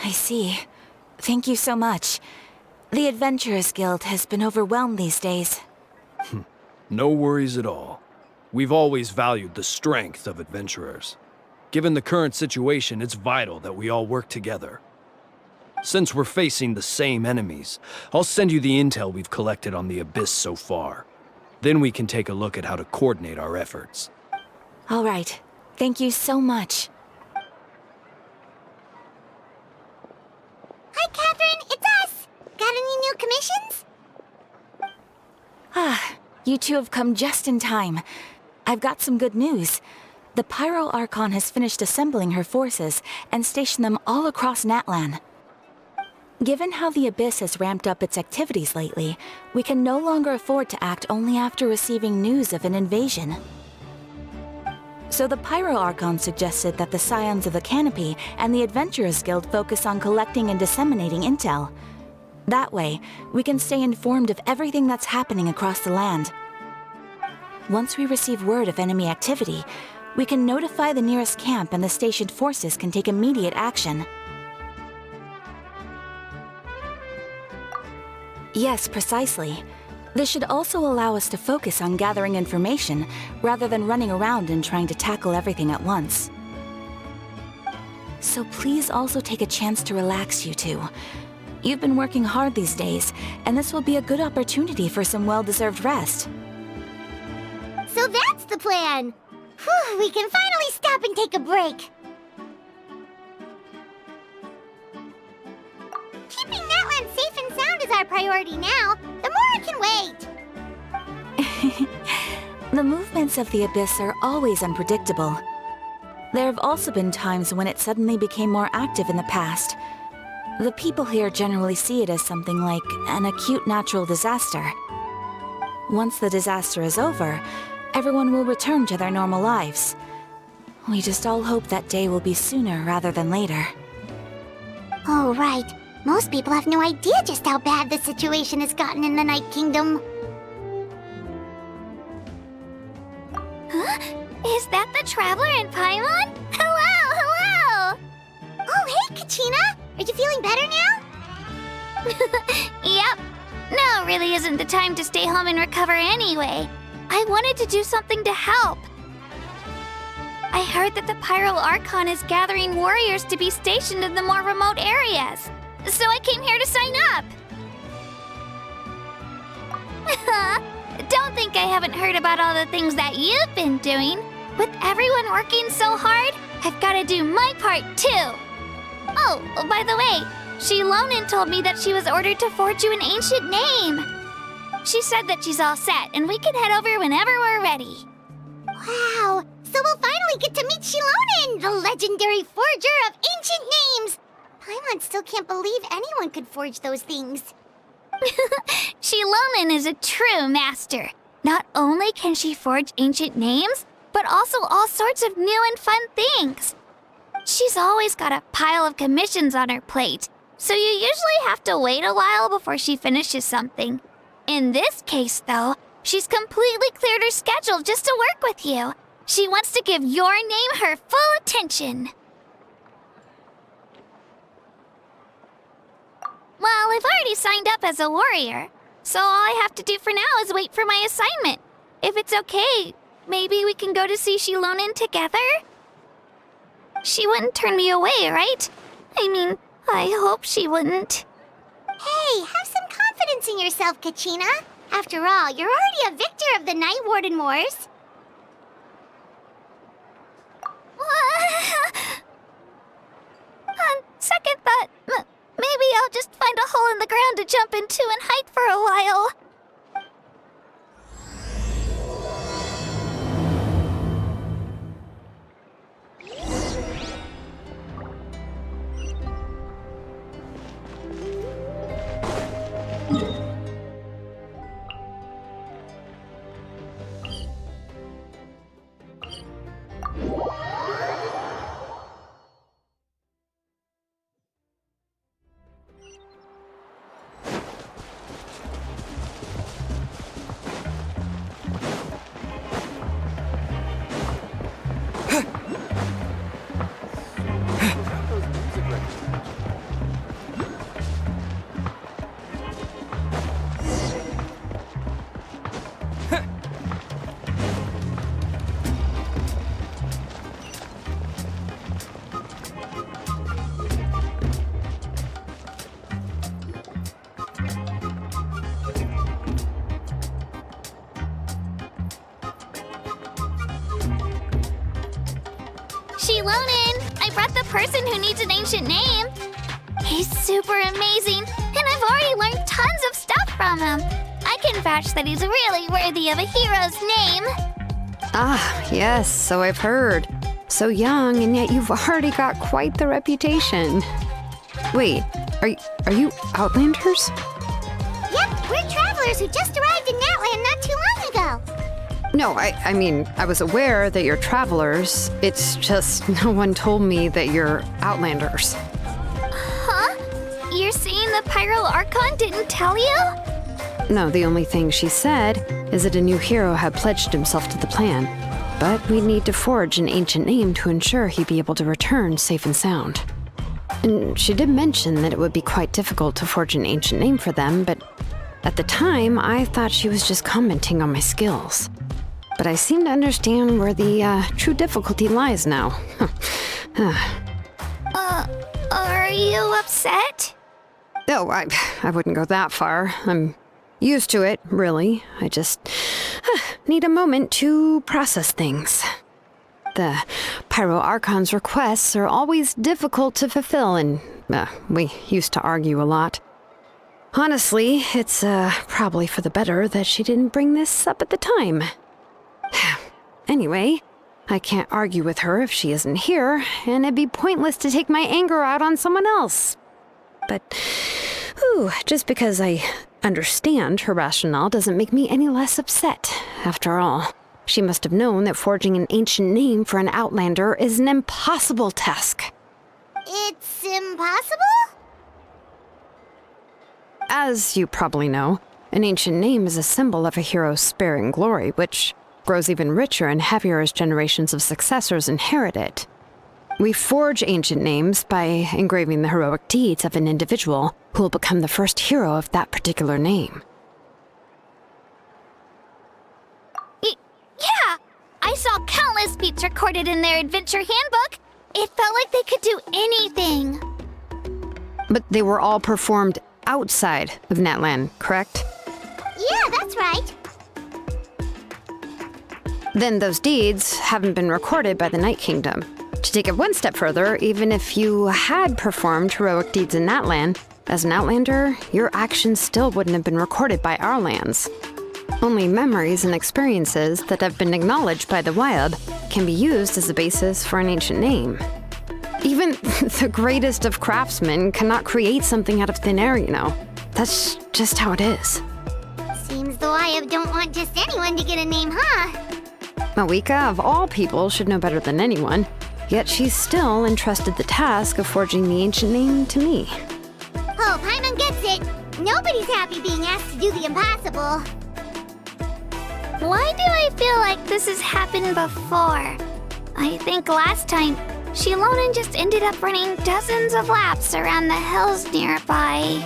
I see. Thank you so much. The Adventurers Guild has been overwhelmed these days. No worries at all. We've always valued the strength of adventurers. Given the current situation, it's vital that we all work together. Since we're facing the same enemies, I'll send you the intel we've collected on the Abyss so far. Then we can take a look at how to coordinate our efforts. All right. Thank you so much. Hi, Catherine, it's us! Got any new commissions? You two have come just in time. I've got some good news. The Pyro Archon has finished assembling her forces and stationed them all across Natlan. Given how the Abyss has ramped up its activities lately, we can no longer afford to act only after receiving news of an invasion. So the Pyro Archon suggested that the Scions of the Canopy and the Adventurers Guild focus on collecting and disseminating intel. That way, we can stay informed of everything that's happening across the land. Once we receive word of enemy activity, we can notify the nearest camp and the stationed forces can take immediate action. Yes, precisely. This should also allow us to focus on gathering information rather than running around and trying to tackle everything at once. So please also take a chance to relax, you two. You've been working hard these days, and this will be a good opportunity for some well-deserved rest. So that's the plan! Whew, we can finally stop and take a break! Keeping Natlan safe and sound is our priority now. The more can wait! The movements of the Abyss are always unpredictable. There have also been times when it suddenly became more active in the past. The people here generally see it as something like an acute natural disaster. Once the disaster is over, everyone will return to their normal lives. We just all hope that day will be sooner rather than later. Oh, right. Most people have no idea just how bad the situation has gotten in the Night Kingdom. Huh? Is that the Traveler in Paimon? Hello, hello! Oh, hey, Kachina! Are you feeling better now? Yep. Now really isn't the time to stay home and recover anyway. I wanted to do something to help. I heard that the Pyro Archon is gathering warriors to be stationed in the more remote areas. So I came here to sign up. Don't think I haven't heard about all the things that you've been doing. With everyone working so hard, I've got to do my part too. Oh, by the way, Shilonin told me that she was ordered to forge you an ancient name. She said that she's all set, and we can head over whenever we're ready. Wow, so we'll finally get to meet Shilonin, the legendary forger of ancient names. Paimon still can't believe anyone could forge those things. Shilonin is a true master. Not only can she forge ancient names, but also all sorts of new and fun things. She's always got a pile of commissions on her plate, so you usually have to wait a while before she finishes something. In this case, though, she's completely cleared her schedule just to work with you. She wants to give your name her full attention. Well, I've already signed up as a warrior, so all I have to do for now is wait for my assignment. If it's okay, maybe we can go to see Shilonin together? She wouldn't turn me away, right? I mean, I hope she wouldn't. Hey, have some confidence in yourself, Kachina. After all, you're already a victor of the Night Warden Wars. On second thought, maybe I'll just find a hole in the ground to jump into and hide for a while. Lonin! I brought the person who needs an ancient name. He's super amazing, and I've already learned tons of stuff from him. I can vouch that he's really worthy of a hero's name. Ah, yes, so I've heard. So young, and yet you've already got quite the reputation. Wait, are you Outlanders? Yep, we're travelers who just arrived in Natlan not too long ago. No, I mean, I was aware that you're travelers. It's just no one told me that you're Outlanders. Huh? You're saying the Pyro Archon didn't tell you? No, the only thing she said is that a new hero had pledged himself to the plan. But we'd need to forge an ancient name to ensure he'd be able to return safe and sound. And she did mention that it would be quite difficult to forge an ancient name for them, but at the time, I thought she was just commenting on my skills. But I seem to understand where the true difficulty lies now. Are you upset? No, I wouldn't go that far. I'm used to it, really. I just need a moment to process things. The Pyro Archon's requests are always difficult to fulfill, and we used to argue a lot. Honestly, it's probably for the better that she didn't bring this up at the time. Anyway, I can't argue with her if she isn't here, and it'd be pointless to take my anger out on someone else. But, just because I understand her rationale doesn't make me any less upset. After all, she must have known that forging an ancient name for an Outlander is an impossible task. It's impossible? As you probably know, an ancient name is a symbol of a hero's spirit and glory, which grows even richer and heavier as generations of successors inherit it. We forge ancient names by engraving the heroic deeds of an individual who will become the first hero of that particular name. Yeah! I saw countless feats recorded in their adventure handbook. It felt like they could do anything. But they were all performed outside of Natlan, correct? Yeah, that's right. Then those deeds haven't been recorded by the Night Kingdom. To take it one step further, even if you had performed heroic deeds in Natlan, as an Outlander, your actions still wouldn't have been recorded by our lands. Only memories and experiences that have been acknowledged by the Wyab can be used as a basis for an ancient name. Even the greatest of craftsmen cannot create something out of thin air, you know. That's just how it is. Seems the Wyab don't want just anyone to get a name, huh? Mawika, of all people, should know better than anyone, yet she's still entrusted the task of forging the ancient name to me. Oh, Paimon gets it. Nobody's happy being asked to do the impossible. Why do I feel like this has happened before? I think last time, Shilonen just ended up running dozens of laps around the hills nearby.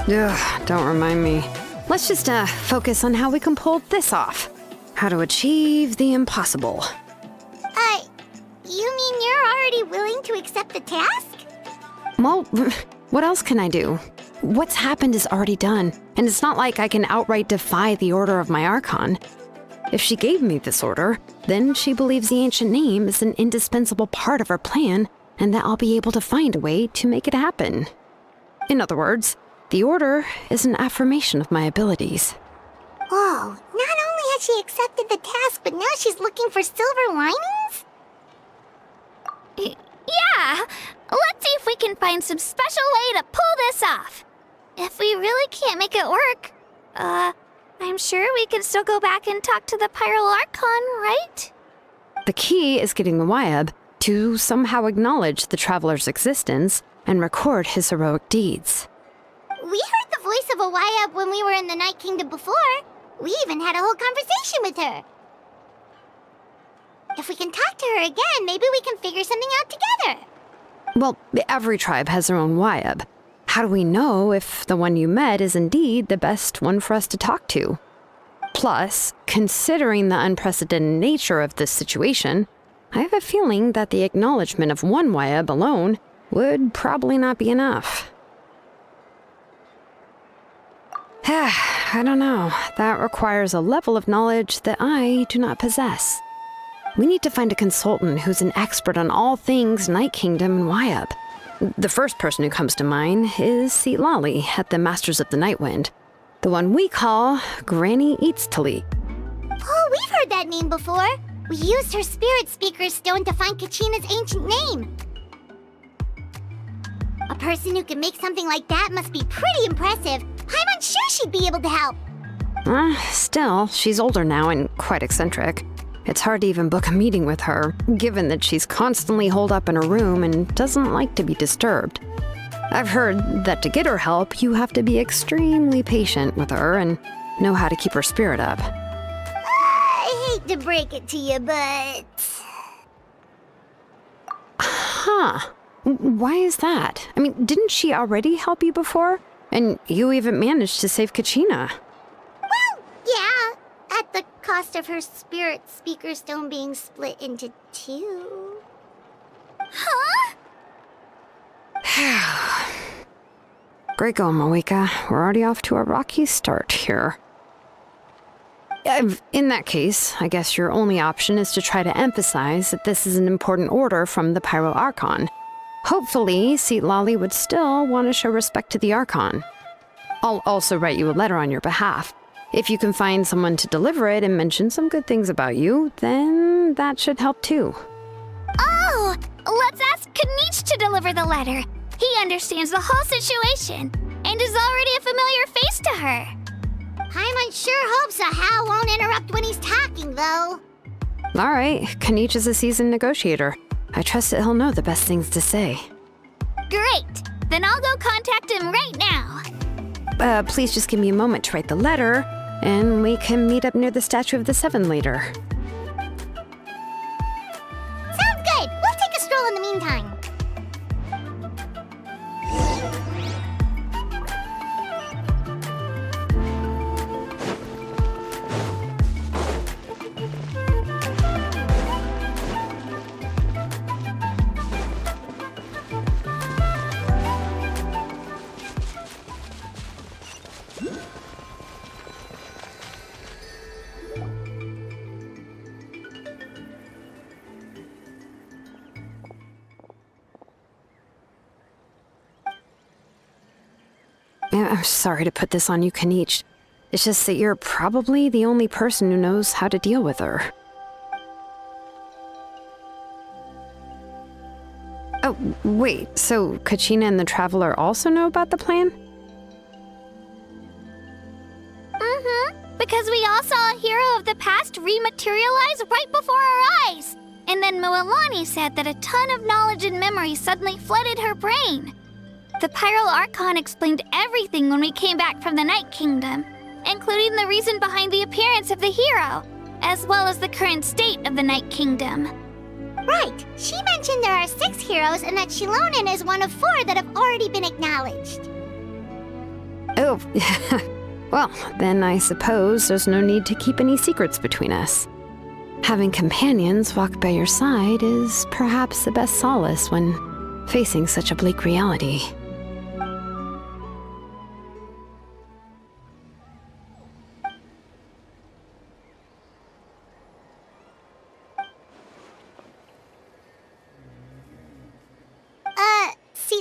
Ugh, don't remind me. Let's just focus on how we can pull this off. How to achieve the impossible. You mean you're already willing to accept the task? Well, what else can I do? What's happened is already done, and it's not like I can outright defy the order of my Archon. If she gave me this order, then she believes the ancient name is an indispensable part of her plan, and that I'll be able to find a way to make it happen. In other words, the order is an affirmation of my abilities. Whoa, not only has she accepted the task, but now she's looking for silver linings? Yeah! Let's see if we can find some special way to pull this off. If we really can't make it work, I'm sure we can still go back and talk to the Pyro Archon, right? The key is getting the Wyab to somehow acknowledge the traveler's existence and record his heroic deeds. We heard the voice of a Wyab when we were in the Night Kingdom before. We even had a whole conversation with her. If we can talk to her again, maybe we can figure something out together. Well, every tribe has their own Wyab. How do we know if the one you met is indeed the best one for us to talk to? Plus, considering the unprecedented nature of this situation, I have a feeling that the acknowledgement of one Wyab alone would probably not be enough. I don't know. That requires a level of knowledge that I do not possess. We need to find a consultant who's an expert on all things Night Kingdom and Wyup. The first person who comes to mind is Lali at the Masters of the Nightwind, the one we call Granny Eats Tali. Oh, we've heard that name before. We used her spirit speaker stone to find Kachina's ancient name. A person who can make something like that must be pretty impressive. I'm unsure she'd be able to help. Still, she's older now and quite eccentric. It's hard to even book a meeting with her, given that she's constantly holed up in her room and doesn't like to be disturbed. I've heard that to get her help, you have to be extremely patient with her and know how to keep her spirit up. I hate to break it to you, but... Huh. Why is that? I mean, didn't she already help you before? And you even managed to save Kachina. Well, yeah. At the cost of her spirit speaker stone being split into two. Huh? Great going, Moeka. We're already off to a rocky start here. In that case, I guess your only option is to try to emphasize that this is an important order from the Pyro Archon. Hopefully, Lali would still want to show respect to the Archon. I'll also write you a letter on your behalf. If you can find someone to deliver it and mention some good things about you, then that should help too. Oh, let's ask Kanich to deliver the letter. He understands the whole situation and is already a familiar face to her. Paimon sure hopes Hal won't interrupt when he's talking, though. All right, Kanich is a seasoned negotiator. I trust that he'll know the best things to say. Great. Then I'll go contact him right now. Please just give me a moment to write the letter, and we can meet up near the Statue of the Seven later. Sounds good. We'll take a stroll in the meantime. I'm sorry to put this on you, Kanich. It's just that you're probably the only person who knows how to deal with her. Oh, wait, so Kachina and the Traveler also know about the plan? Because we all saw a hero of the past rematerialize right before our eyes. And then Moalani said that a ton of knowledge and memory suddenly flooded her brain. The Pyro Archon explained everything when we came back from the Night Kingdom, including the reason behind the appearance of the hero, as well as the current state of the Night Kingdom. Right. She mentioned there are 6 heroes and that Shilonen is one of 4 that have already been acknowledged. Oh, well, then I suppose there's no need to keep any secrets between us. Having companions walk by your side is perhaps the best solace when facing such a bleak reality.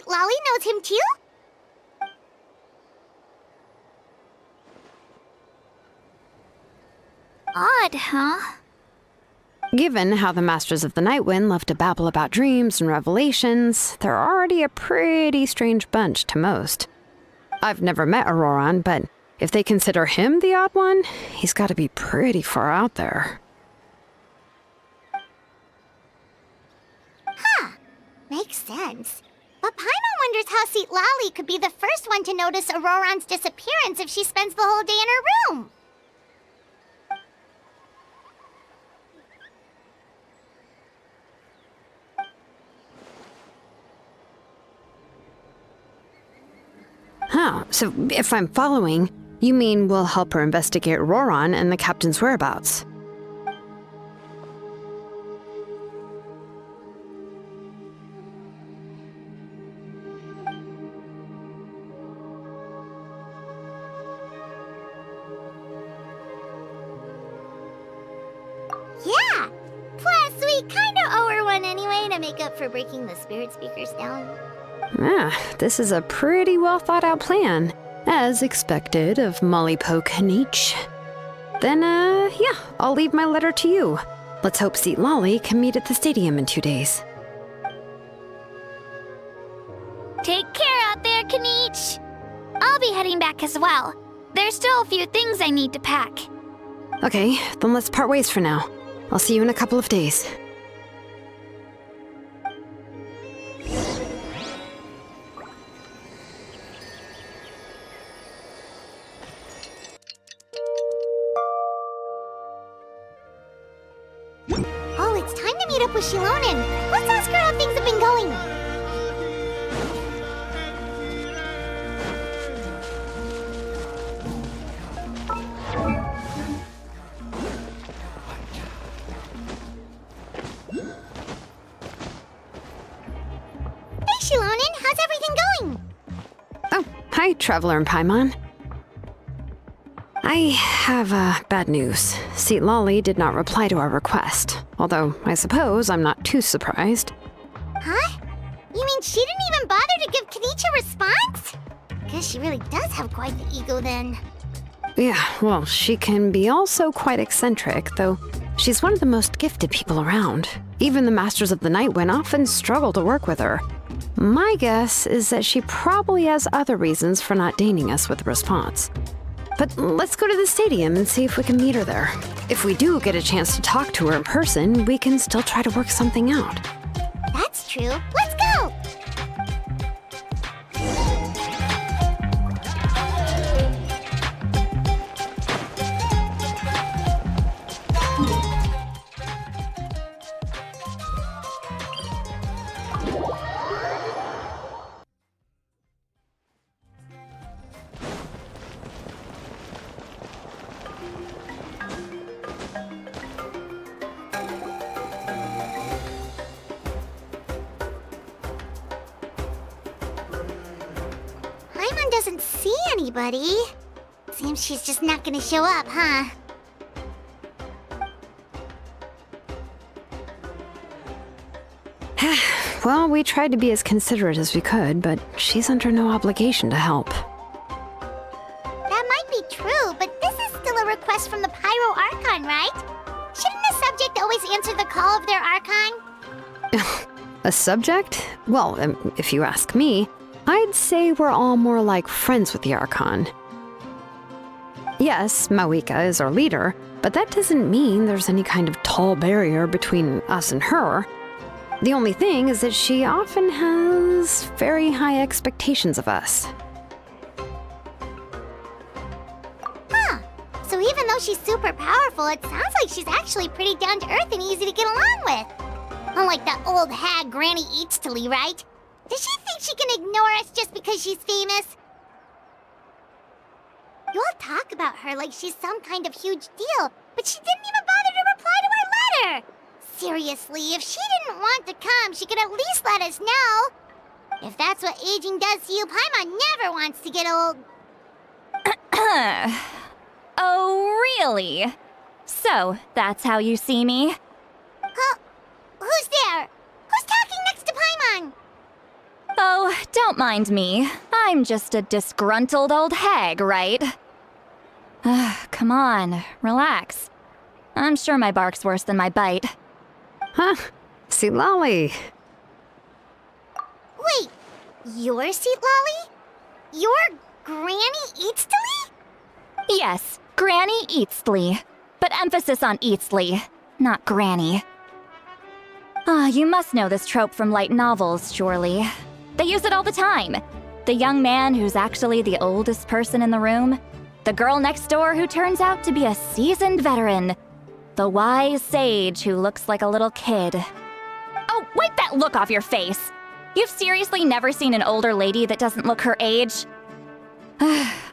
Lali knows him too? Odd, huh? Given how the Masters of the Nightwind love to babble about dreams and revelations, they're already a pretty strange bunch to most. I've never met Auroran, but if they consider him the odd one, he's got to be pretty far out there. Huh. Makes sense. But Paimon wonders how Lali could be the first one to notice Auroran's disappearance if she spends the whole day in her room. Huh, so if I'm following, you mean we'll help her investigate Auroran and the captain's whereabouts? Yeah. Plus, We kinda owe her one anyway to make up for breaking the spirit speakers down. This is a pretty well thought out plan, as expected of Molly Poke Nietzsche. Then, yeah, I'll leave my letter to you. Let's hope Seat Lolly can meet at the stadium in 2 days. Take care out there, Kaniche. I'll be heading back as well. There's still a few things I need to pack. Okay, then let's part ways for now. I'll see you in a couple of days. Oh, it's time to meet up with Shilonen. Let's ask her how things have been going. Hey, Shilonen, how's everything going? Oh, hi, Traveler and Paimon. I have bad news. Seat Lolly did not reply to our request, although I suppose I'm not too surprised. Huh? You mean she didn't even bother to give Kaniche a response? Guess she really does have quite the ego then. Yeah, well, she can be also quite eccentric, though she's one of the most gifted people around. Even the Masters of the Nightwind often struggle to work with her. My guess is that she probably has other reasons for not deigning us with a response. But let's go to the stadium and see if we can meet her there. If we do get a chance to talk to her in person, we can still try to work something out. That's true. Let's go! Paimon doesn't see anybody. Seems she's just not gonna show up, huh? Well, we tried to be as considerate as we could, but she's under no obligation to help. That might be true, but this is still a request from the Pyro Archon, right? Shouldn't a subject always answer the call of their Archon? A subject? Well, if you ask me, I'd say we're all more like friends with the Archon. Yes, Mawika is our leader, but that doesn't mean there's any kind of tall barrier between us and her. The only thing is that she often has very high expectations of us. Huh. So even though she's super powerful, it sounds like she's actually pretty down to earth and easy to get along with. Unlike that old hag Granny Eatstily, right? Does she think she can ignore us just because she's famous? You all talk about her like she's some kind of huge deal, but she didn't even bother to reply to our letter! Seriously, if she didn't want to come, she could at least let us know. If that's what aging does to you, Paimon never wants to get old. Oh, really? So, that's how you see me? Huh? Who's there? Who's talking next to Paimon? Oh, don't mind me. I'm just a disgruntled old hag, right? Come on, relax. I'm sure my bark's worse than my bite. Huh? See Lolly. Wait, you're Seat Lolly? You're Granny Eatstily? Yes, Granny Eatsley. But emphasis on Eatsley, not Granny. You must know this trope from light novels, surely. They use it all the time. The young man who's actually the oldest person in the room. The girl next door who turns out to be a seasoned veteran. The wise sage who looks like a little kid. Oh, wipe that look off your face! You've seriously never seen an older lady that doesn't look her age?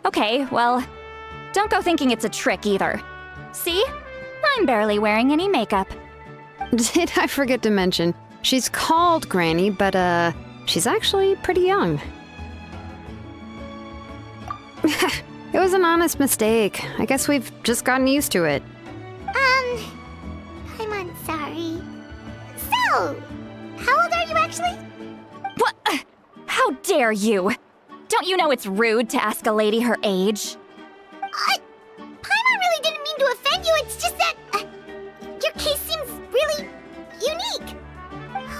Okay, well, don't go thinking it's a trick either. See? I'm barely wearing any makeup. Did I forget to mention, she's called Granny, but she's actually pretty young. It was an honest mistake. I guess we've just gotten used to it. Paimon, sorry. Oh, how old are you actually? What? How dare you? Don't you know it's rude to ask a lady her age? Paimon really didn't mean to offend you, it's just that your case seems really unique.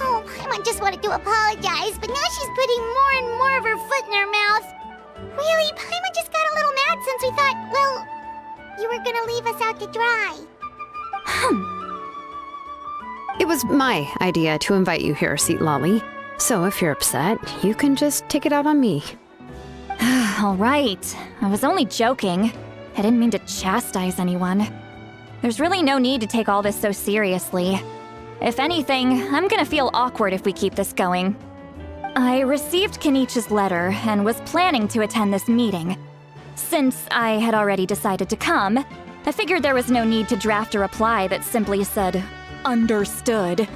Oh, Paimon just wanted to apologize, but now she's putting more and more of her foot in her mouth. Really, Paimon just got a little mad since we thought, well, you were gonna leave us out to dry. It was my idea to invite you here, Seat Lolly. So if you're upset, you can just take it out on me. All right. I was only joking. I didn't mean to chastise anyone. There's really no need to take all this so seriously. If anything, I'm gonna feel awkward if we keep this going. I received Kenichi's letter and was planning to attend this meeting. Since I had already decided to come, I figured there was no need to draft a reply that simply said, "Understood."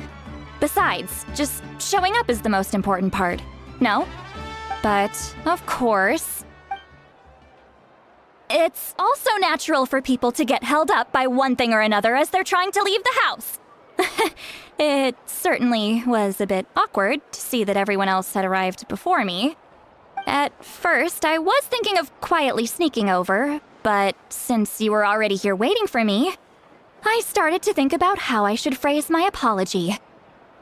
Besides, just showing up is the most important part. No? But, of course, it's also natural for people to get held up by one thing or another as they're trying to leave the house. It certainly was a bit awkward to see that everyone else had arrived before me. At first, I was thinking of quietly sneaking over, but since you were already here waiting for me, I started to think about how I should phrase my apology.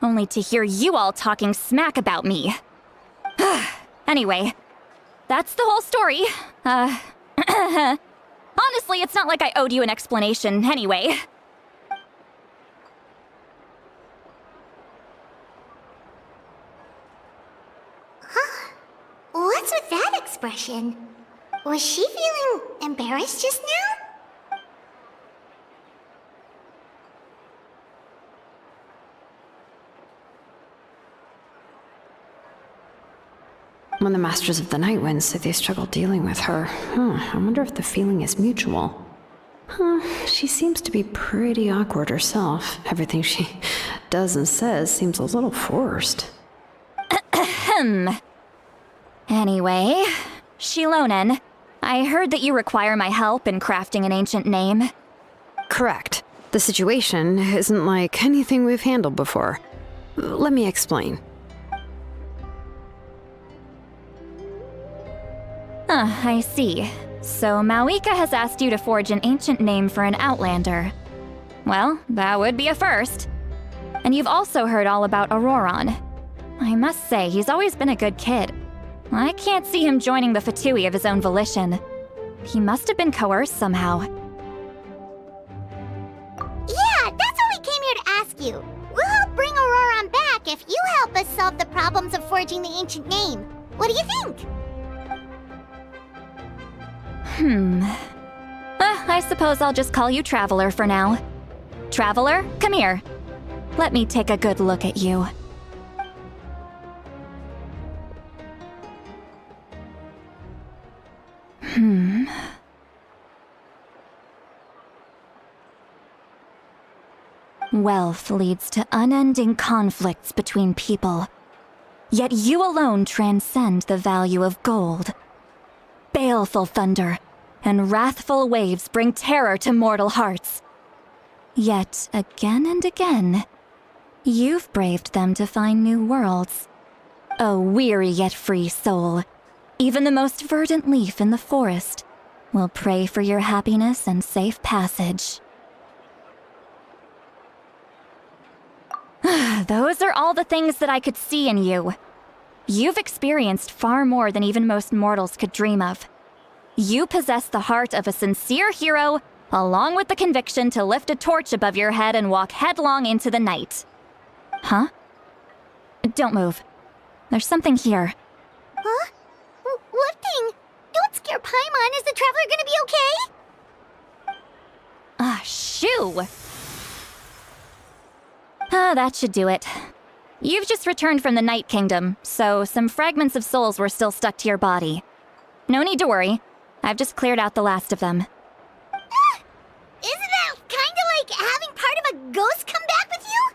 Only to hear you all talking smack about me. Anyway, that's the whole story. Honestly, it's not like I owed you an explanation anyway. What's with that expression? Was she feeling embarrassed just now? When the Masters of the Night Wind say they struggle dealing with her, I wonder if the feeling is mutual. She seems to be pretty awkward herself. Everything she does and says seems a little forced. Anyway, Shilonen, I heard that you require my help in crafting an ancient name. Correct. The situation isn't like anything we've handled before. Let me explain. I see. So Mawika has asked you to forge an ancient name for an Outlander. Well, that would be a first. And you've also heard all about Auroron. I must say, he's always been a good kid. I can't see him joining the Fatui of his own volition. He must have been coerced somehow. Yeah, that's what we came here to ask you. We'll help bring Auroron back if you help us solve the problems of forging the ancient name. What do you think? I suppose I'll just call you Traveler for now. Traveler, come here. Let me take a good look at you. Wealth leads to unending conflicts between people. Yet you alone transcend the value of gold. Baleful thunder and wrathful waves bring terror to mortal hearts. Yet again and again, you've braved them to find new worlds. O weary yet free soul, even the most verdant leaf in the forest will pray for your happiness and safe passage. Those are all the things that I could see in you. You've experienced far more than even most mortals could dream of. You possess the heart of a sincere hero, along with the conviction to lift a torch above your head and walk headlong into the night. Huh? Don't move. There's something here. Huh? What thing? Don't scare Paimon. Is the Traveler gonna be okay? Shoo! That should do it. You've just returned from the Night Kingdom, so some fragments of souls were still stuck to your body. No need to worry. I've just cleared out the last of them. Isn't that kinda like having part of a ghost come back with you?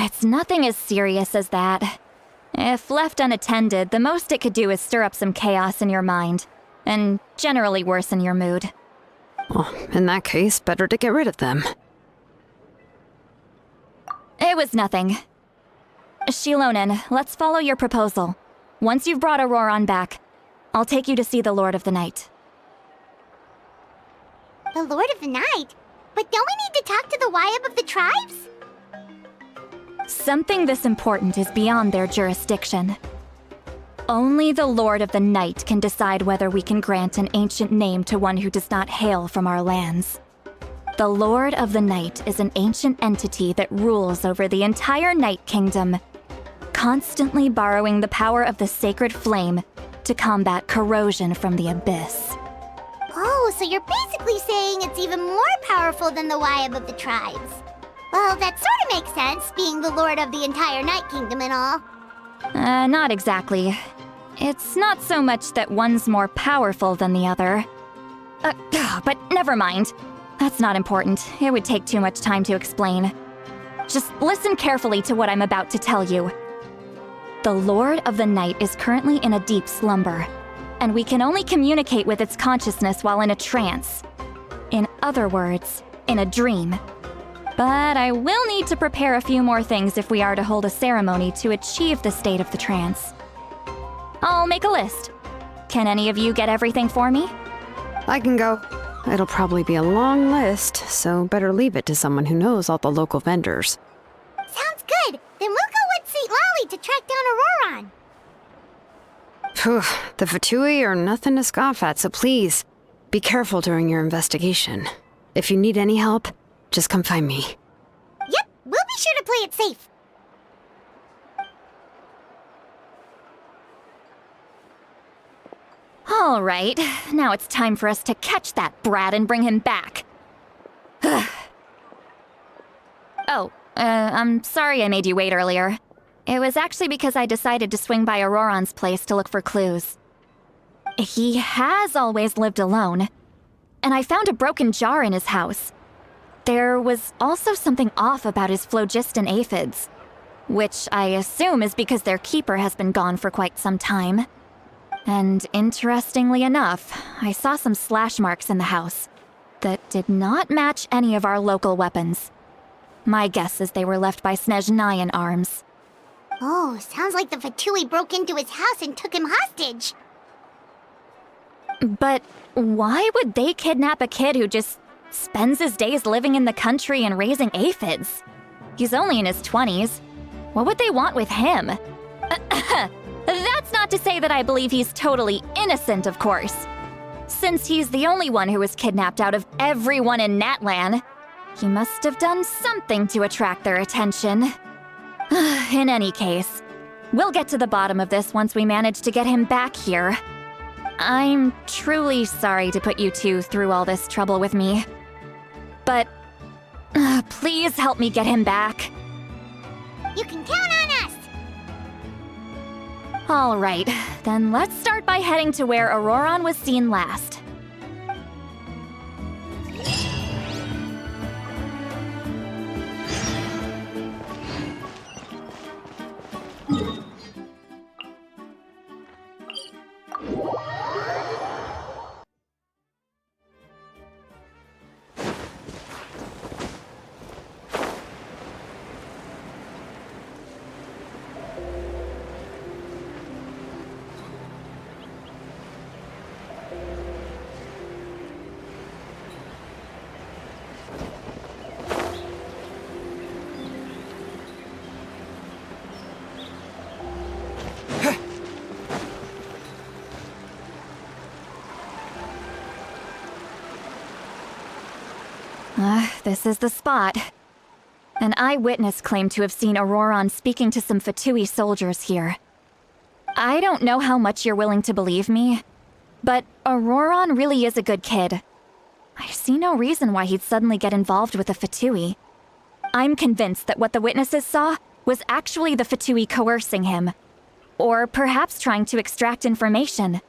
It's nothing as serious as that. If left unattended, the most it could do is stir up some chaos in your mind, and generally worsen your mood. Well, in that case, better to get rid of them. It It was nothing. Shilonen, let's follow your proposal. Once you've brought Auroran back, I'll take you to see the Lord of the Night. The Lord of the Night? But don't we need to talk to the Wyab of the tribes? Something this important is beyond their jurisdiction. Only the Lord of the Night can decide whether we can grant an ancient name to one who does not hail from our lands. The Lord of the Night is an ancient entity that rules over the entire Night Kingdom, constantly borrowing the power of the sacred flame to combat corrosion from the abyss. Oh, so you're basically saying it's even more powerful than the Wyab of the tribes. Well, that sort of makes sense, being the lord of the entire Night Kingdom and all. Not exactly. It's not so much that one's more powerful than the other. But never mind. That's not important. It would take too much time to explain. Just listen carefully to what I'm about to tell you. The Lord of the Night is currently in a deep slumber, and we can only communicate with its consciousness while in a trance. In other words, in a dream. But I will need to prepare a few more things if we are to hold a ceremony to achieve the state of the trance. I'll make a list. Can any of you get everything for me? I can go. It'll probably be a long list, so better leave it to someone who knows all the local vendors. Sounds good. Then we'll go with St. Lolly to track down Auroran. Phew, the Fatui are nothing to scoff at, so please, be careful during your investigation. If you need any help, just come find me. Yep, we'll be sure to play it safe. All right, now it's time for us to catch that brat and bring him back. I'm sorry I made you wait earlier. It was actually because I decided to swing by Auroran's place to look for clues. He has always lived alone, and I found a broken jar in his house. There was also something off about his phlogiston aphids, which I assume is because their keeper has been gone for quite some time. And interestingly enough, I saw some slash marks in the house that did not match any of our local weapons. My guess is they were left by Snezhnayan arms. Oh, sounds like the Fatui broke into his house and took him hostage. But why would they kidnap a kid who just spends his days living in the country and raising aphids? He's only in his 20s. What would they want with him? That's not to say that I believe he's totally innocent, of course. Since he's the only one who was kidnapped out of everyone in Natlan, he must have done something to attract their attention. In any case, we'll get to the bottom of this once we manage to get him back here. I'm truly sorry to put you two through all this trouble with me. But please help me get him back. You can count on us! All right, then let's start by heading to where Auroran was seen last. This is the spot. An eyewitness claimed to have seen Auroran speaking to some Fatui soldiers here. I don't know how much you're willing to believe me, but Auroran really is a good kid. I see no reason why he'd suddenly get involved with the Fatui. I'm convinced that what the witnesses saw was actually the Fatui coercing him, or perhaps trying to extract information.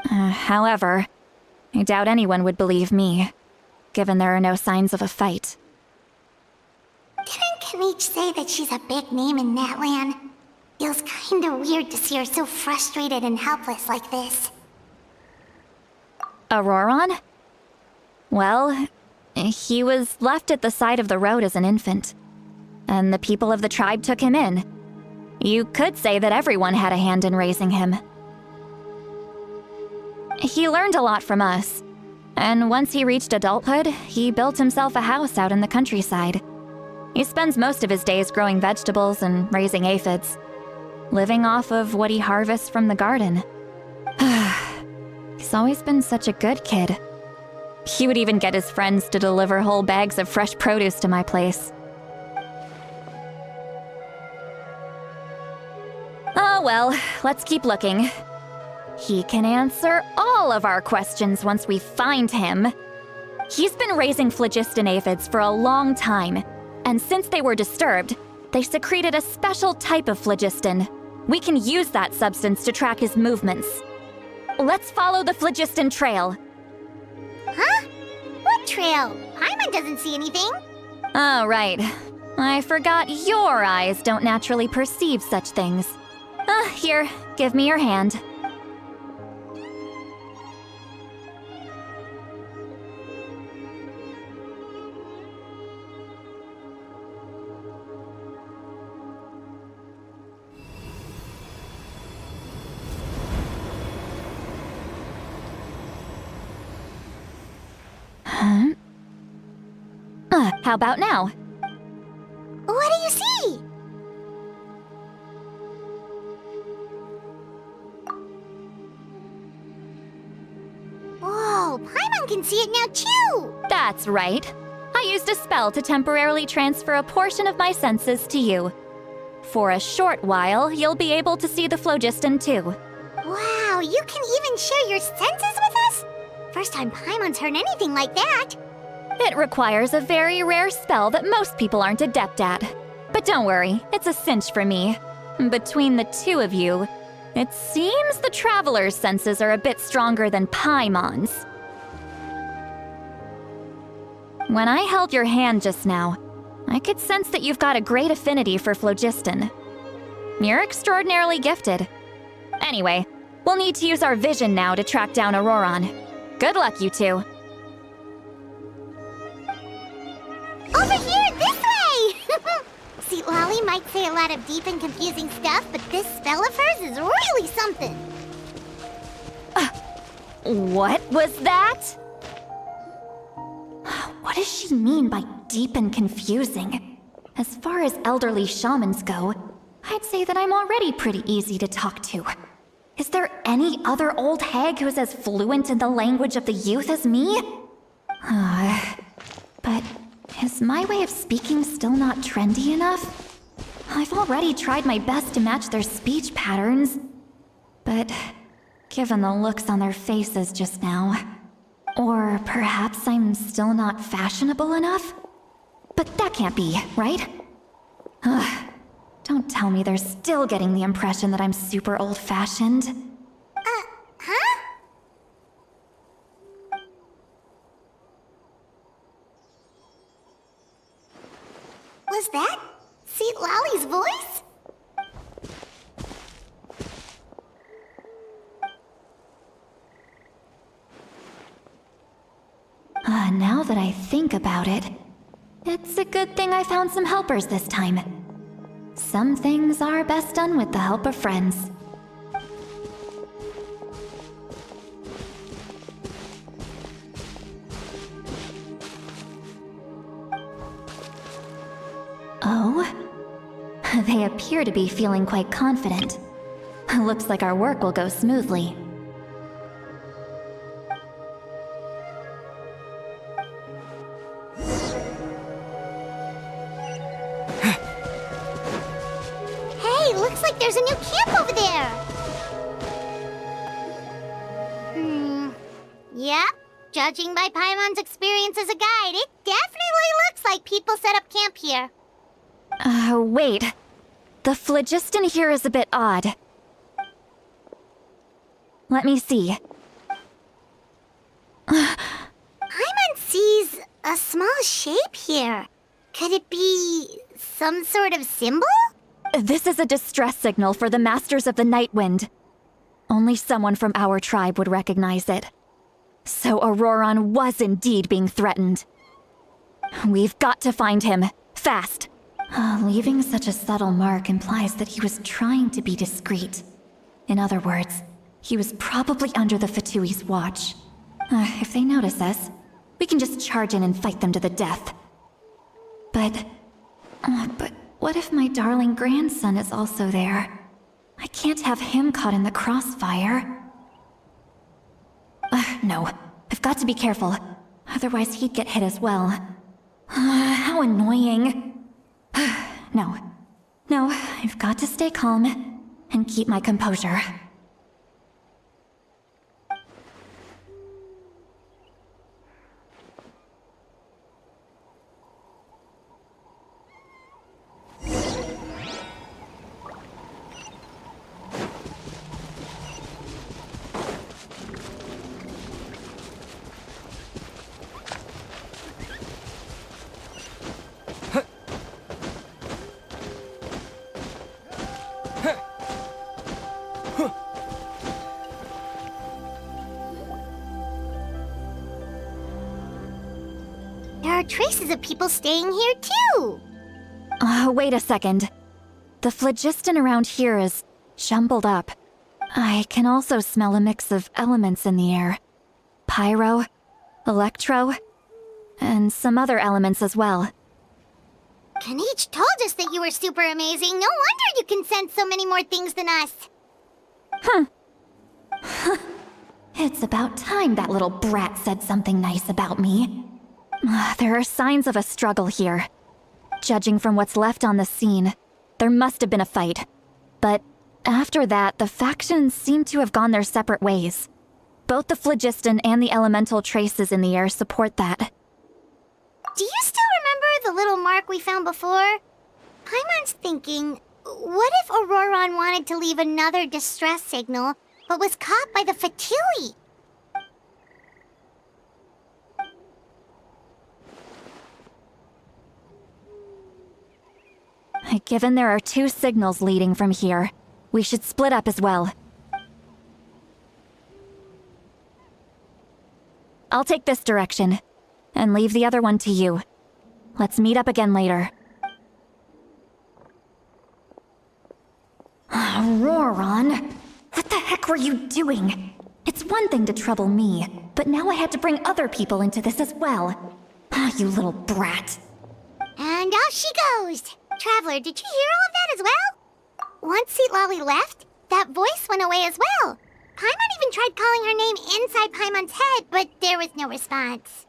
However, I doubt anyone would believe me, given there are no signs of a fight. Didn't Kanich say that she's a big name in Natlan? Feels kinda weird to see her so frustrated and helpless like this. Auroran? Well, he was left at the side of the road as an infant. and the people of the tribe took him in. You could say that everyone had a hand in raising him. He learned a lot from us, and once he reached adulthood, he built himself a house out in the countryside. He spends most of his days growing vegetables and raising aphids, living off of what he harvests from the garden. He's always been such a good kid. He would even get his friends to deliver whole bags of fresh produce to my place. Oh well, let's keep looking. He can answer all of our questions once we find him. He's been raising phlogiston aphids for a long time, and since they were disturbed, they secreted a special type of phlogiston. We can use that substance to track his movements. Let's follow the phlogiston trail. Huh? What trail? Paimon doesn't see anything. Oh, right. I forgot your eyes don't naturally perceive such things. Here, give me your hand. How about now? What do you see? Whoa, Paimon can see it now too! That's right. I used a spell to temporarily transfer a portion of my senses to you. For a short while, you'll be able to see the phlogiston too. Wow, you can even share your senses with us? First time Paimon's heard anything like that. It requires a very rare spell that most people aren't adept at. But don't worry, it's a cinch for me. Between the two of you, it seems the Traveler's senses are a bit stronger than Paimon's. When I held your hand just now, I could sense that you've got a great affinity for phlogiston. You're extraordinarily gifted. Anyway, we'll need to use our vision now to track down Auroron. Good luck, you two. Over here, this way! See, Lolly might say a lot of deep and confusing stuff, but this spell of hers is really something. What was that? What does she mean by deep and confusing? As far as elderly shamans go, I'd say that I'm already pretty easy to talk to. Is there any other old hag who's as fluent in the language of the youth as me? But is my way of speaking still not trendy enough? I've already tried my best to match their speech patterns. But given the looks on their faces just now, or perhaps I'm still not fashionable enough? But that can't be, right? Don't tell me they're still getting the impression that I'm super old-fashioned. Huh? Was that Seat Lolly's voice? Now that I think about it, it's a good thing I found some helpers this time. Some things are best done with the help of friends. Oh? They appear to be feeling quite confident. Looks like our work will go smoothly. Hey, looks like there's a new camp over there! Yep. Judging by Paimon's experience as a guide, it definitely looks like people set up camp here. Wait. The phlogiston here is a bit odd. Let me see. Paimon sees a small shape here. Could it be some sort of symbol? This is a distress signal for the Masters of the Night Wind. Only someone from our tribe would recognize it. So Auroron was indeed being threatened. We've got to find him. Fast. Leaving such a subtle mark implies that he was trying to be discreet. In other words, he was probably under the Fatui's watch. If they notice us, we can just charge in and fight them to the death. But what if my darling grandson is also there? I can't have him caught in the crossfire. No, I've got to be careful. Otherwise he'd get hit as well. How annoying. No, I've got to stay calm and keep my composure. There are traces of people staying here too. Wait a second. The phlogiston around here is jumbled up. I can also smell a mix of elements in the air. Pyro, electro, and some other elements as well. Kanich told us that you were super amazing. No wonder you can sense so many more things than us. It's about time that little brat said something nice about me. There are signs of a struggle here. Judging from what's left on the scene, there must have been a fight. But after that, the factions seem to have gone their separate ways. Both the phlogiston and the elemental traces in the air support that. Do you still remember the little mark we found before? Paimon's thinking, what if Auroron wanted to leave another distress signal, but was caught by the Fatui? Given there are 2 signals leading from here, we should split up as well. I'll take this direction, and leave the other one to you. Let's meet up again later. Auroron! What the heck were you doing? It's one thing to trouble me, but now I had to bring other people into this as well. You little brat. And off she goes! Traveler, did you hear all of that as well? Once Seat Lolly left, that voice went away as well. Paimon even tried calling her name inside Paimon's head, but there was no response.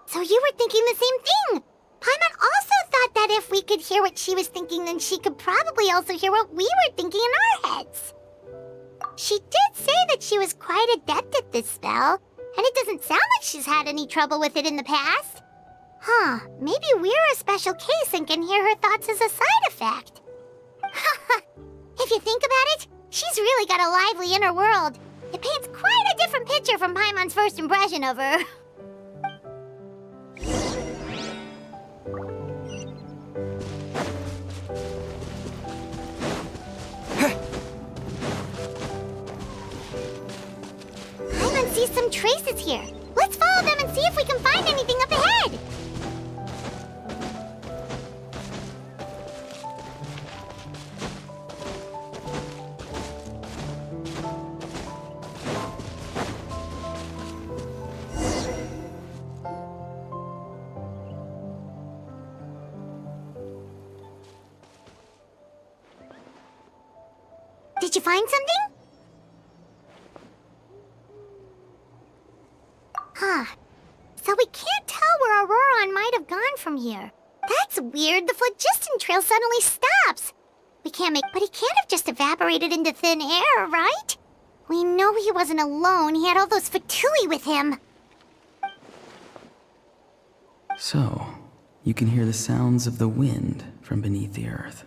So you were thinking the same thing! Paimon also thought that if we could hear what she was thinking, then she could probably also hear what we were thinking in our heads. She did say that she was quite adept at this spell, and it doesn't sound like she's had any trouble with it in the past. Maybe we're a special case and can hear her thoughts as a side effect. If you think about it, she's really got a lively inner world. It paints quite a different picture from Paimon's first impression of her. Paimon sees some traces here. Let's follow them and see if we can find anything up ahead. Did you find something? So we can't tell where Auroron might have gone from here. That's weird. The phlogiston trail suddenly stops. But he can't have just evaporated into thin air, right? We know he wasn't alone. He had all those Fatui with him. So, you can hear the sounds of the wind from beneath the earth.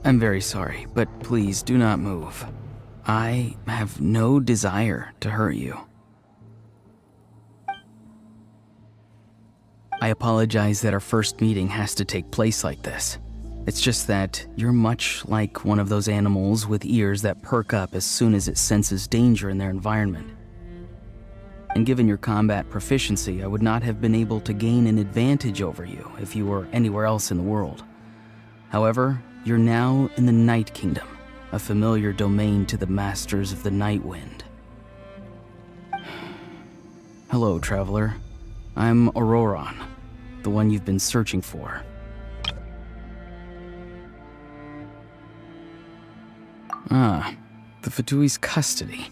I'm very sorry, but please do not move. I have no desire to hurt you. I apologize that our first meeting has to take place like this. It's just that you're much like one of those animals with ears that perk up as soon as it senses danger in their environment. And given your combat proficiency, I would not have been able to gain an advantage over you if you were anywhere else in the world. However, you're now in the Night Kingdom, a familiar domain to the masters of the Night Wind. Hello, traveler. I'm Auroron, the one you've been searching for. Ah, the Fatui's custody.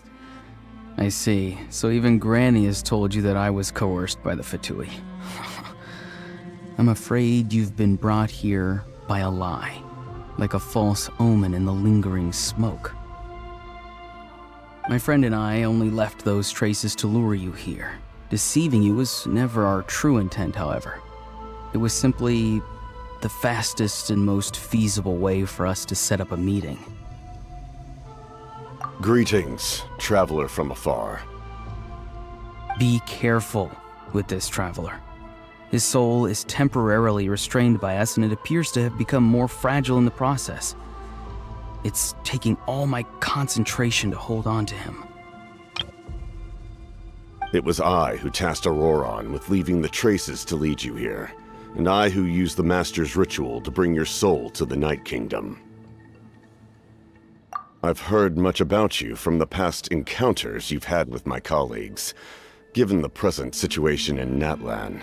I see. So even Granny has told you that I was coerced by the Fatui. I'm afraid you've been brought here by a lie, like a false omen in the lingering smoke. My friend and I only left those traces to lure you here. Deceiving you was never our true intent, however. It was simply the fastest and most feasible way for us to set up a meeting. Greetings, traveler from afar. Be careful with this traveler. His soul is temporarily restrained by us, and it appears to have become more fragile in the process. It's taking all my concentration to hold on to him. It was I who tasked Auroron with leaving the traces to lead you here, and I who used the Master's ritual to bring your soul to the Night Kingdom. I've heard much about you from the past encounters you've had with my colleagues. Given the present situation in Natlan,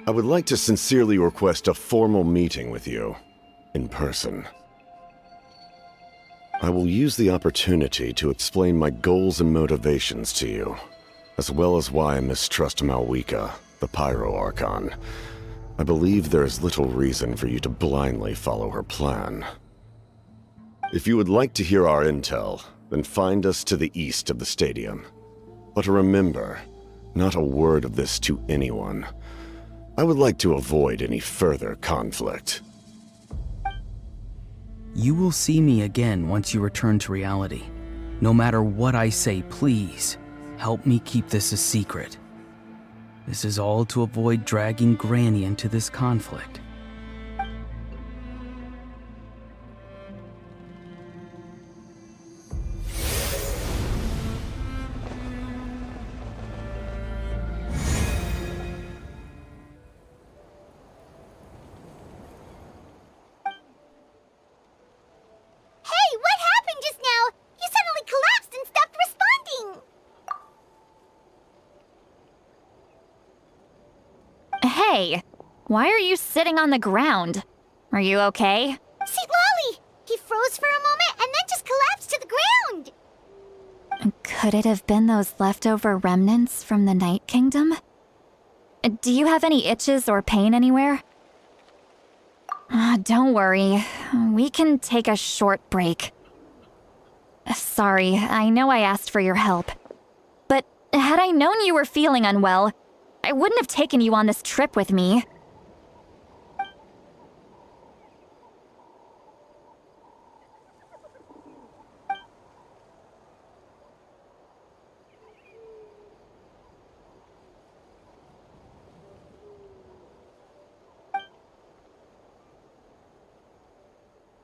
I would like to sincerely request a formal meeting with you, in person. I will use the opportunity to explain my goals and motivations to you, as well as why I mistrust Malwika, the Pyro Archon. I believe there is little reason for you to blindly follow her plan. If you would like to hear our intel, then find us to the east of the stadium. But remember, not a word of this to anyone. I would like to avoid any further conflict. You will see me again once you return to reality. No matter what I say, please, help me keep this a secret. This is all to avoid dragging Granny into this conflict. Hey, why are you sitting on the ground? Are you okay? See, Lolly! He froze for a moment and then just collapsed to the ground! Could it have been those leftover remnants from the Night Kingdom? Do you have any itches or pain anywhere? Don't worry. We can take a short break. Sorry, I know I asked for your help. But had I known you were feeling unwell, I wouldn't have taken you on this trip with me.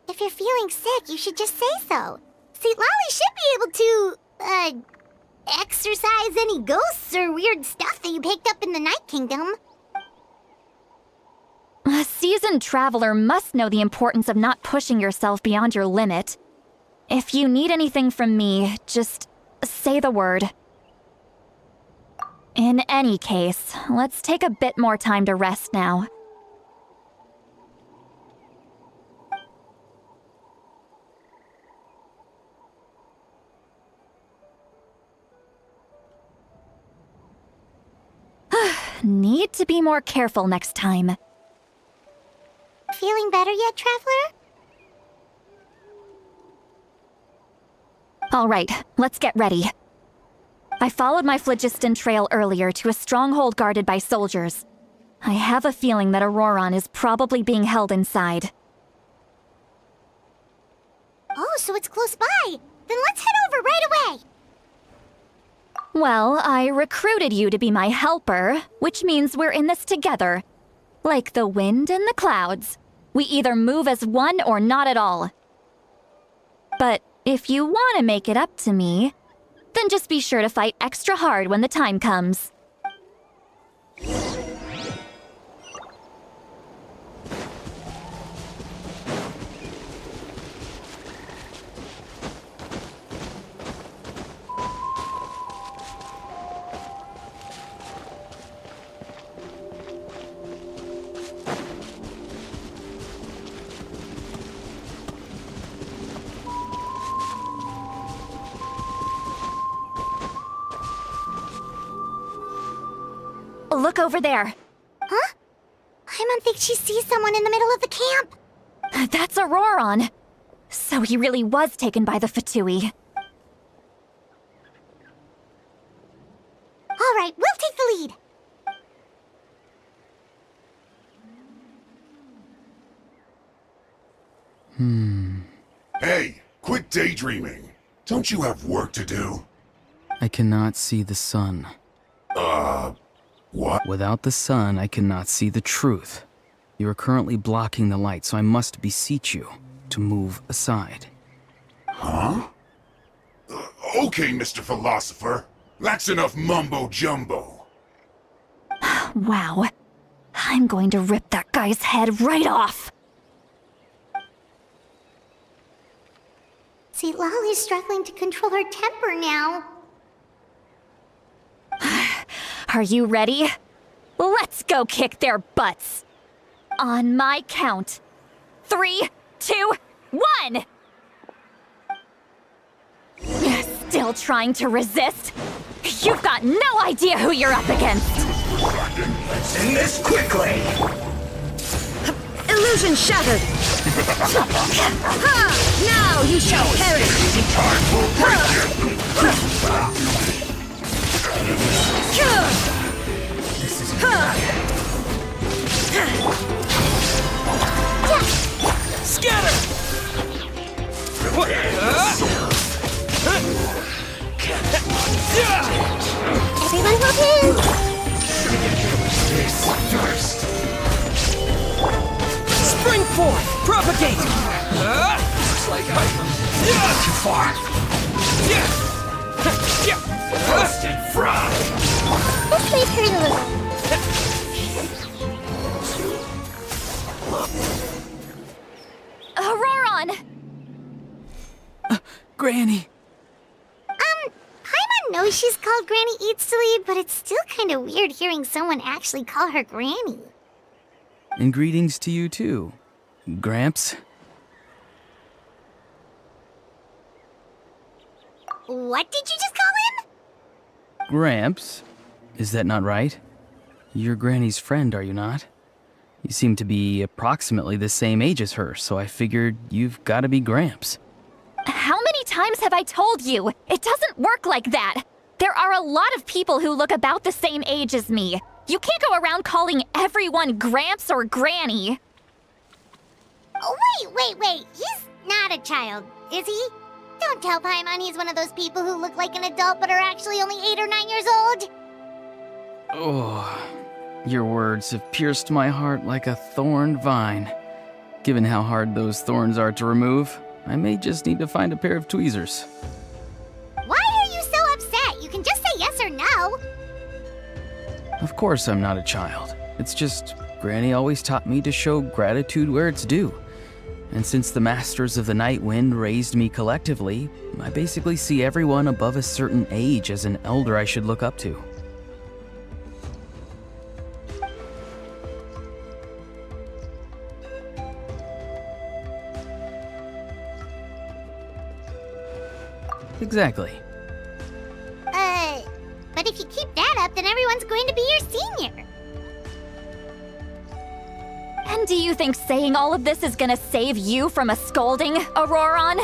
If you're feeling sick, you should just say so. See, Lolly should be able to, exorcise any ghosts or weird stuff that you picked up in the Night Kingdom. A seasoned traveler must know the importance of not pushing yourself beyond your limit. If you need anything from me, just say the word. In any case, let's take a bit more time to rest now. Need to be more careful next time. Feeling better yet, Traveler? All right, let's get ready. I followed my phlogiston trail earlier to a stronghold guarded by soldiers. I have a feeling that Auroron is probably being held inside. Oh, so it's close by. Then let's head over right away. Well, I recruited you to be my helper, which means we're in this together. Like the wind and the clouds. We either move as one or not at all. But if you want to make it up to me, then just be sure to fight extra hard when the time comes. Look over there. Huh? Paimon thinks she sees someone in the middle of the camp. That's Auroron. So he really was taken by the Fatui. All right, we'll take the lead. Hey, quit daydreaming. Don't you have work to do? I cannot see the sun. What? Without the sun, I cannot see the truth. You are currently blocking the light, so I must beseech you to move aside. Huh? Okay, Mr. Philosopher. That's enough mumbo-jumbo. Wow. I'm going to rip that guy's head right off. See, Lolly's struggling to control her temper now. Are you ready? Let's go kick their butts. On my count. 3, 2, 1! Still trying to resist? You've got no idea who you're up against. Let's end this quickly. Illusion shattered! Now you shall perish! This is Scatter! Everyone hold hands! this first. Spring forth! Propagate! Looks like I'm not too far. Roast and fry. Let's leave her a little. Auroron! Granny! Paimon knows she's called Granny Eats to Lead, but it's still kind of weird hearing someone actually call her Granny. And greetings to you too, Gramps. What did you just call him? Gramps? Is that not right? You're Granny's friend, are you not? You seem to be approximately the same age as her, so I figured you've got to be Gramps. How many times have I told you? It doesn't work like that. There are a lot of people who look about the same age as me. You can't go around calling everyone Gramps or Granny. Oh, wait. He's not a child, is he? Don't tell Paimon he's one of those people who look like an adult but are actually only 8 or 9 years old. Oh, your words have pierced my heart like a thorned vine. Given how hard those thorns are to remove, I may just need to find a pair of tweezers. Why are you so upset? You can just say yes or no. Of course I'm not a child. It's just Granny always taught me to show gratitude where it's due. And since the Masters of the Night Wind raised me collectively, I basically see everyone above a certain age as an elder I should look up to. Exactly. But if you keep that up, then everyone's going to be your senior. And do you think saying all of this is gonna save you from a scolding, Auroron?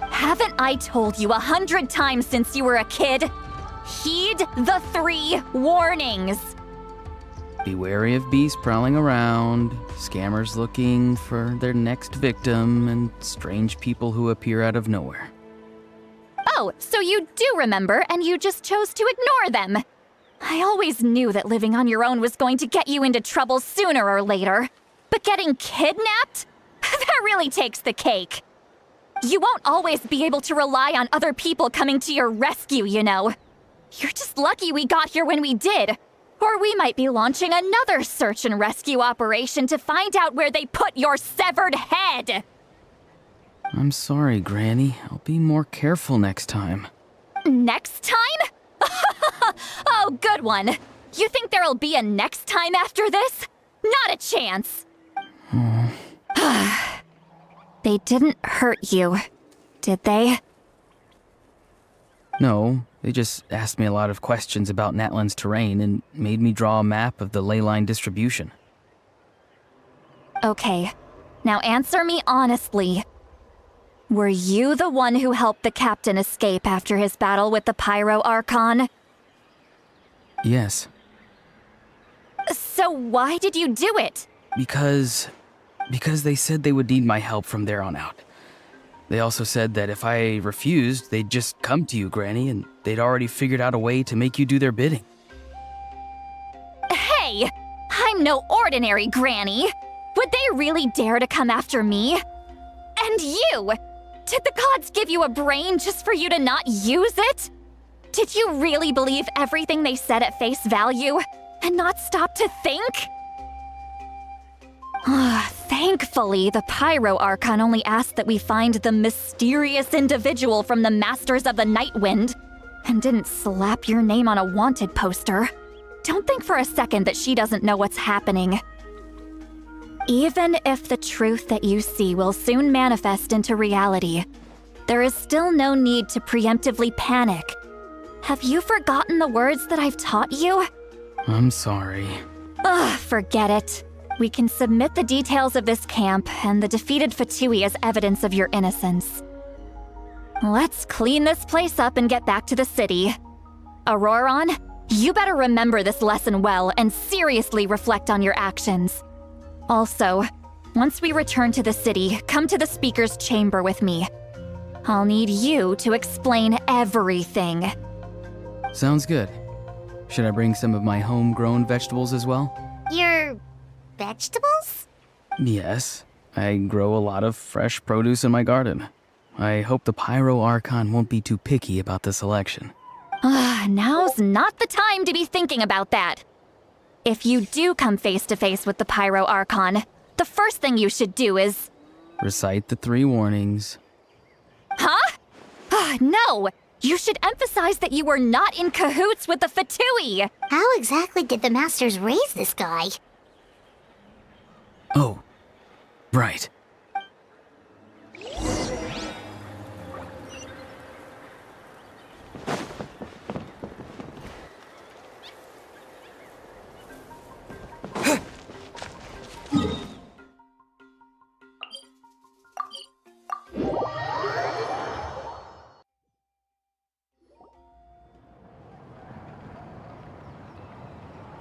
Haven't I told you 100 times since you were a kid? Heed the 3 warnings. be wary of beasts prowling around, scammers looking for their next victim, and strange people who appear out of nowhere. Oh, so you do remember, and you just chose to ignore them. I always knew that living on your own was going to get you into trouble sooner or later. But getting kidnapped? That really takes the cake. You won't always be able to rely on other people coming to your rescue, you know. You're just lucky we got here when we did. Or we might be launching another search and rescue operation to find out where they put your severed head. I'm sorry, Granny. I'll be more careful next time. Next time? Oh, good one. You think there'll be a next time after this? Not a chance. They didn't hurt you, did they? No, they just asked me a lot of questions about Natlan's terrain and made me draw a map of the ley line distribution. Okay, now answer me honestly. Were you the one who helped the captain escape after his battle with the Pyro Archon? Yes. So why did you do it? Because they said they would need my help from there on out. They also said that if I refused, they'd just come to you, Granny, and they'd already figured out a way to make you do their bidding. Hey! I'm no ordinary Granny! Would they really dare to come after me? And you! Did the gods give you a brain just for you to not use it? Did you really believe everything they said at face value and not stop to think? Thankfully, the Pyro Archon only asked that we find the mysterious individual from the Masters of the Night Wind and didn't slap your name on a wanted poster. Don't think for a second that she doesn't know what's happening. Even if the truth that you see will soon manifest into reality, there is still no need to preemptively panic. Have you forgotten the words that I've taught you? I'm sorry. Forget it. We can submit the details of this camp and the defeated Fatui as evidence of your innocence. Let's clean this place up and get back to the city. Auroron, you better remember this lesson well and seriously reflect on your actions. Also, once we return to the city, come to the speaker's chamber with me. I'll need you to explain everything. Sounds good. Should I bring some of my homegrown vegetables as well? Your vegetables? Yes. I grow a lot of fresh produce in my garden. I hope the Pyro Archon won't be too picky about the selection. Now's not the time to be thinking about that. If you do come face to face with the Pyro Archon, the first thing you should do is... recite the 3 warnings. Huh? No! You should emphasize that you were not in cahoots with the Fatui! How exactly did the Masters raise this guy? Oh, right.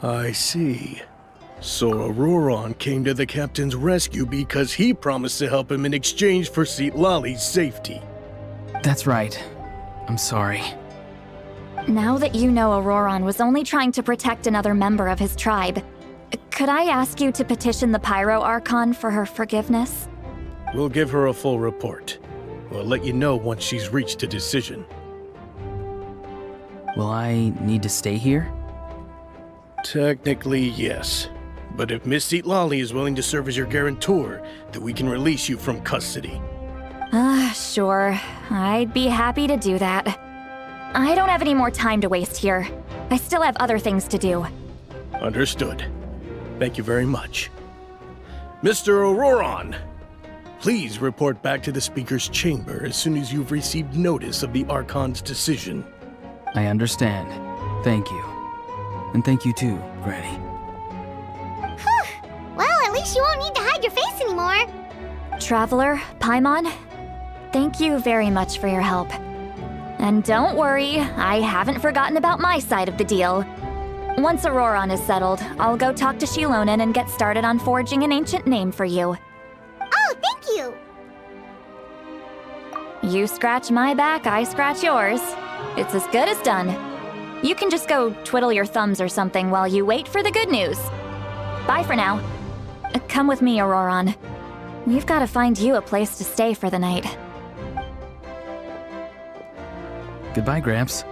I see. So Auroron came to the captain's rescue because he promised to help him in exchange for Citlali's safety. That's right. I'm sorry. Now that you know Auroron was only trying to protect another member of his tribe, could I ask you to petition the Pyro Archon for her forgiveness? We'll give her a full report. We'll let you know once she's reached a decision. Will I need to stay here? Technically, yes. But if Miss Citlali is willing to serve as your guarantor, then we can release you from custody. Sure. I'd be happy to do that. I don't have any more time to waste here. I still have other things to do. Understood. Thank you very much. Mr. Auroron, please report back to the Speaker's chamber as soon as you've received notice of the Archon's decision. I understand. Thank you. And thank you too, Granny. Well, at least you won't need to hide your face anymore. Traveler, Paimon, thank you very much for your help. And don't worry, I haven't forgotten about my side of the deal. Once Auroron is settled, I'll go talk to Shilonen and get started on forging an ancient name for you. Oh, thank you! You scratch my back, I scratch yours. It's as good as done. You can just go twiddle your thumbs or something while you wait for the good news. Bye for now. Come with me, Auroron. We've got to find you a place to stay for the night. Goodbye, Gramps.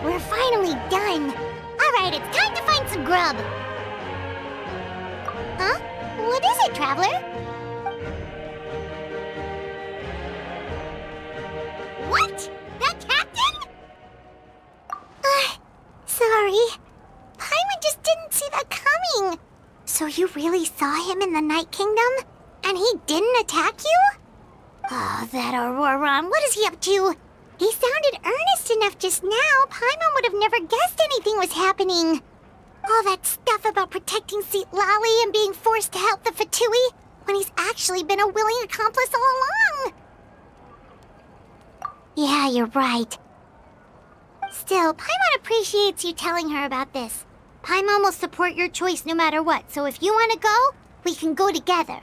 We're finally done. Alright, it's time to find some grub. Huh? What is it, Traveler? What? The captain? Sorry. Paimon just didn't see that coming. So you really saw him in the Night Kingdom? And he didn't attack you? Oh, that Auroron, what is he up to? He sounded earnest enough just now. Paimon would have never guessed anything was happening. All that stuff about protecting Seat Lally and being forced to help the Fatui when he's actually been a willing accomplice all along. Yeah, you're right. Still, Paimon appreciates you telling her about this. Paimon will support your choice no matter what, so if you want to go, we can go together.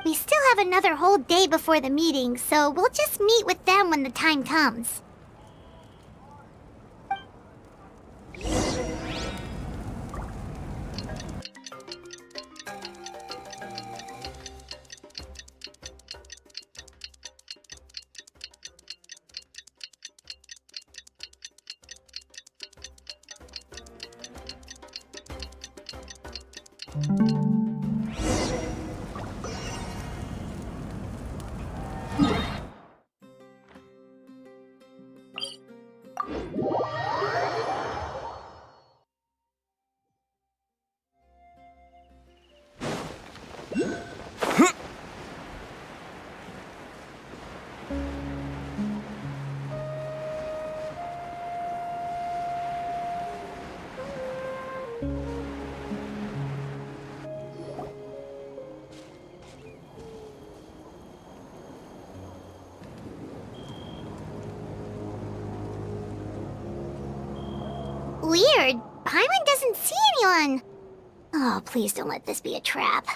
We still have another whole day before the meeting, so we'll just meet with them when the time comes. Weird. Paimon doesn't see anyone. Oh, please don't let this be a trap.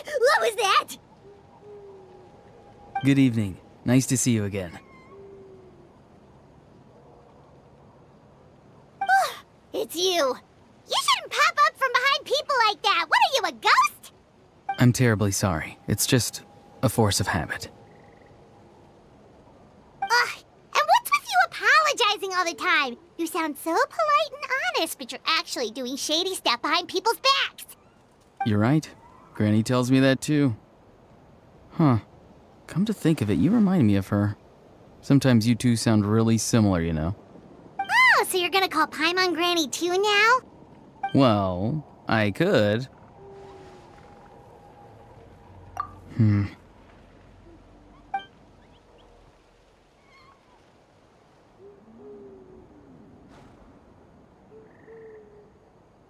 What was that? Good evening. Nice to see you again. It's you. You shouldn't pop up from behind people like that. What are you, a ghost? I'm terribly sorry. It's just a force of habit. Ugh, and what's with you apologizing all the time? You sound so polite and honest, but you're actually doing shady stuff behind people's backs. You're right. Granny tells me that too. Huh. Come to think of it, you remind me of her. Sometimes you two sound really similar, you know. Oh, so you're gonna call Paimon Granny too now? Well, I could.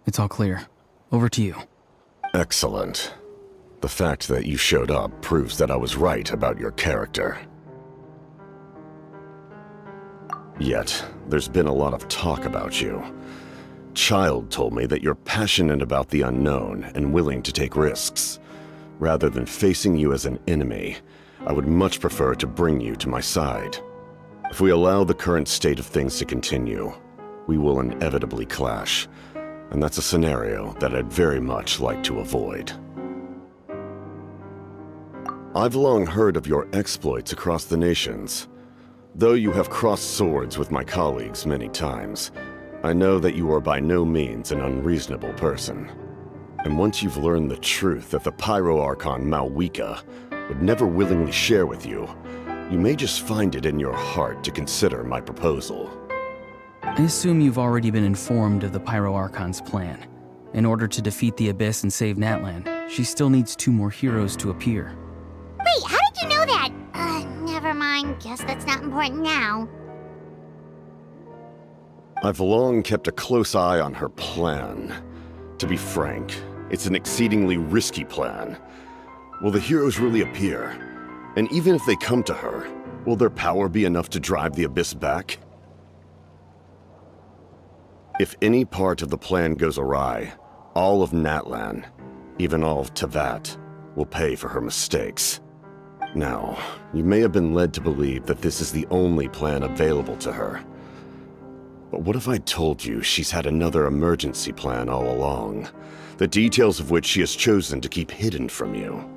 It's all clear. Over to you. Excellent. The fact that you showed up proves that I was right about your character. Yet, there's been a lot of talk about you. Child told me that you're passionate about the unknown and willing to take risks. Rather than facing you as an enemy, I would much prefer to bring you to my side. If we allow the current state of things to continue, we will inevitably clash, and that's a scenario that I'd very much like to avoid. I've long heard of your exploits across the nations. Though you have crossed swords with my colleagues many times, I know that you are by no means an unreasonable person. And once you've learned the truth that the Pyro Archon Malwika would never willingly share with you, you may just find it in your heart to consider my proposal. I assume you've already been informed of the Pyro Archon's plan. In order to defeat the Abyss and save Natlan, she still needs 2 more heroes to appear. Wait, how did you know that? Never mind. Guess that's not important now. I've long kept a close eye on her plan. To be frank, it's an exceedingly risky plan. Will the heroes really appear? And even if they come to her, will their power be enough to drive the Abyss back? If any part of the plan goes awry, all of Natlan, even all of Teyvat, will pay for her mistakes. Now, you may have been led to believe that this is the only plan available to her. But what if I told you she's had another emergency plan all along, the details of which she has chosen to keep hidden from you?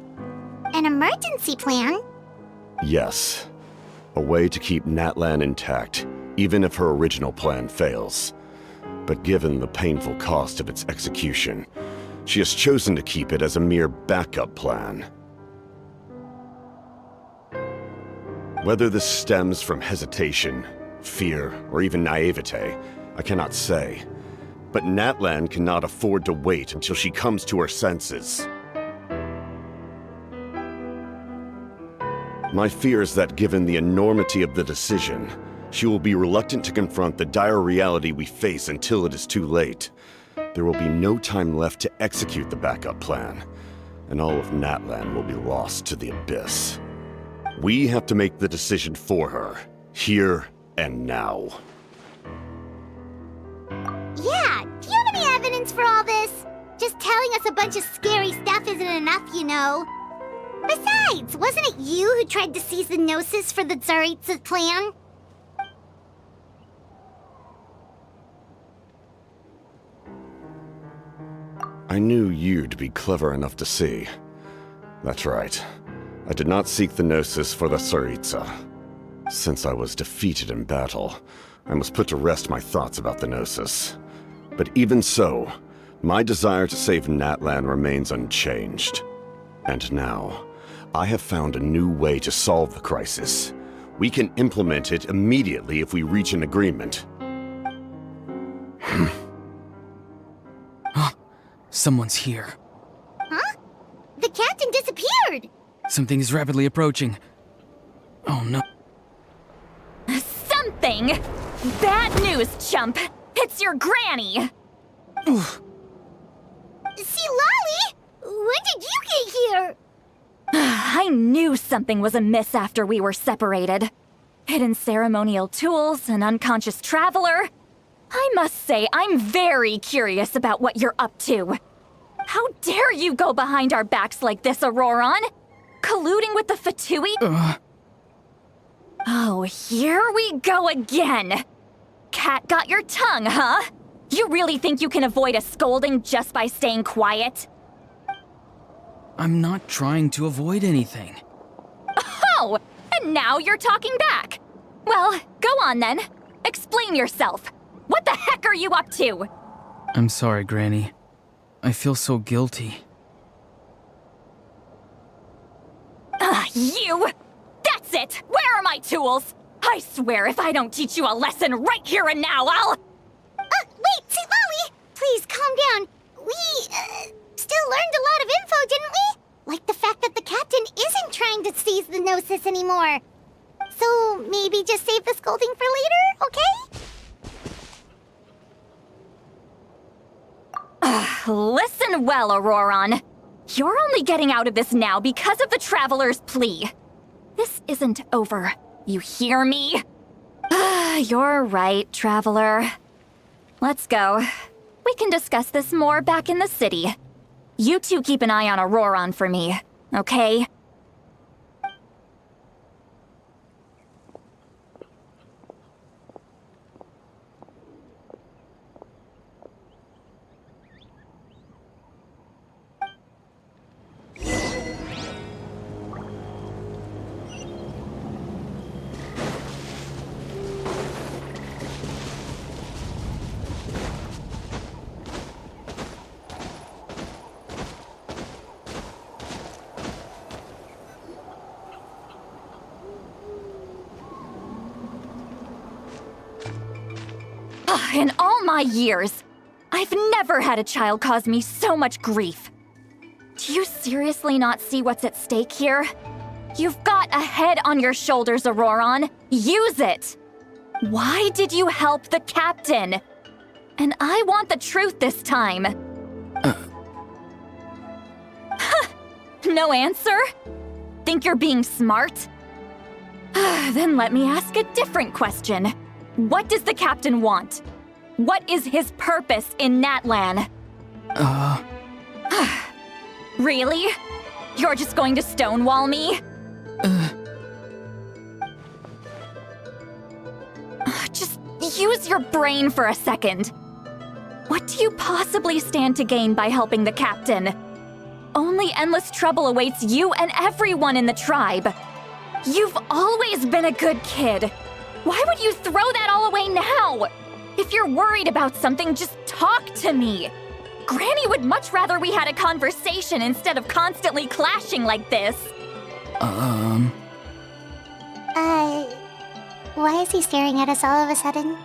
An emergency plan? Yes. A way to keep Natlan intact, even if her original plan fails. But given the painful cost of its execution, she has chosen to keep it as a mere backup plan. Whether this stems from hesitation, fear, or even naivete, I cannot say. But Natlan cannot afford to wait until she comes to her senses. My fear is that given the enormity of the decision, she will be reluctant to confront the dire reality we face until it is too late. There will be no time left to execute the backup plan, and all of Natlan will be lost to the Abyss. We have to make the decision for her, here and now. Yeah, do you have any evidence for all this? Just telling us a bunch of scary stuff isn't enough, you know. Besides, wasn't it you who tried to seize the Gnosis for the Tsaritsa's plan? I knew you'd be clever enough to see. That's right. I did not seek the Gnosis for the Tsaritsa. Since I was defeated in battle, I must put to rest my thoughts about the Gnosis. But even so, my desire to save Natlan remains unchanged. And now, I have found a new way to solve the crisis. We can implement it immediately if we reach an agreement. Someone's here. Huh? The captain disappeared! Something is rapidly approaching. Oh no. Something? Bad news, chump! It's your granny! See, Lolly? When did you get here? I knew something was amiss after we were separated. Hidden ceremonial tools, an unconscious traveler. I must say, I'm very curious about what you're up to. How dare you go behind our backs like this, Auroron? Colluding with the Fatui? Oh, here we go again. Cat got your tongue, huh? You really think you can avoid a scolding just by staying quiet? I'm not trying to avoid anything. Oh, and now you're talking back. Well, go on then. Explain yourself. What the heck are you up to? I'm sorry, Granny. I feel so guilty. You! That's it! Where are my tools? I swear if I don't teach you a lesson right here and now, I'll... Wait, see, Lolly! Please, calm down. We, still learned a lot of info, didn't we? Like the fact that the captain isn't trying to seize the Gnosis anymore. So, maybe just save the scolding for later, okay? Listen well, Auroron. You're only getting out of this now because of the Traveler's plea. This isn't over. You hear me? You're right, Traveler. Let's go. We can discuss this more back in the city. You two keep an eye on Auroron for me, okay? In all my years, I I've never had a child cause me so much grief. Do you seriously not see what's at stake here? You've got a head on your shoulders, Auroron. Use it! Why did you help the captain? And I want the truth this time. No answer? Think you're being smart? Then let me ask a different question. What does the captain want? What is his purpose in Natlan? Really? You're just going to stonewall me? Just use your brain for a second. What do you possibly stand to gain by helping the captain? Only endless trouble awaits you and everyone in the tribe. You've always been a good kid. Why would you throw that all away now? If you're worried about something, just talk to me. Granny would much rather we had a conversation instead of constantly clashing like this. Why is he staring at us all of a sudden?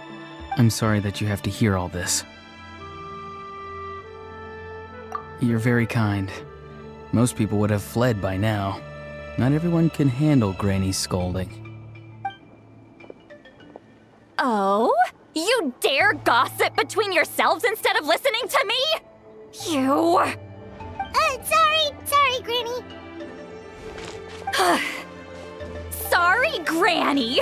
I'm sorry that you have to hear all this. You're very kind. Most people would have fled by now. Not everyone can handle Granny's scolding. Oh? You dare gossip between yourselves instead of listening to me? You... Sorry, Granny. Sorry, Granny.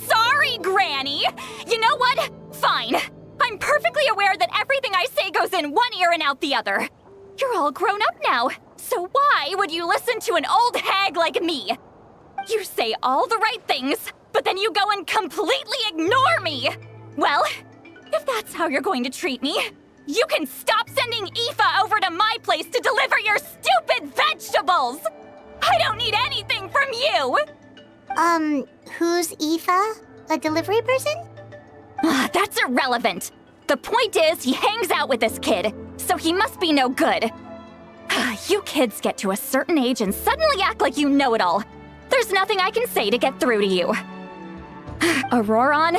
Sorry, Granny. You know what? Fine. I'm perfectly aware that everything I say goes in one ear and out the other. You're all grown up now, so why would you listen to an old hag like me? You say all the right things, but then you go and completely ignore me. Well, if that's how you're going to treat me, you can stop sending Aoife over to my place to deliver your stupid vegetables! I don't need anything from you! Who's Aoife? A delivery person? That's irrelevant. The point is, he hangs out with this kid, so he must be no good. You kids get to a certain age and suddenly act like you know it all. There's nothing I can say to get through to you. Auroron,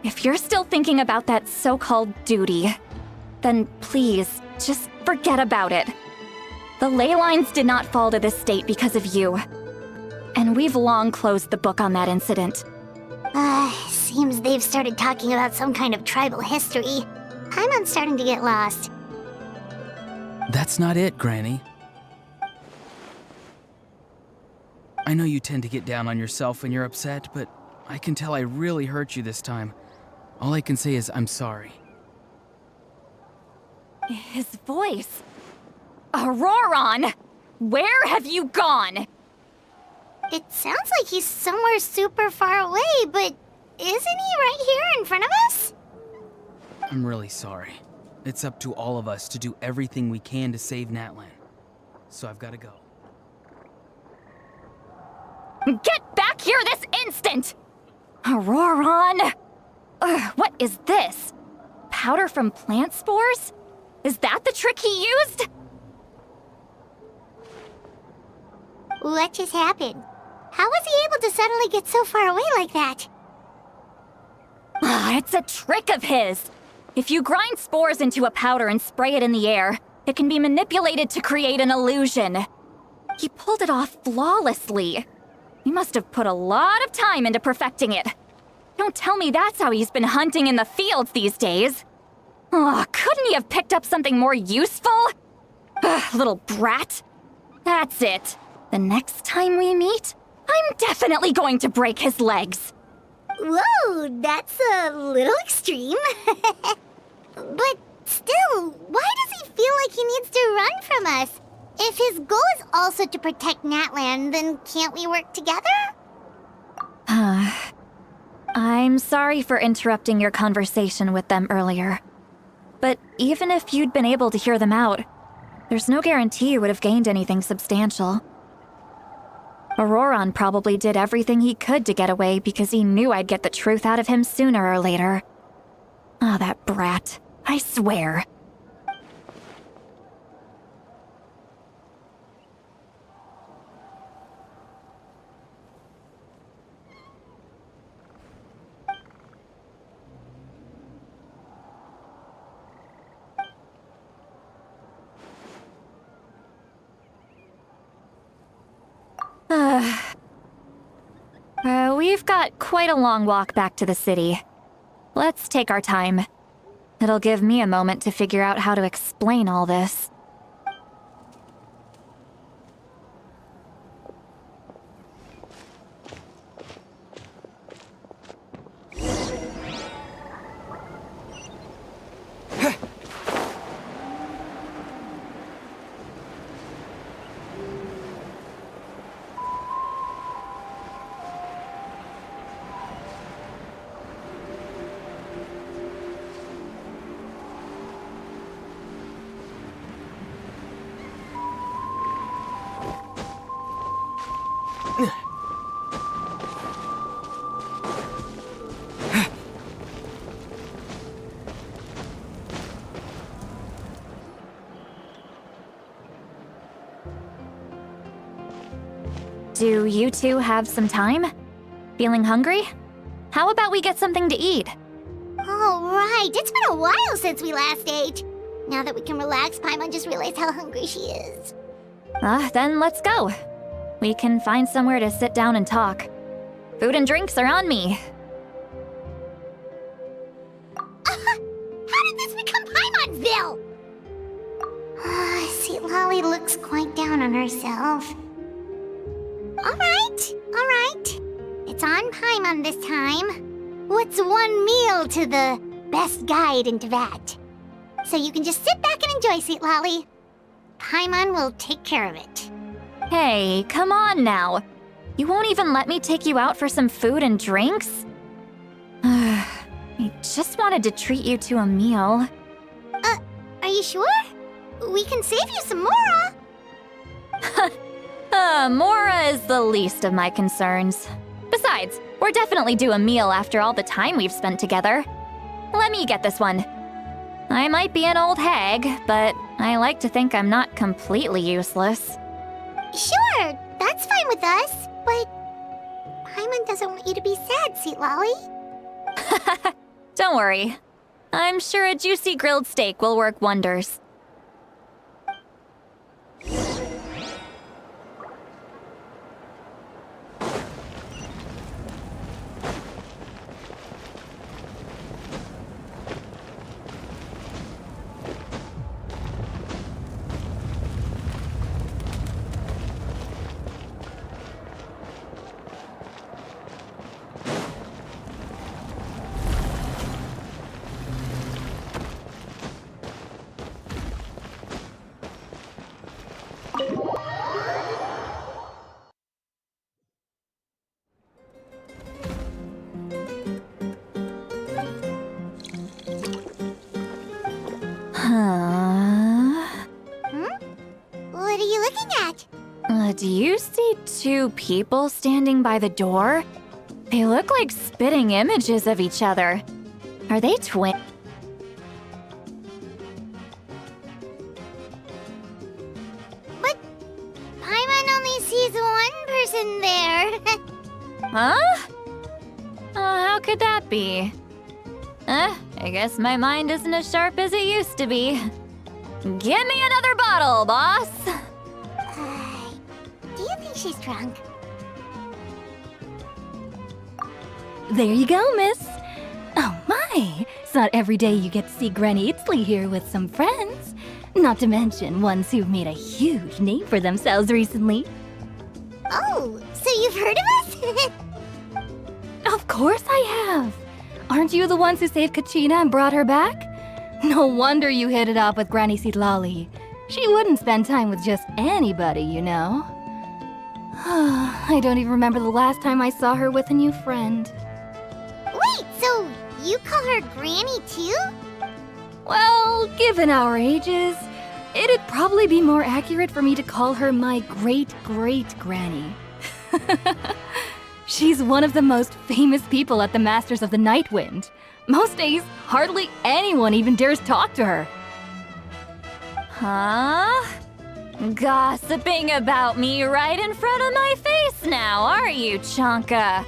if you're still thinking about that so-called duty, then please, just forget about it. The ley lines did not fall to this state because of you. And we've long closed the book on that incident. Seems they've started talking about some kind of tribal history. I'm starting to get lost. That's not it, Granny. I know you tend to get down on yourself when you're upset, but I can tell I really hurt you this time. All I can say is I'm sorry. His voice. Auroron! Where have you gone? It sounds like he's somewhere super far away, but isn't he right here in front of us? I'm really sorry. It's up to all of us to do everything we can to save Natlan. So I've got to go. Get back here this instant! Auroron! What is this? Powder from plant spores? Is that the trick he used? What just happened? How was he able to suddenly get so far away like that? It's a trick of his. If you grind spores into a powder and spray it in the air, it can be manipulated to create an illusion. He pulled it off flawlessly. He must have put a lot of time into perfecting it. Don't tell me that's how he's been hunting in the fields these days. Oh, couldn't he have picked up something more useful? Little brat. That's it. The next time we meet, I'm definitely going to break his legs. Whoa, that's a little extreme. But still, why does he feel like he needs to run from us? If his goal is also to protect Natlan, then can't we work together? I'm sorry for interrupting your conversation with them earlier. But even if you'd been able to hear them out, there's no guarantee you would have gained anything substantial. Auroron probably did everything he could to get away because he knew I'd get the truth out of him sooner or later. Ah, that brat. I swear. We've got quite a long walk back to the city. Let's take our time. It'll give me a moment to figure out how to explain all this. Do you two have some time? Feeling hungry? How about we get something to eat? All right, it's been a while since we last ate. Now that we can relax, Paimon just realized how hungry she is. Then let's go. We can find somewhere to sit down and talk. Food and drinks are on me. How did this become Paimonville? Sweet Lolly looks quite down on herself. All right. It's on Paimon this time. What's one meal to the best guide into that? So you can just sit back and enjoy, Sweet Lolly. Paimon will take care of it. Hey, come on now. You won't even let me take you out for some food and drinks? I just wanted to treat you to a meal. Are you sure? We can save you some Mora. Mora is the least of my concerns. Besides, we're definitely due a meal after all the time we've spent together. Let me get this one. I might be an old hag, but I like to think I'm not completely useless. Sure, that's fine with us, but Paimon doesn't want you to be sad, Sweet Lolly. Don't worry. I'm sure a juicy grilled steak will work wonders. What are you looking at? Do you see two people standing by the door? They look like spitting images of each other. Are they twins? But Paimon only sees one person there. Huh? How could that be? I guess my mind isn't as sharp as it used to be. Give me another bottle, boss! Do you think she's drunk? There you go, miss. Oh my, it's not every day you get to see Granny Itzley here with some friends. Not to mention ones who've made a huge name for themselves recently. Oh, so you've heard of us? Of course I have. Aren't you the ones who saved Kachina and brought her back? No wonder you hit it off with Granny Seedlolly. She wouldn't spend time with just anybody, you know. I don't even remember the last time I saw her with a new friend. Wait, so you call her Granny too? Well, given our ages, it'd probably be more accurate for me to call her my great-great-granny. She's one of the most famous people at the Masters of the Nightwind. Most days, hardly anyone even dares talk to her. Huh? Gossiping about me right in front of my face now, are you, Chonka?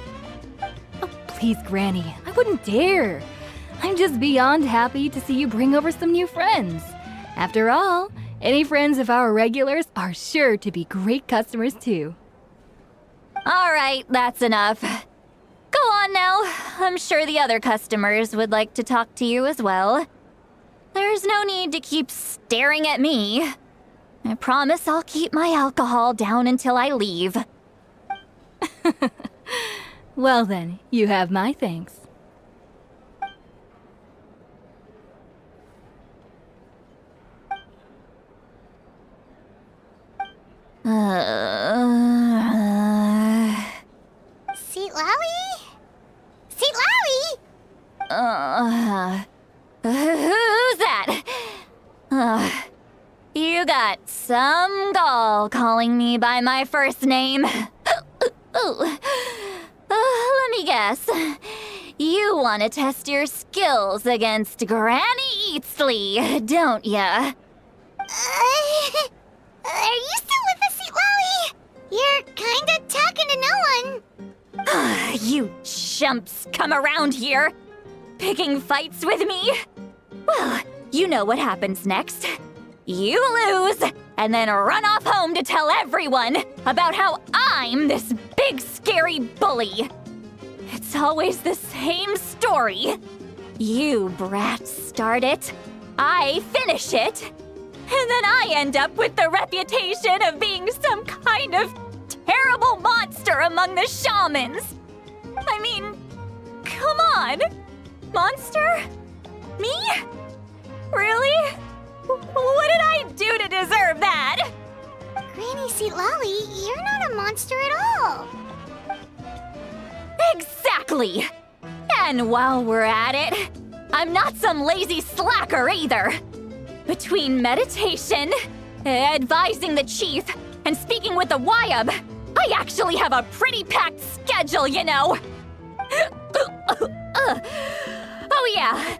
Oh, please, Granny, I wouldn't dare. I'm just beyond happy to see you bring over some new friends. After all, any friends of our regulars are sure to be great customers too. All right, that's enough. Go on now. I'm sure the other customers would like to talk to you as well. There's no need to keep staring at me. I promise I'll keep my alcohol down until I leave. Well then, you have my thanks. Seat Lally? Seat Lally? Who's that? You got some gall calling me by my first name. Let me guess. You want to test your skills against Granny Eatsley, don't ya? Are you still with us, Seat Lally? You're kinda talking to no one. You chumps come around here, picking fights with me? Well, you know what happens next. You lose, and then run off home to tell everyone about how I'm this big scary bully. It's always the same story. You brats start it, I finish it, and then I end up with the reputation of being some kind of terrible monster among the shamans. I mean, come on. Monster? Me? Really? What did I do to deserve that? Granny Seat Lally, you're not a monster at all. Exactly! And while we're at it, I'm not some lazy slacker either. Between meditation, advising the chief, and speaking with the Wyab, I actually have a pretty packed schedule, you know. Oh yeah.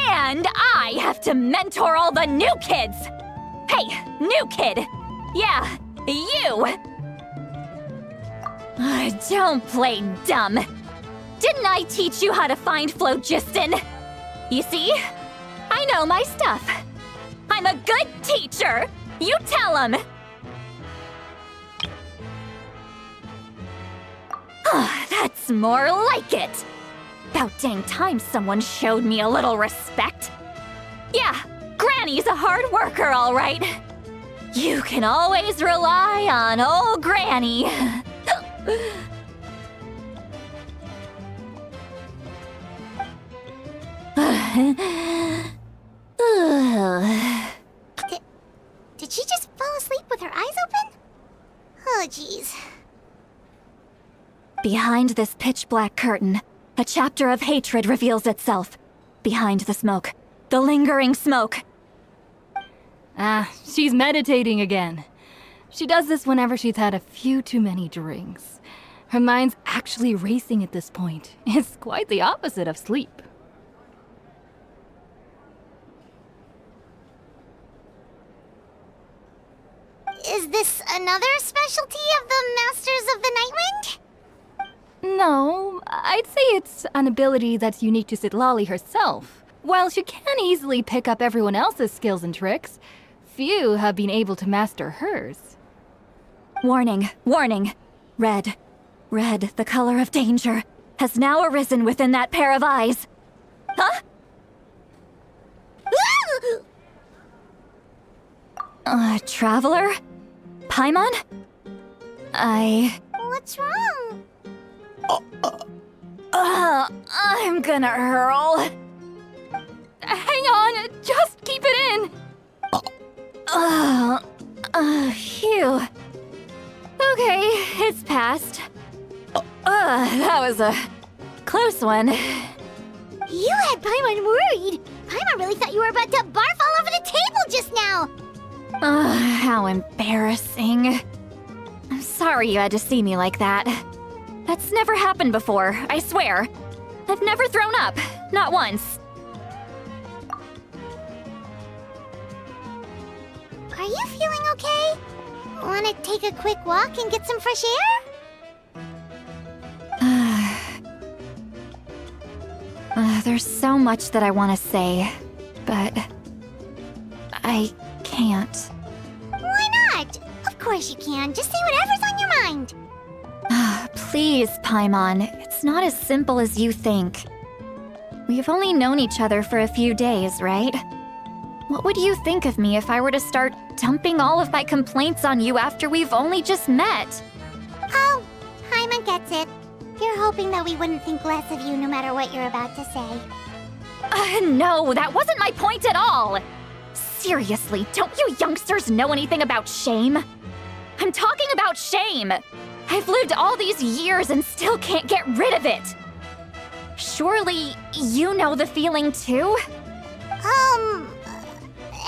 And I have to mentor all the new kids. Hey, new kid. Yeah, you. Don't play dumb. Didn't I teach you how to find phlogiston? You see? I know my stuff. I'm a good teacher. You tell him. That's more like it. About dang time someone showed me a little respect. Yeah, Granny's a hard worker, all right. You can always rely on old Granny. Did she just fall asleep with her eyes open? Oh, jeez. Behind this pitch-black curtain, a chapter of hatred reveals itself. Behind the smoke, the lingering smoke. She's meditating again. She does this whenever she's had a few too many drinks. Her mind's actually racing at this point. It's quite the opposite of sleep. Is this another specialty of the Masters of the Nightwind? No, I'd say it's an ability that's unique to Sitlali herself. While she can easily pick up everyone else's skills and tricks, few have been able to master hers. Warning, warning. Red, the color of danger, has now arisen within that pair of eyes. Huh? Traveler? Paimon? What's wrong? I'm gonna hurl. Hang on, just keep it in. Phew. Okay, it's passed. That was a close one. You had Paimon worried. Paimon really thought you were about to barf all over the table just now. How embarrassing. I'm sorry you had to see me like that. That's never happened before, I swear. I've never thrown up, not once. Are you feeling okay? Want to take a quick walk and get some fresh air? There's so much that I want to say, but I can't. Why not? Of course you can. Just say whatever's on your mind. Please, Paimon, it's not as simple as you think. We've only known each other for a few days, right? What would you think of me if I were to start dumping all of my complaints on you after we've only just met? Oh, Paimon gets it. You're hoping that we wouldn't think less of you no matter what you're about to say. No, that wasn't my point at all! Seriously, don't you youngsters know anything about shame? I'm talking about shame! I've lived all these years and still can't get rid of it! Surely, you know the feeling too?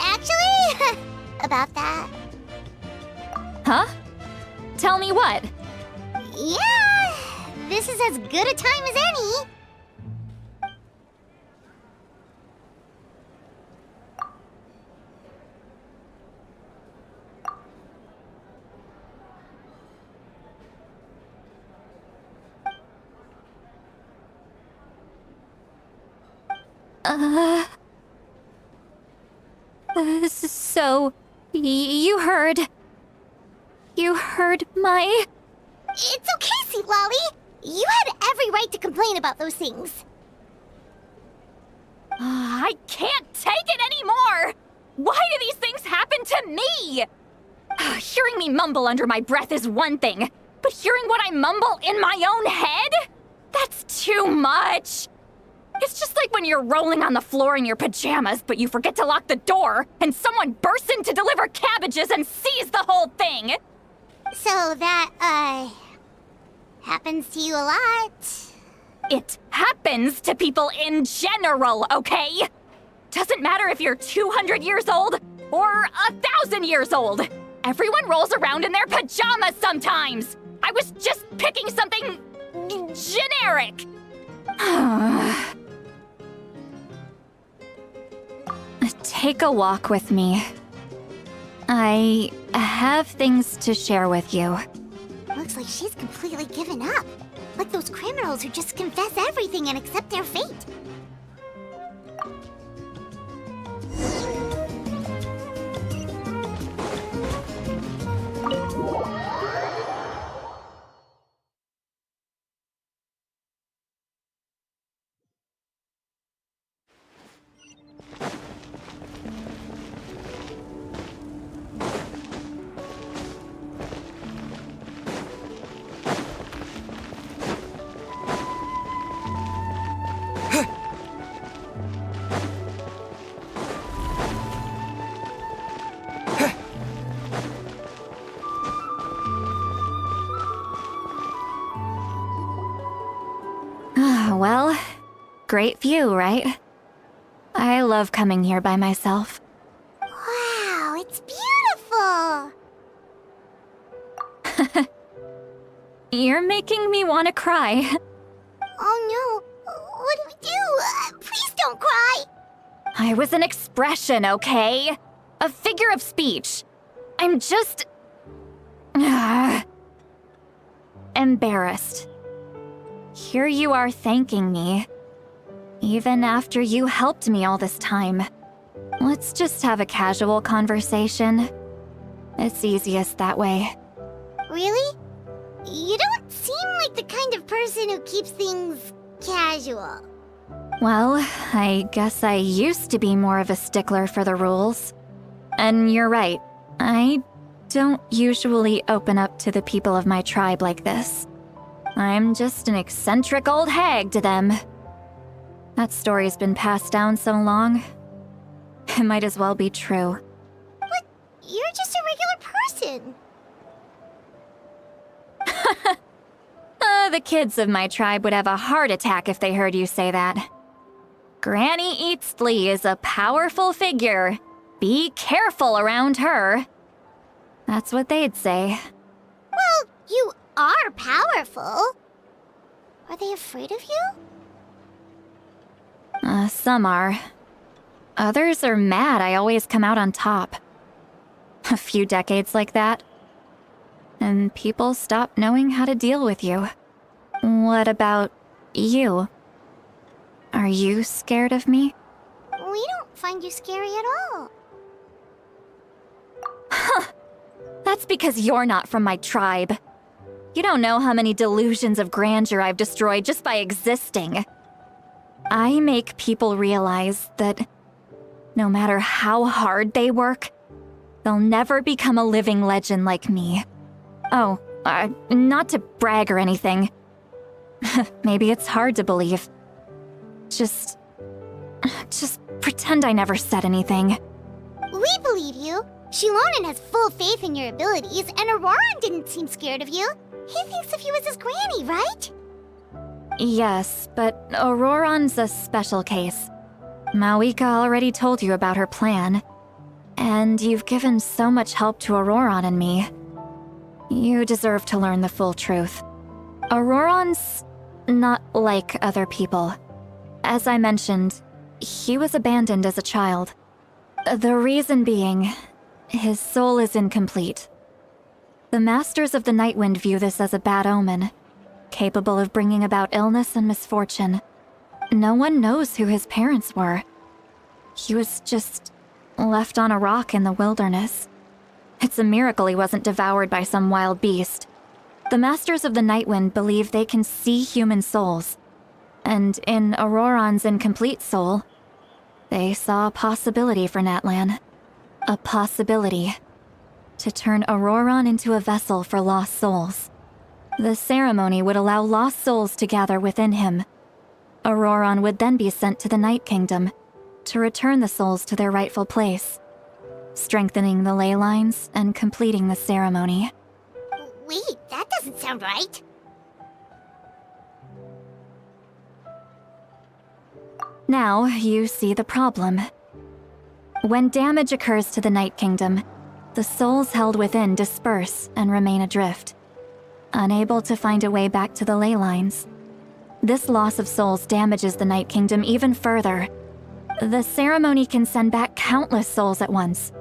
Actually, about that. Huh? Tell me what? Yeah, this is as good a time as any. So, you heard my... It's okay, Sweet Lolly. You had every right to complain about those things. I can't take it anymore! Why do these things happen to me? Hearing me mumble under my breath is one thing, but hearing what I mumble in my own head? That's too much! It's just like when you're rolling on the floor in your pajamas, but you forget to lock the door, and someone bursts in to deliver cabbages and sees the whole thing! So that, happens to you a lot. It happens to people in general, okay? Doesn't matter if you're 200 years old or 1,000 years old. Everyone rolls around in their pajamas sometimes. I was just picking something generic. Take a walk with me. I have things to share with you. Looks like she's completely given up. Like those criminals who just confess everything and accept their fate. Well, great view, right? I love coming here by myself. Wow, it's beautiful! You're making me want to cry. Oh no, what do we do? Please don't cry! I was an expression, okay? A figure of speech. I'm just... embarrassed. Here you are thanking me. Even after you helped me all this time. Let's just have a casual conversation. It's easiest that way. Really? You don't seem like the kind of person who keeps things casual. Well, I guess I used to be more of a stickler for the rules. And you're right, I don't usually open up to the people of my tribe like this. I'm just an eccentric old hag to them. That story's been passed down so long, it might as well be true. But you're just a regular person. The kids of my tribe would have a heart attack if they heard you say that. Granny Eatsley is a powerful figure. Be careful around her. That's what they'd say. Well, you are powerful. Are they afraid of you? Some are. Others are mad I always come out on top. A few decades like that, and people stop knowing how to deal with you. What about you? Are you scared of me? We don't find you scary at all. Huh. That's because you're not from my tribe. You don't know how many delusions of grandeur I've destroyed just by existing. I make people realize that no matter how hard they work, they'll never become a living legend like me. Oh, not to brag or anything. Maybe it's hard to believe. Just pretend I never said anything. We believe you. Shilonen has full faith in your abilities, and Auroran didn't seem scared of you. He thinks of you as his granny, right? Yes, but Auroran's a special case. Mawika already told you about her plan. And you've given so much help to Auroran and me. You deserve to learn the full truth. Auroran's not like other people. As I mentioned, he was abandoned as a child. The reason being, his soul is incomplete. The Masters of the Nightwind view this as a bad omen, capable of bringing about illness and misfortune. No one knows who his parents were. He was just left on a rock in the wilderness. It's a miracle he wasn't devoured by some wild beast. The Masters of the Nightwind believe they can see human souls, and in Auroran's incomplete soul, they saw a possibility for Natlan. A possibility to turn Auroran into a vessel for lost souls. The ceremony would allow lost souls to gather within him. Auroran would then be sent to the Night Kingdom to return the souls to their rightful place, strengthening the ley lines and completing the ceremony. Wait, that doesn't sound right. Now you see the problem. When damage occurs to the Night Kingdom, the souls held within disperse and remain adrift, unable to find a way back to the ley lines. This loss of souls damages the Night Kingdom even further. The ceremony can send back countless souls at once,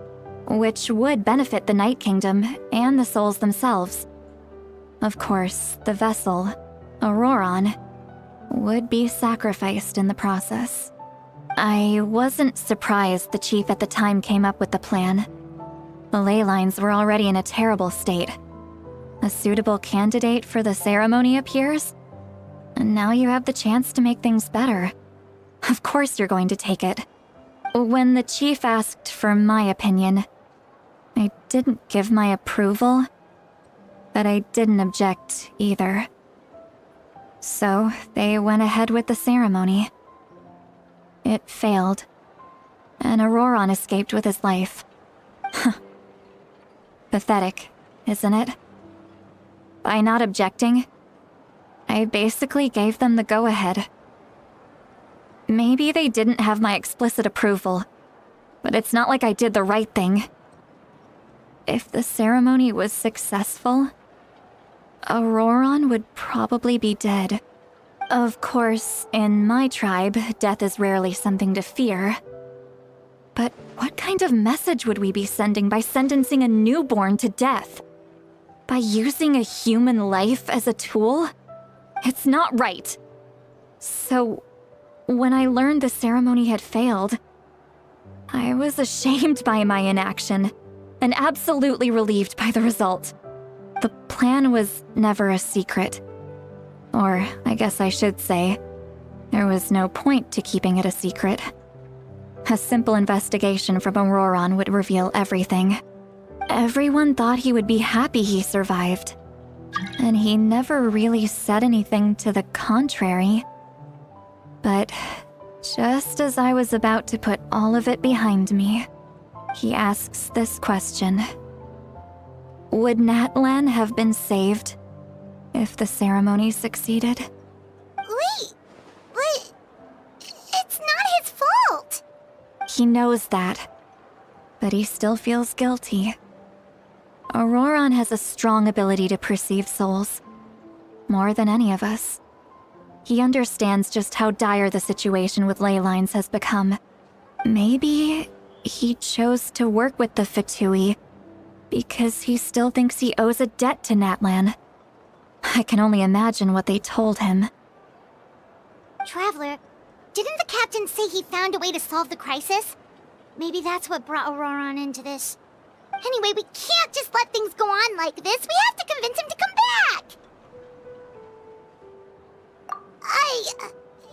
which would benefit the Night Kingdom and the souls themselves. Of course, the vessel, Auroran, would be sacrificed in the process. I wasn't surprised the chief at the time came up with the plan. The ley lines were already in a terrible state. A suitable candidate for the ceremony appears, and now you have the chance to make things better. Of course you're going to take it. When the chief asked for my opinion, I didn't give my approval, but I didn't object either. So they went ahead with the ceremony. It failed, and Auroran escaped with his life. Pathetic, isn't it? By not objecting, I basically gave them the go-ahead. Maybe they didn't have my explicit approval, but it's not like I did the right thing. If the ceremony was successful, Auroran would probably be dead. Of course, in my tribe, death is rarely something to fear. But what kind of message would we be sending by sentencing a newborn to death? By using a human life as a tool? It's not right. So, when I learned the ceremony had failed, I was ashamed by my inaction, and absolutely relieved by the result. The plan was never a secret. Or, I guess I should say, there was no point to keeping it a secret. A simple investigation from Auroran would reveal everything. Everyone thought he would be happy he survived. And he never really said anything to the contrary. But just as I was about to put all of it behind me, he asks this question. Would Natlan have been saved if the ceremony succeeded? Wait, but it's not his fault. He knows that, but he still feels guilty. Auroran has a strong ability to perceive souls, more than any of us. He understands just how dire the situation with ley lines has become. Maybe he chose to work with the Fatui because he still thinks he owes a debt to Natlan. I can only imagine what they told him. Traveler, didn't the captain say he found a way to solve the crisis? Maybe that's what brought Auroran into this. Anyway, we can't just let things go on like this. We have to convince him to come back!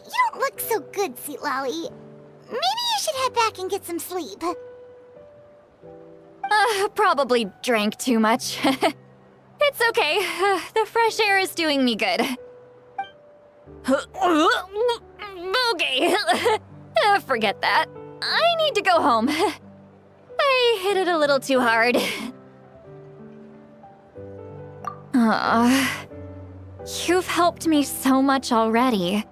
You don't look so good, Sweet Lolly. Maybe you should head back and get some sleep. Probably drank too much. It's okay. The fresh air is doing me good. Okay. Forget that. I need to go home. I hit it a little too hard. You've helped me so much already.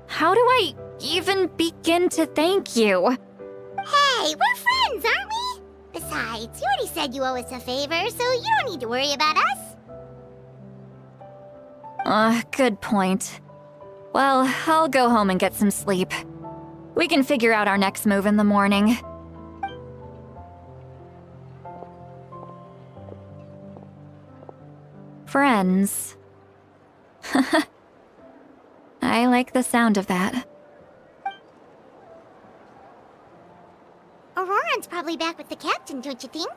How do I even begin to thank you? Hey, we're friends, aren't we? Besides, you already said you owe us a favor, so you don't need to worry about us. Good point. Well, I'll go home and get some sleep. We can figure out our next move in the morning. Friends. I like the sound of that. Auroran's probably back with the captain, don't you think?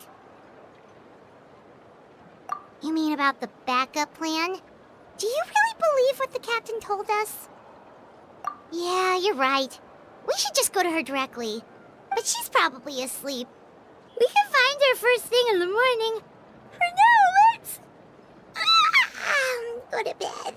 You mean about the backup plan? Do you really believe what the captain told us? Yeah, you're right. We should just go to her directly. But she's probably asleep. We can find her first thing in the morning. For now, let's... go to bed.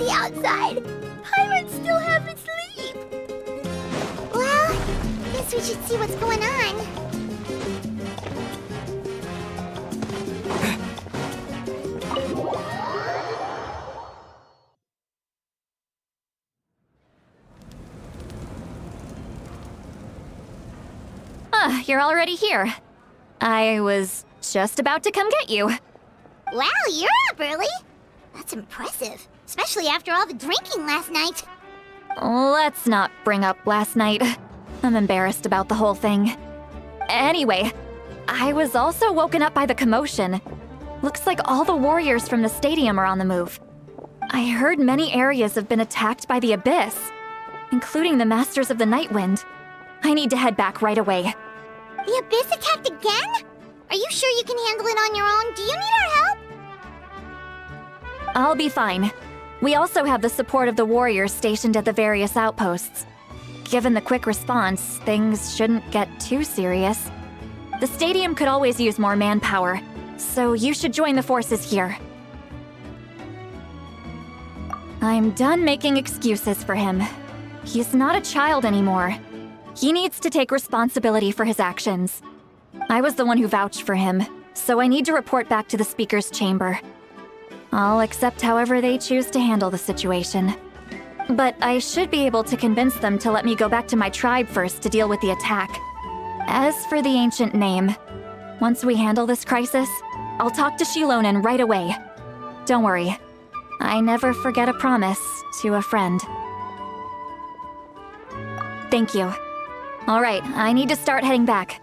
Outside. Pirates still haven't sleep. Well, guess we should see what's going on. You're already here. I was just about to come get you. Wow, you're up early. That's impressive. Especially after all the drinking last night. Let's not bring up last night. I'm embarrassed about the whole thing. Anyway, I was also woken up by the commotion. Looks like all the warriors from the stadium are on the move. I heard many areas have been attacked by the Abyss, including the Masters of the Nightwind. I need to head back right away. The Abyss attacked again? Are you sure you can handle it on your own? Do you need our help? I'll be fine. We also have the support of the warriors stationed at the various outposts. Given the quick response, things shouldn't get too serious. The stadium could always use more manpower, so you should join the forces here. I'm done making excuses for him. He's not a child anymore. He needs to take responsibility for his actions. I was the one who vouched for him, so I need to report back to the Speaker's chamber. I'll accept however they choose to handle the situation. But I should be able to convince them to let me go back to my tribe first to deal with the attack. As for the ancient name, once we handle this crisis, I'll talk to Shilonen right away. Don't worry, I never forget a promise to a friend. Thank you. All right, I need to start heading back.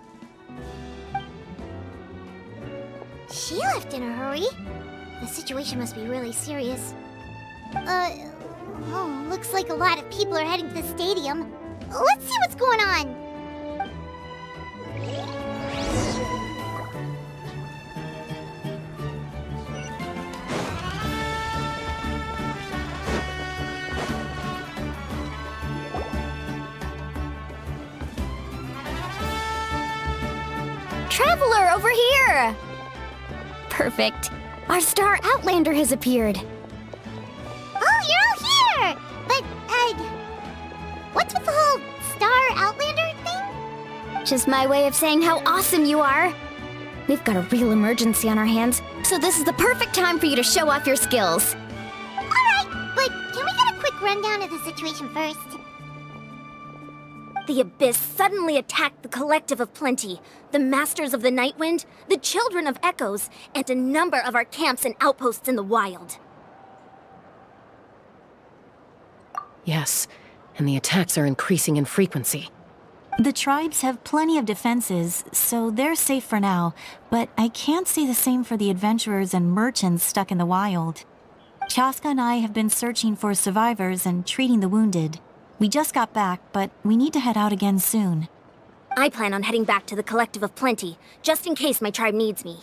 She left in a hurry. The situation must be really serious. Looks like a lot of people are heading to the stadium. Let's see what's going on. traveler over here! Perfect. Our star outlander has appeared. Oh, you're all here! But, what's with the whole Star Outlander thing? Just my way of saying how awesome you are. We've got a real emergency on our hands, so this is the perfect time for you to show off your skills. Alright, but can we get a quick rundown of the situation first? The Abyss suddenly attacked the Collective of Plenty, the Masters of the Nightwind, the Children of Echoes, and a number of our camps and outposts in the wild. Yes, and the attacks are increasing in frequency. The tribes have plenty of defenses, so they're safe for now, but I can't say the same for the adventurers and merchants stuck in the wild. Chaska and I have been searching for survivors and treating the wounded. We just got back, but we need to head out again soon. I plan on heading back to the Collective of Plenty, just in case my tribe needs me.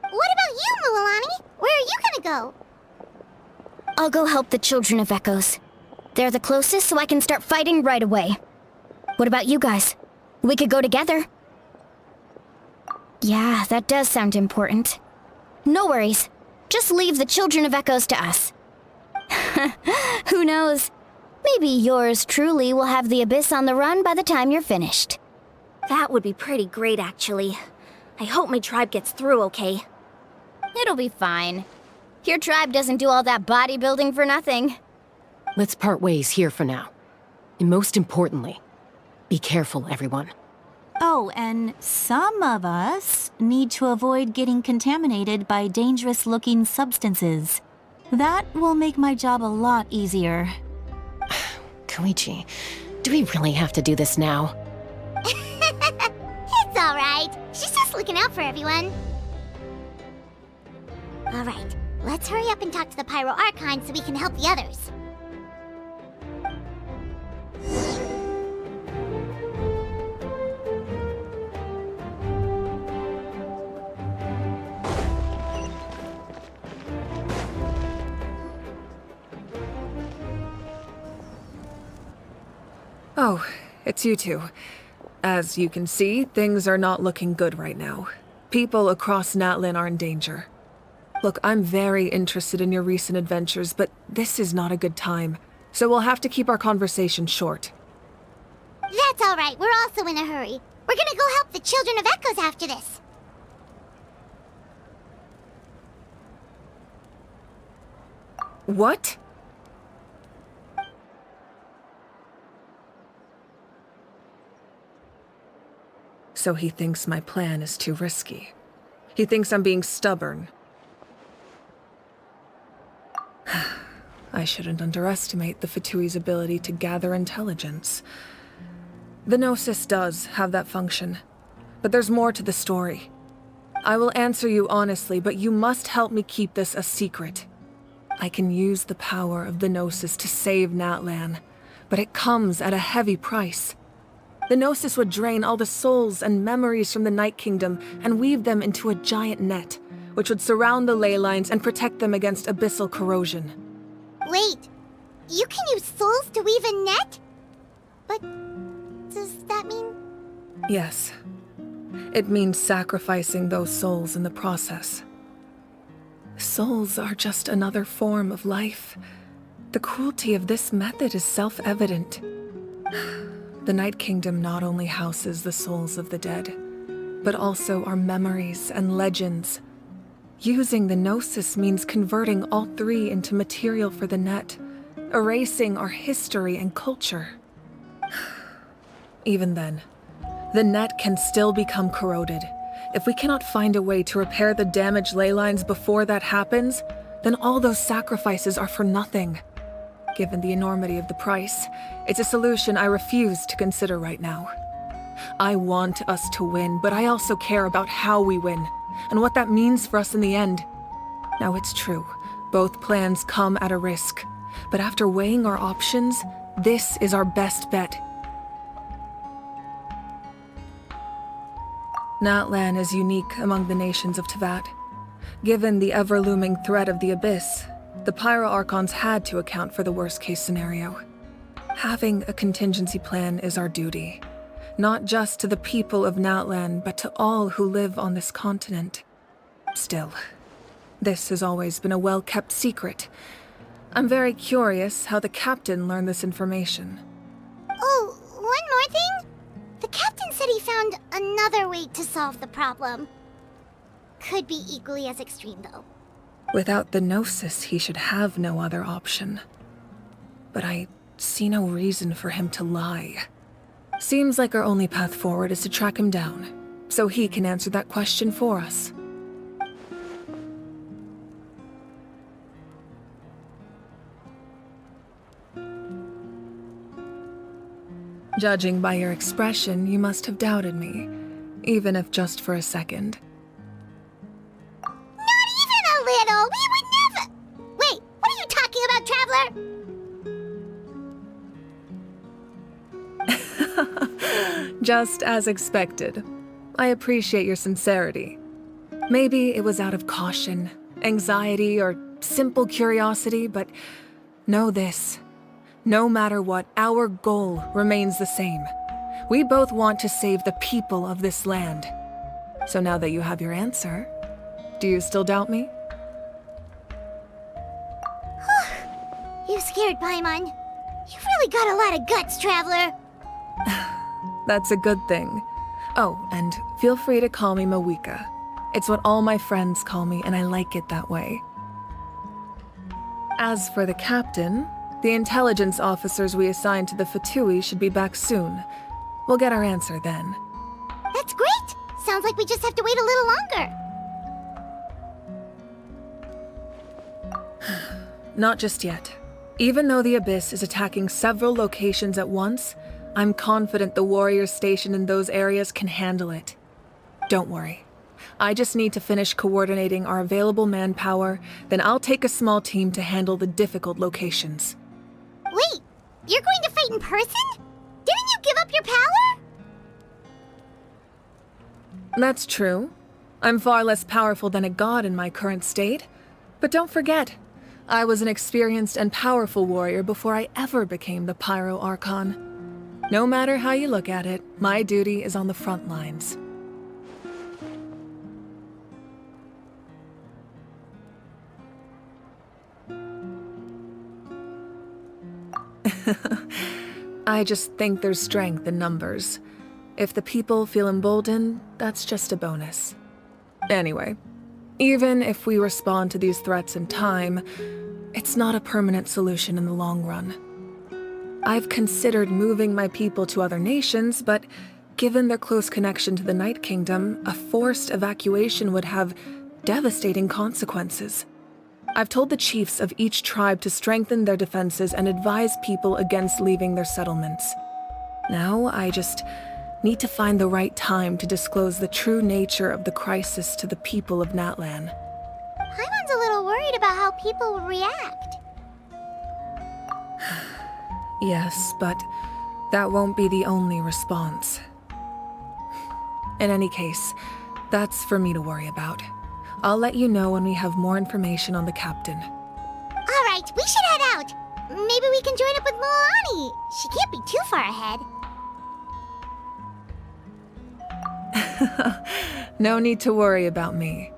What about you, Mualani? Where are you gonna go? I'll go help the Children of Echoes. They're the closest, so I can start fighting right away. What about you guys? We could go together. Yeah, that does sound important. No worries. Just leave the Children of Echoes to us. Who knows? Maybe yours truly will have the Abyss on the run by the time you're finished. That would be pretty great, actually. I hope my tribe gets through okay. It'll be fine. Your tribe doesn't do all that bodybuilding for nothing. Let's part ways here for now. And most importantly, be careful, everyone. Oh, and some of us need to avoid getting contaminated by dangerous-looking substances. That will make my job a lot easier. Koichi, do we really have to do this now? It's alright. She's just looking out for everyone. Alright, let's hurry up and talk to the Pyro Archon so we can help the others. Oh, it's you two. As you can see, things are not looking good right now. People across Natlan are in danger. Look, I'm very interested in your recent adventures, but this is not a good time. So we'll have to keep our conversation short. That's alright, we're also in a hurry. We're gonna go help the Children of Echoes after this. What? So he thinks my plan is too risky. He thinks I'm being stubborn. I shouldn't underestimate the Fatui's ability to gather intelligence. The Gnosis does have that function, but there's more to the story. I will answer you honestly, but you must help me keep this a secret. I can use the power of the Gnosis to save Natlan, but it comes at a heavy price. The Gnosis would drain all the souls and memories from the Night Kingdom and weave them into a giant net, which would surround the ley lines and protect them against abyssal corrosion. Wait, you can use souls to weave a net? But does that mean... Yes. It means sacrificing those souls in the process. Souls are just another form of life. The cruelty of this method is self-evident. The Night Kingdom not only houses the souls of the dead, but also our memories and legends. Using the Gnosis means converting all three into material for the net, erasing our history and culture. Even then, the net can still become corroded. If we cannot find a way to repair the damaged ley lines before that happens, then all those sacrifices are for nothing. Given the enormity of the price, it's a solution I refuse to consider right now. I want us to win, but I also care about how we win, and what that means for us in the end. Now it's true, both plans come at a risk, but after weighing our options, this is our best bet. Natlan is unique among the nations of Teyvat. Given the ever-looming threat of the Abyss, the Pyro Archons had to account for the worst-case scenario. Having a contingency plan is our duty. Not just to the people of Natlan, but to all who live on this continent. Still, this has always been a well-kept secret. I'm very curious how the captain learned this information. Oh, one more thing? The captain said he found another way to solve the problem. Could be equally as extreme, though. Without the Gnosis, he should have no other option. But I see no reason for him to lie. Seems like our only path forward is to track him down, so he can answer that question for us. Judging by your expression, you must have doubted me, even if just for a second. Not even a little! We would never— Wait, what are you talking about, Traveler? Just as expected. I appreciate your sincerity. Maybe it was out of caution, anxiety, or simple curiosity, but know this. No matter what, our goal remains the same. We both want to save the people of this land. So now that you have your answer, do you still doubt me? You scared Paimon. You've really got a lot of guts, Traveler. That's a good thing. Oh, and feel free to call me Mawika. It's what all my friends call me, and I like it that way. As for the captain, the intelligence officers we assigned to the Fatui should be back soon. We'll get our answer then. That's great! Sounds like we just have to wait a little longer. Not just yet. Even though the Abyss is attacking several locations at once, I'm confident the warriors stationed in those areas can handle it. Don't worry. I just need to finish coordinating our available manpower, then I'll take a small team to handle the difficult locations. Wait, you're going to fight in person? Didn't you give up your power? That's true. I'm far less powerful than a god in my current state. But don't forget, I was an experienced and powerful warrior before I ever became the Pyro Archon. No matter how you look at it, my duty is on the front lines. I just think there's strength in numbers. If the people feel emboldened, that's just a bonus. Anyway, even if we respond to these threats in time, it's not a permanent solution in the long run. I've considered moving my people to other nations, but given their close connection to the Night Kingdom, a forced evacuation would have devastating consequences. I've told the chiefs of each tribe to strengthen their defenses and advise people against leaving their settlements. Now, I just need to find the right time to disclose the true nature of the crisis to the people of Natlan. Paimon's a little worried about how people will react. Yes, but that won't be the only response. In any case, that's for me to worry about. I'll let you know when we have more information on the captain. All right, we should head out. Maybe we can join up with Moani. She can't be too far ahead. No need to worry about me.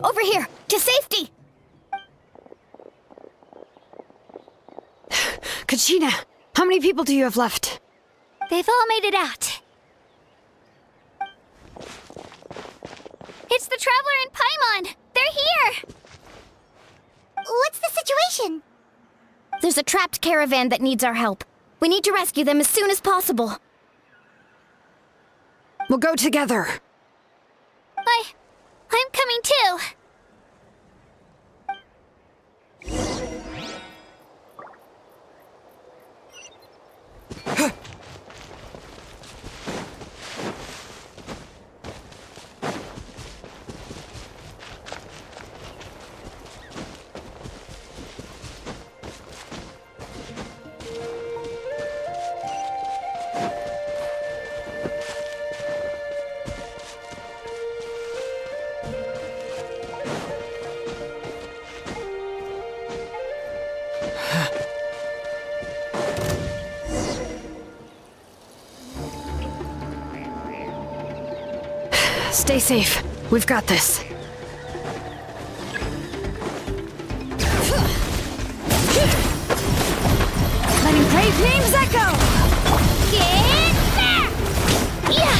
Over here! To safety! Kachina, how many people do you have left? They've all made it out. It's the Traveler and Paimon! They're here! What's the situation? There's a trapped caravan that needs our help. We need to rescue them as soon as possible. We'll go together. I'm coming too. Stay safe. We've got this. Letting brave names echo! Get back! Yeah!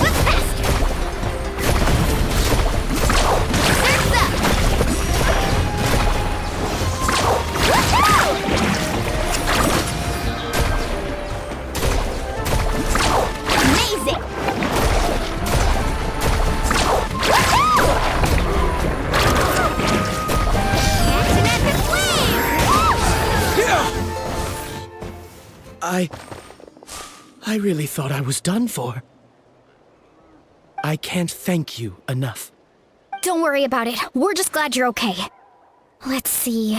What's faster? Surf's up! Woohoo! Amazing! Woohoo! Action at the flame! I really thought I was done for. I can't thank you enough. Don't worry about it. We're just glad you're okay. Let's see.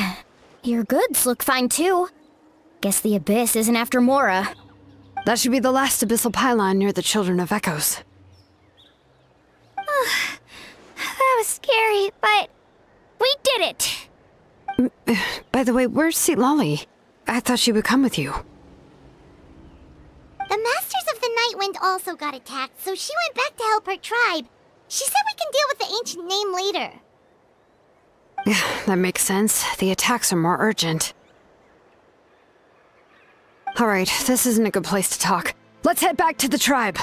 Your goods look fine too. Guess the Abyss isn't after Mora. That should be the last abyssal pylon near the Children of Echoes. That was scary, but we did it! By the way, where's Lolly? I thought she would come with you. The Masters of the Nightwind also got attacked, so she went back to help her tribe. She said we can deal with the ancient name later. Yeah, that makes sense. The attacks are more urgent. Alright, this isn't a good place to talk. Let's head back to the tribe.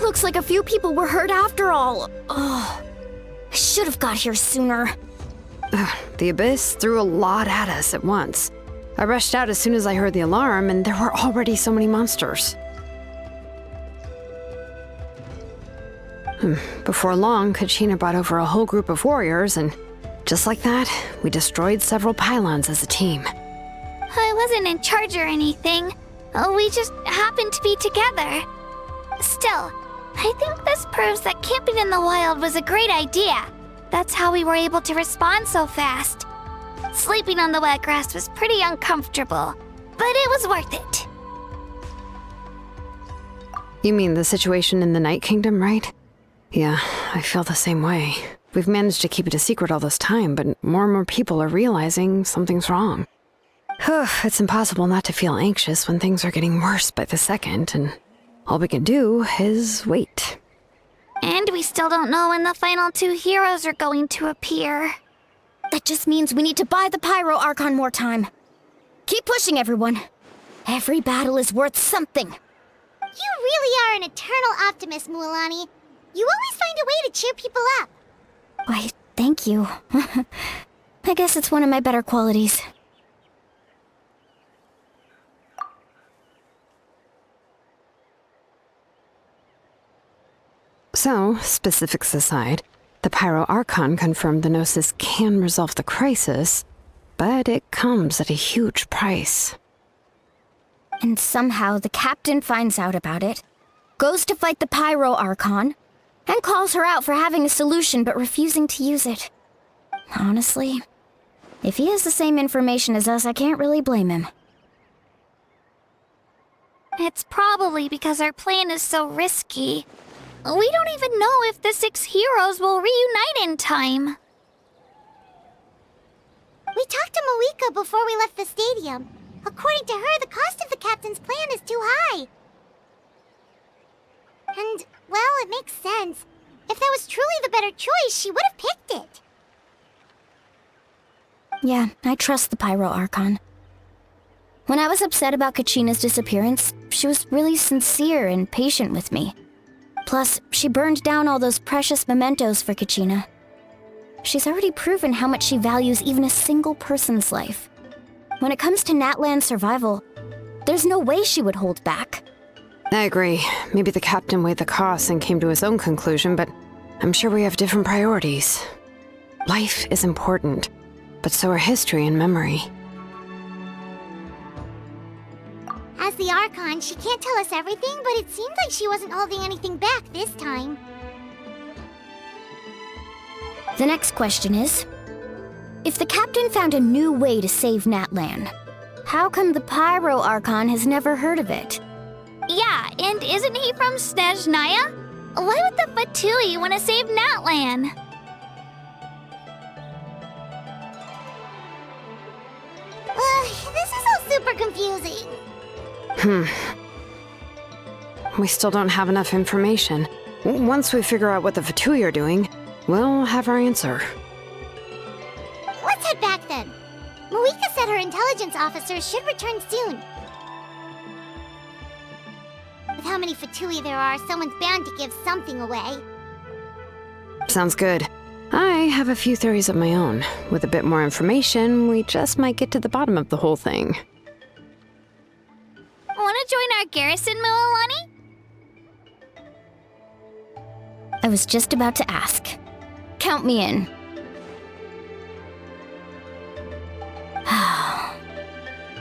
Looks like a few people were hurt after all. Oh, I should have got here sooner. The Abyss threw a lot at us at once. I rushed out as soon as I heard the alarm, and there were already so many monsters. Before long, Kachina brought over a whole group of warriors, and just like that, we destroyed several pylons as a team. I wasn't in charge or anything. We just happened to be together. Still, I think this proves that camping in the wild was a great idea. That's how we were able to respond so fast. Sleeping on the wet grass was pretty uncomfortable, but it was worth it. You mean the situation in the Night Kingdom, right? Yeah, I feel the same way. We've managed to keep it a secret all this time, but more and more people are realizing something's wrong. It's impossible not to feel anxious when things are getting worse by the second, and all we can do is wait. And we still don't know when the final two heroes are going to appear. That just means we need to buy the Pyro Archon more time. Keep pushing, everyone. Every battle is worth something. You really are an eternal optimist, Mualani. You always find a way to cheer people up. Why, thank you. I guess it's one of my better qualities. So, specifics aside, the Pyro Archon confirmed the Gnosis can resolve the crisis, but it comes at a huge price. And somehow the captain finds out about it, goes to fight the Pyro Archon, and calls her out for having a solution but refusing to use it. Honestly, if he has the same information as us, I can't really blame him. It's probably because our plan is so risky. We don't even know if the 6 heroes will reunite in time. We talked to Moika before we left the stadium. According to her, the cost of the captain's plan is too high. And, well, it makes sense. If that was truly the better choice, she would have picked it. Yeah, I trust the Pyro Archon. When I was upset about Kachina's disappearance, she was really sincere and patient with me. Plus, she burned down all those precious mementos for Kachina. She's already proven how much she values even a single person's life. When it comes to Natlan's survival, there's no way she would hold back. I agree. Maybe the captain weighed the costs and came to his own conclusion, but I'm sure we have different priorities. Life is important, but so are history and memory. Archon, she can't tell us everything, but it seemed like she wasn't holding anything back this time. The next question is, if the captain found a new way to save Natlan, how come the Pyro Archon has never heard of it? Yeah, and isn't he from Snezhnaya? Why would the Fatui want to save Natlan? This is all super confusing. We still don't have enough information. Once we figure out what the Fatui are doing, we'll have our answer. Let's head back then. Marika said her intelligence officers should return soon. With how many Fatui there are, someone's bound to give something away. Sounds good. I have a few theories of my own. With a bit more information, we just might get to the bottom of the whole thing. Want to join our garrison, Mililani? I was just about to ask. Count me in.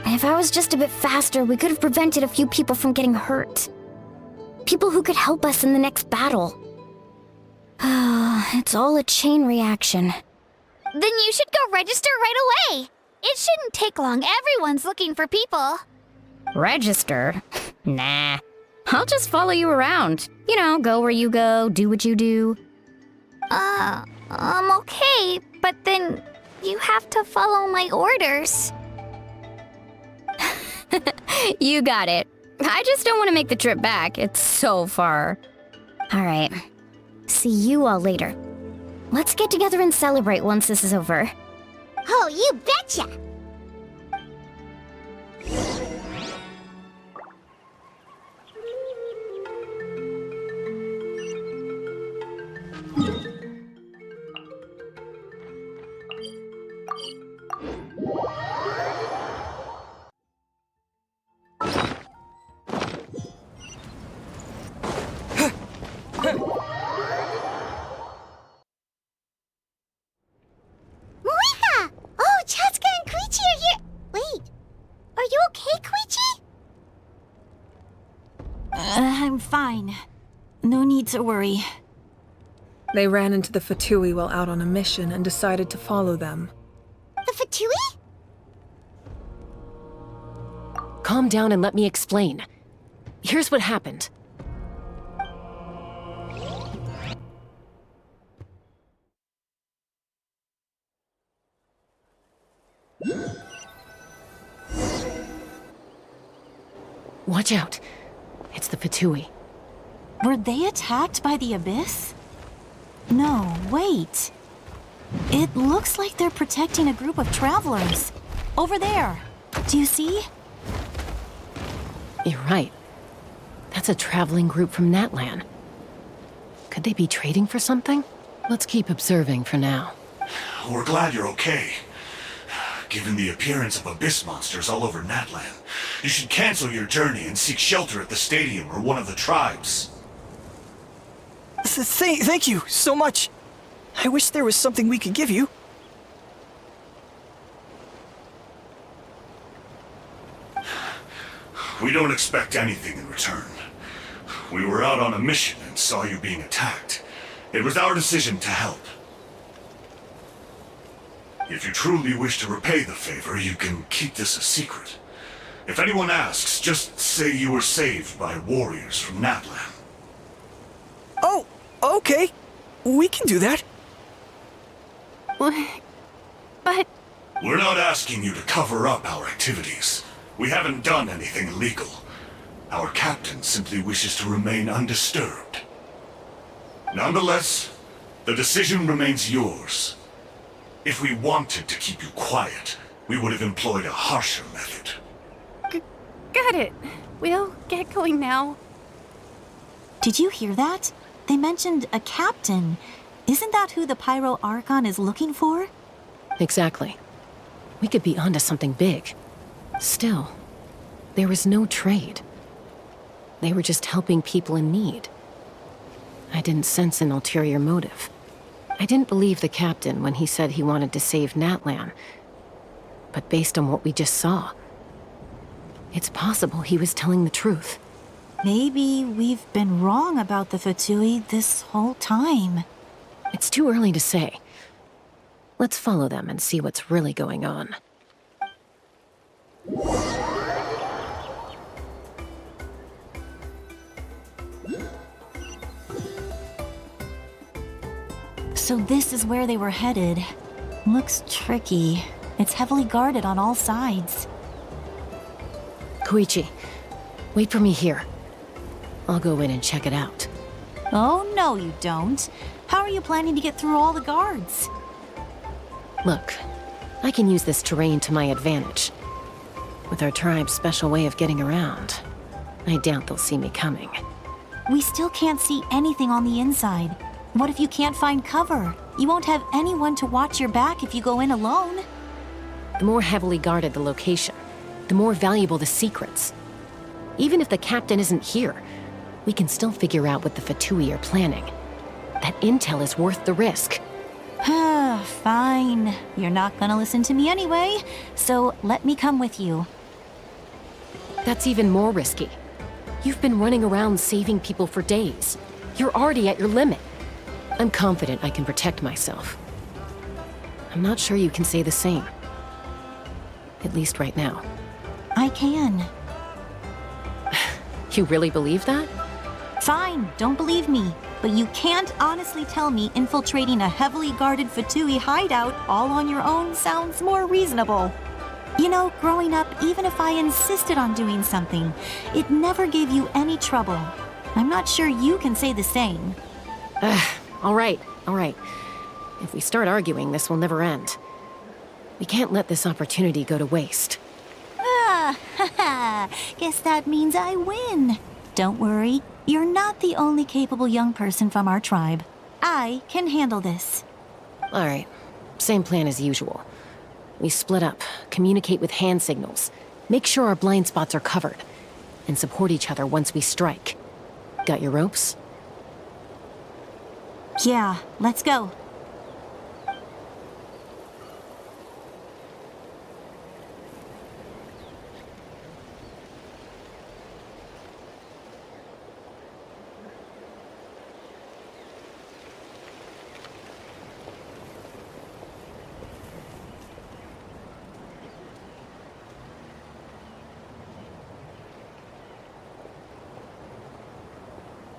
If I was just a bit faster, we could have prevented a few people from getting hurt. People who could help us in the next battle. It's all a chain reaction. Then you should go register right away. It shouldn't take long. Everyone's looking for people. Register? Nah. I'll just follow you around. You know, go where you go, do what you do. Okay, but then you have to follow my orders. You got it. I just don't want to make the trip back. It's so far. All right. See you all later. Let's get together and celebrate once this is over. Oh, you betcha! Marika! Oh, Chaska and Koichi are here! Wait, are you okay, Koichi? I'm fine. No need to worry. They ran into the Fatui while out on a mission and decided to follow them. The Fatui? Calm down and let me explain. Here's what happened. Watch out. It's the Fatui. Were they attacked by the Abyss? No, wait. It looks like they're protecting a group of travelers. Over there. Do you see? You're right. That's a traveling group from Natlan. Could they be trading for something? Let's keep observing for now. We're glad you're okay. Given the appearance of abyss monsters all over Natlan, you should cancel your journey and seek shelter at the stadium or one of the tribes. Thank you so much. I wish there was something we could give you. We don't expect anything in return. We were out on a mission and saw you being attacked. It was our decision to help. If you truly wish to repay the favor, you can keep this a secret. If anyone asks, just say you were saved by warriors from Natlan. Oh, okay. We can do that. But... We're not asking you to cover up our activities. We haven't done anything illegal. Our captain simply wishes to remain undisturbed. Nonetheless, the decision remains yours. If we wanted to keep you quiet, we would have employed a harsher method. Got it. We'll get going now. Did you hear that? They mentioned a captain. Isn't that who the Pyro Archon is looking for? Exactly. We could be onto something big. Still, there was no trade. They were just helping people in need. I didn't sense an ulterior motive. I didn't believe the captain when he said he wanted to save Natlan. But based on what we just saw, It's possible he was telling the truth. Maybe we've been wrong about the Fatui this whole time. It's too early to say. Let's follow them and see what's really going on. So this is where they were headed. Looks tricky. It's heavily guarded on all sides. Koichi, wait for me here. I'll go in and check it out. Oh, no you don't. How are you planning to get through all the guards? Look, I can use this terrain to my advantage. With our tribe's special way of getting around, I doubt they'll see me coming. We still can't see anything on the inside. What if you can't find cover? You won't have anyone to watch your back if you go in alone. The more heavily guarded the location, the more valuable the secrets. Even if the captain isn't here, we can still figure out what the Fatui are planning. That intel is worth the risk. Fine. You're not gonna listen to me anyway, so let me come with you. That's even more risky. You've been running around saving people for days. You're already at your limit. I'm confident I can protect myself. I'm not sure you can say the same. At least right now. I can. You really believe that? Fine, don't believe me. But you can't honestly tell me infiltrating a heavily guarded Fatui hideout all on your own sounds more reasonable. You know, growing up, even if I insisted on doing something, it never gave you any trouble. I'm not sure you can say the same. All right. If we start arguing, this will never end. We can't let this opportunity go to waste. Guess that means I win. Don't worry, you're not the only capable young person from our tribe. I can handle this. All right, same plan as usual. We split up, communicate with hand signals, make sure our blind spots are covered, and support each other once we strike. Got your ropes? Yeah, let's go.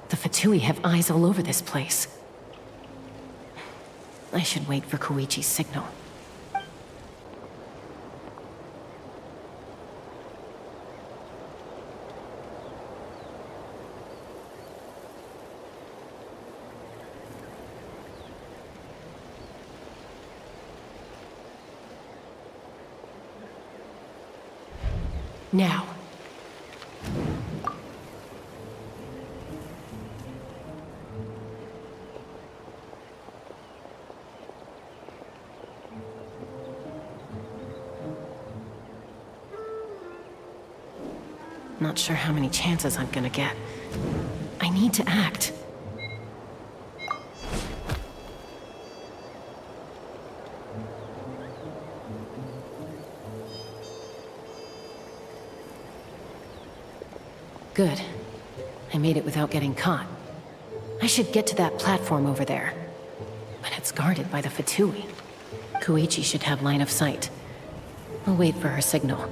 The Fatui have eyes all over this place. I should wait for Koichi's signal. Now. Not sure how many chances I'm gonna get. I need to act. Good. I made it without getting caught. I should get to that platform over there. But it's guarded by the Fatui. Koichi should have line of sight. I'll wait for her signal.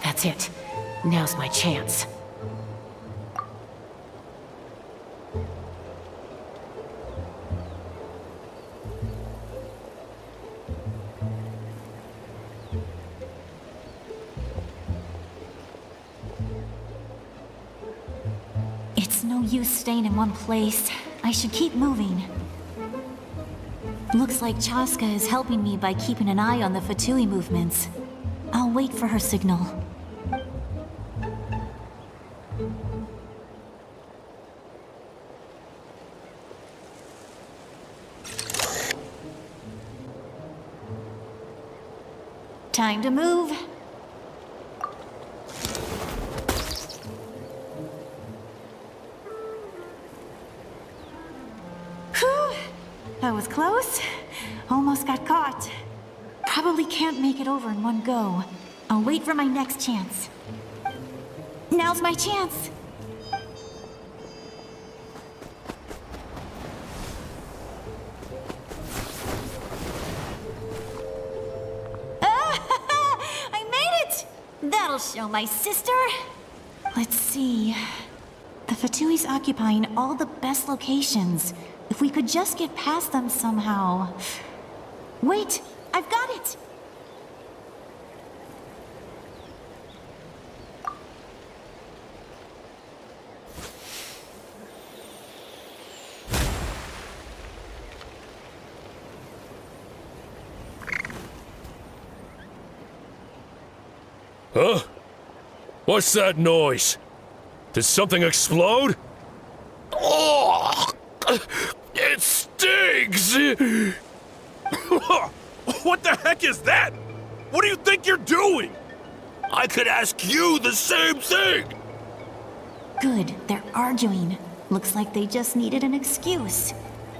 That's it. Now's my chance. It's no use staying in one place. I should keep moving. Looks like Chaska is helping me by keeping an eye on the Fatui movements. I'll wait for her signal. Time to move. That was close. Almost got caught. Probably can't make it over in one go. I'll wait for my next chance. Now's my chance. I made it! That'll show my sister. Let's see. The Fatui's occupying all the best locations. If we could just get past them somehow. Wait, I've got it! Huh? What's that noise? Did something explode? Oh! It stings! What the heck is that? What do you think you're doing? I could ask you the same thing! Good, they're arguing. Looks like they just needed an excuse.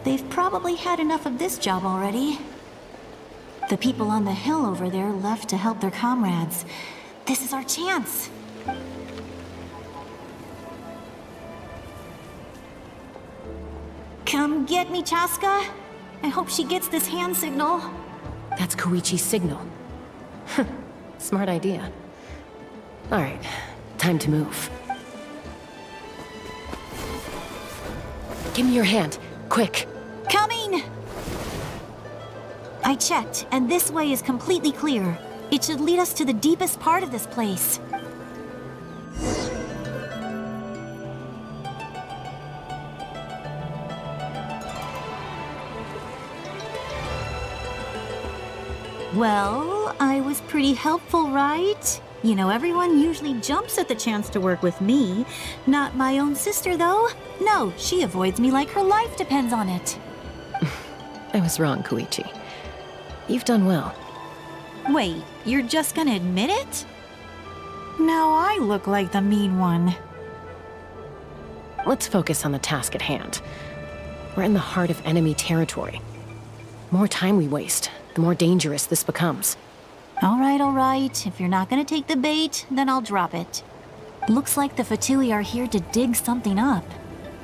They've probably had enough of this job already. The people on the hill over there left to help their comrades. This is our chance. Come get me, Chaska. I hope she gets this hand signal. That's Koichi's signal. Smart idea. All right, time to move. Give me your hand, quick. Coming! I checked, and this way is completely clear. It should lead us to the deepest part of this place. Well, I was pretty helpful, right? You know, everyone usually jumps at the chance to work with me. Not my own sister, though. No, she avoids me like her life depends on it. I was wrong, Koichi. You've done well. Wait, you're just gonna admit it? Now I look like the mean one. Let's focus on the task at hand. We're in the heart of enemy territory. The more time we waste, the more dangerous this becomes. All right. If you're not gonna take the bait, then I'll drop it. Looks like the Fatui are here to dig something up.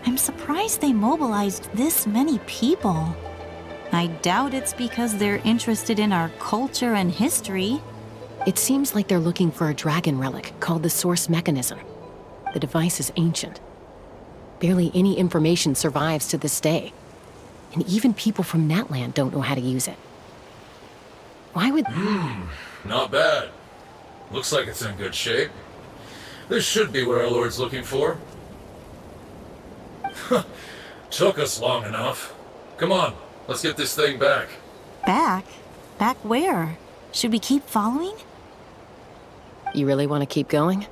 I'm surprised they mobilized this many people. I doubt it's because they're interested in our culture and history. It seems like they're looking for a dragon relic called the Source Mechanism. The device is ancient. Barely any information survives to this day. And even people from Natlan don't know how to use it. Why would... Not bad. Looks like it's in good shape. This should be what our Lord's looking for. Took us long enough. Come on, let's get this thing back. Back? Back where? Should we keep following? You really want to keep going?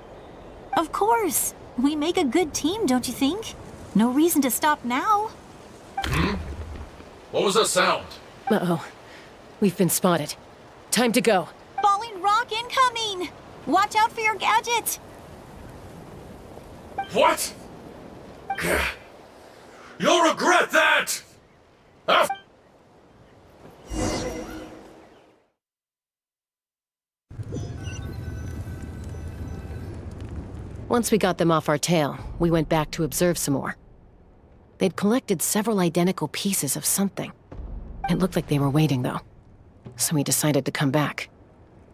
Of course. We make a good team, don't you think? No reason to stop now. What was that sound? Uh-oh. We've been spotted. Time to go. Falling rock incoming! Watch out for your gadget! What? You'll regret that! Once we got them off our tail, we went back to observe some more. They'd collected several identical pieces of something. It looked like they were waiting, though. So we decided to come back.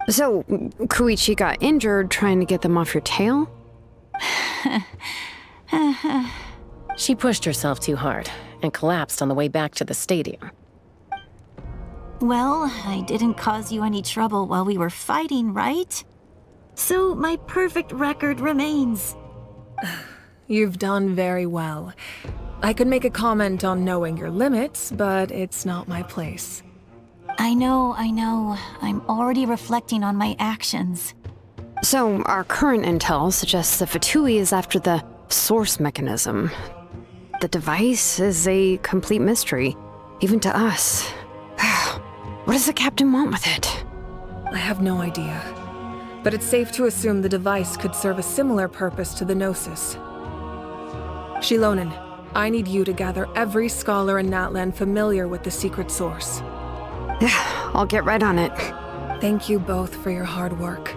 So, Koichi got injured trying to get them off your tail? She pushed herself too hard and collapsed on the way back to the stadium. Well, I didn't cause you any trouble while we were fighting, right? So my perfect record remains. You've done very well. I could make a comment on knowing your limits, but it's not my place. I know. I'm already reflecting on my actions. So, our current intel suggests the Fatui is after the Source Mechanism. The device is a complete mystery, even to us. What does the captain want with it? I have no idea. But it's safe to assume the device could serve a similar purpose to the Gnosis. Shilonen, I need you to gather every scholar in Natlan familiar with the secret source. I'll get right on it. Thank you both for your hard work.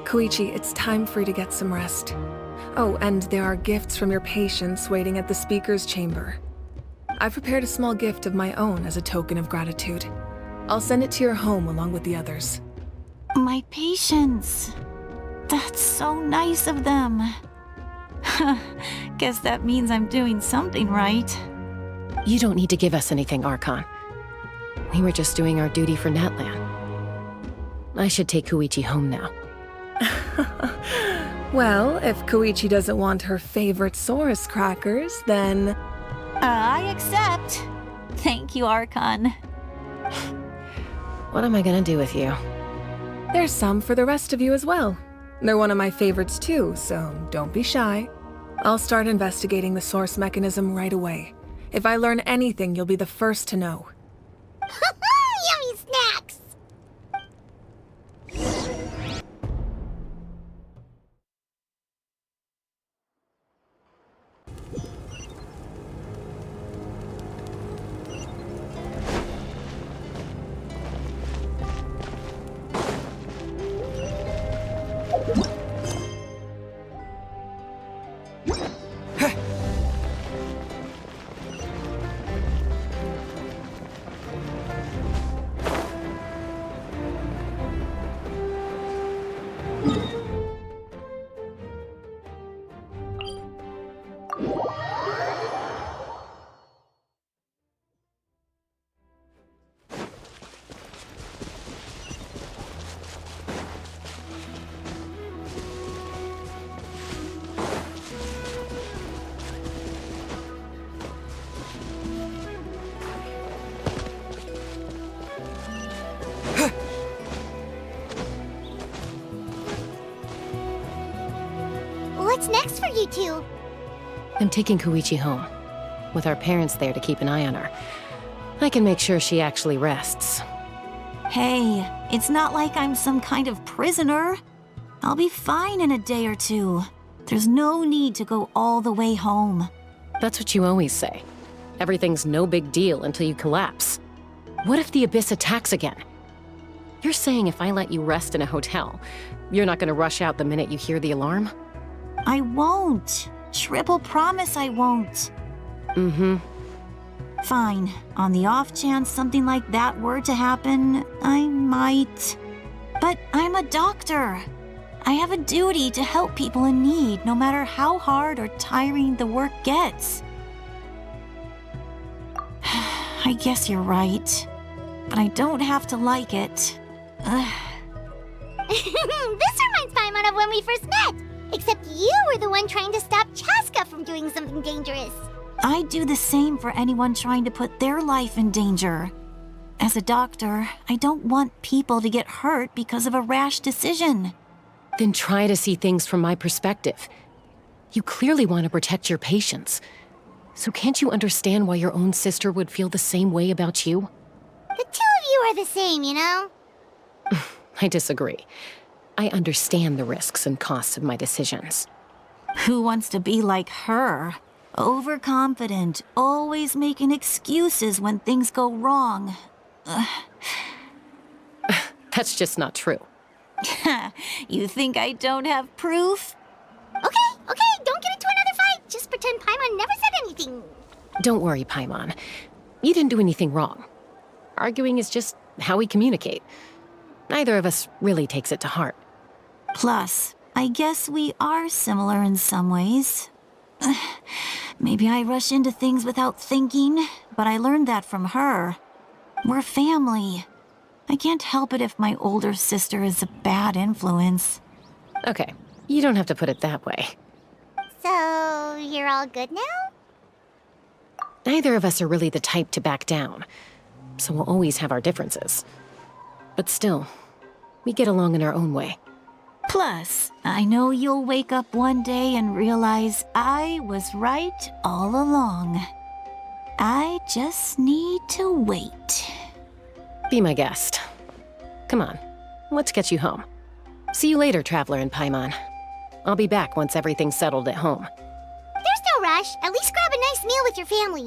Koichi, it's time for you to get some rest. Oh, and there are gifts from your patients waiting at the speaker's chamber. I've prepared a small gift of my own as a token of gratitude. I'll send it to your home along with the others. My patience. That's so nice of them. Guess that means I'm doing something right. You don't need to give us anything, Archon. We were just doing our duty for Natlan. I should take Koichi home now. Well, if Koichi doesn't want her favorite Saurus crackers, then... I accept. Thank you, Archon. What am I gonna do with you? There's some for the rest of you as well. They're one of my favorites too, so don't be shy. I'll start investigating the source mechanism right away. If I learn anything, you'll be the first to know. Yummy snacks! What's next for you two? I'm taking Koichi home. With our parents there to keep an eye on her. I can make sure she actually rests. Hey, it's not like I'm some kind of prisoner. I'll be fine in a day or two. There's no need to go all the way home. That's what you always say. Everything's no big deal until you collapse. What if the Abyss attacks again? You're saying if I let you rest in a hotel, you're not gonna rush out the minute you hear the alarm? I won't. Triple promise I won't. Mm-hmm. Fine. On the off chance something like that were to happen, I might. But I'm a doctor. I have a duty to help people in need, no matter how hard or tiring the work gets. I guess you're right. But I don't have to like it. This reminds Paimon of when we first met. Except you were the one trying to stop Chaska from doing something dangerous. I'd do the same for anyone trying to put their life in danger. As a doctor, I don't want people to get hurt because of a rash decision. Then try to see things from my perspective. You clearly want to protect your patients. So can't you understand why your own sister would feel the same way about you? The two of you are the same, you know? I disagree. I understand the risks and costs of my decisions. Who wants to be like her? Overconfident, always making excuses when things go wrong. That's just not true. You think I don't have proof? Okay, don't get into another fight. Just pretend Paimon never said anything. Don't worry, Paimon. You didn't do anything wrong. Arguing is just how we communicate. Neither of us really takes it to heart. Plus, I guess we are similar in some ways. Maybe I rush into things without thinking, but I learned that from her. We're family. I can't help it if my older sister is a bad influence. Okay, you don't have to put it that way. So, you're all good now? Neither of us are really the type to back down, so we'll always have our differences. But still, we get along in our own way. Plus, I know you'll wake up one day and realize I was right all along. I just need to wait. Be my guest. Come on, let's get you home. See you later, Traveler and Paimon. I'll be back once everything's settled at home. There's no rush. rush. At least grab a nice meal with your family.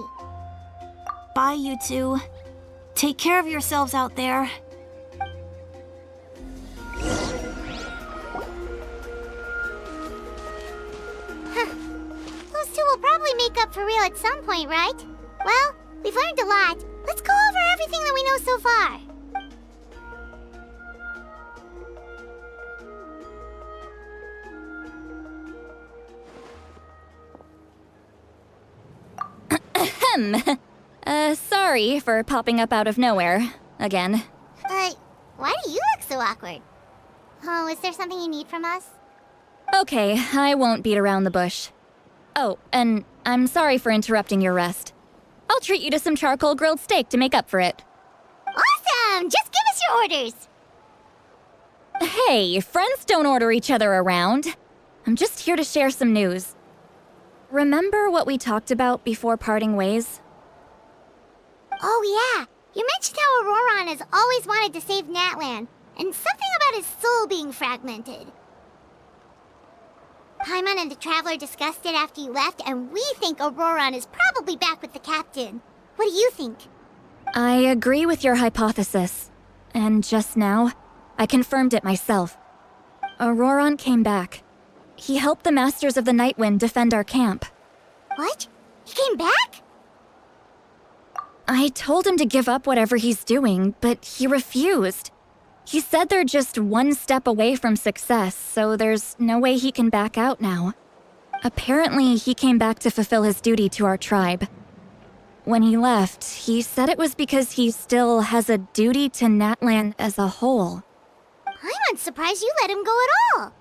Bye, you two. Take care of yourselves out there. Those two will probably make up for real at some point, right? Well, we've learned a lot. Let's go over everything that we know so far. Sorry for popping up out of nowhere. Again. Why do you look so awkward? Oh, is there something you need from us? Okay, I won't beat around the bush. Oh, and I'm sorry for interrupting your rest. I'll treat you to some charcoal grilled steak to make up for it. Awesome! Just give us your orders! Hey, friends don't order each other around. I'm just here to share some news. Remember what we talked about before parting ways? Oh yeah, you mentioned how Auroron has always wanted to save Natlan, and something about his soul being fragmented. Paimon and the Traveler discussed it after you left, and we think Auroron is probably back with the captain. What do you think? I agree with your hypothesis. And just now, I confirmed it myself. Auroron came back. He helped the Masters of the Nightwind defend our camp. What? He came back? I told him to give up whatever he's doing, but he refused. He said they're just one step away from success, so there's no way he can back out now. Apparently, he came back to fulfill his duty to our tribe. When he left, he said it was because he still has a duty to Natlan as a whole. I'm surprised you let him go at all.